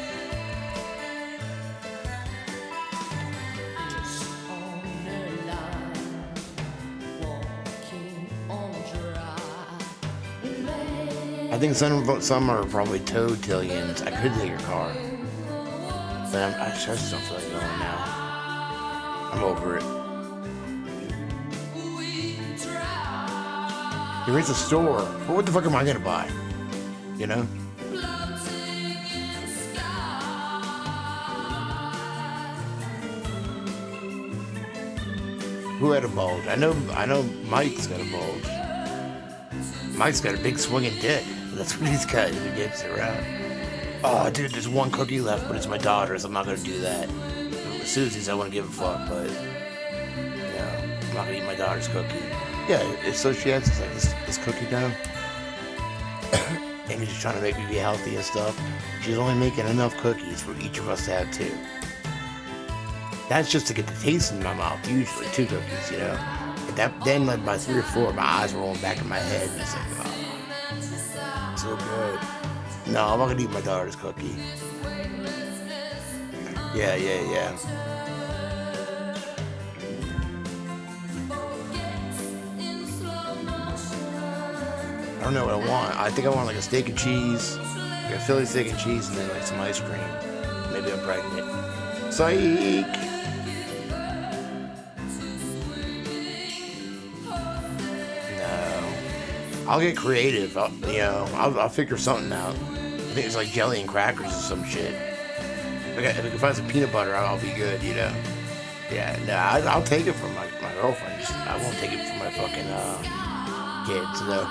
Speaker 2: I think some are probably toad-tillions. I could take your car. But I just don't feel like going now. I'm over it. You're at the store. But what the fuck am I gonna buy? You know? Who had a bulge? I know Mike's got a bulge. Mike's got a big swinging dick. That's what he's got. He gets around. Oh, dude, there's one cookie left, but it's my daughter's. I'm not gonna do that. With Susie's, I wouldn't give a fuck, but I'm not gonna eat my daughter's cookie. Yeah, so she has this cookie dough. Amy's just trying to make me be healthy and stuff. She's only making enough cookies for each of us to have 2. That's just to get the taste in my mouth. Usually 2 cookies, you know. Then like by 3 or 4, my eyes rolling back in my head, and it's like, oh, so good. No, I'm not gonna eat my daughter's cookie. Yeah. I don't know what I want. I think I want like a steak and cheese, like a Philly steak and cheese, and then like some ice cream. Maybe I'm pregnant. Psych! I'll get creative. I'll figure something out. I think it's like jelly and crackers or some shit. If I can find some peanut butter, I'll be good, you know? Yeah, no, I'll take it from my girlfriend. I won't take it from my fucking kids, though.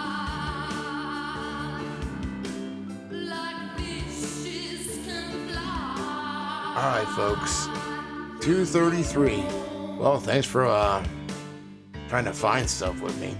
Speaker 2: Alright, folks. 2:33. Well, thanks for trying to find stuff with me.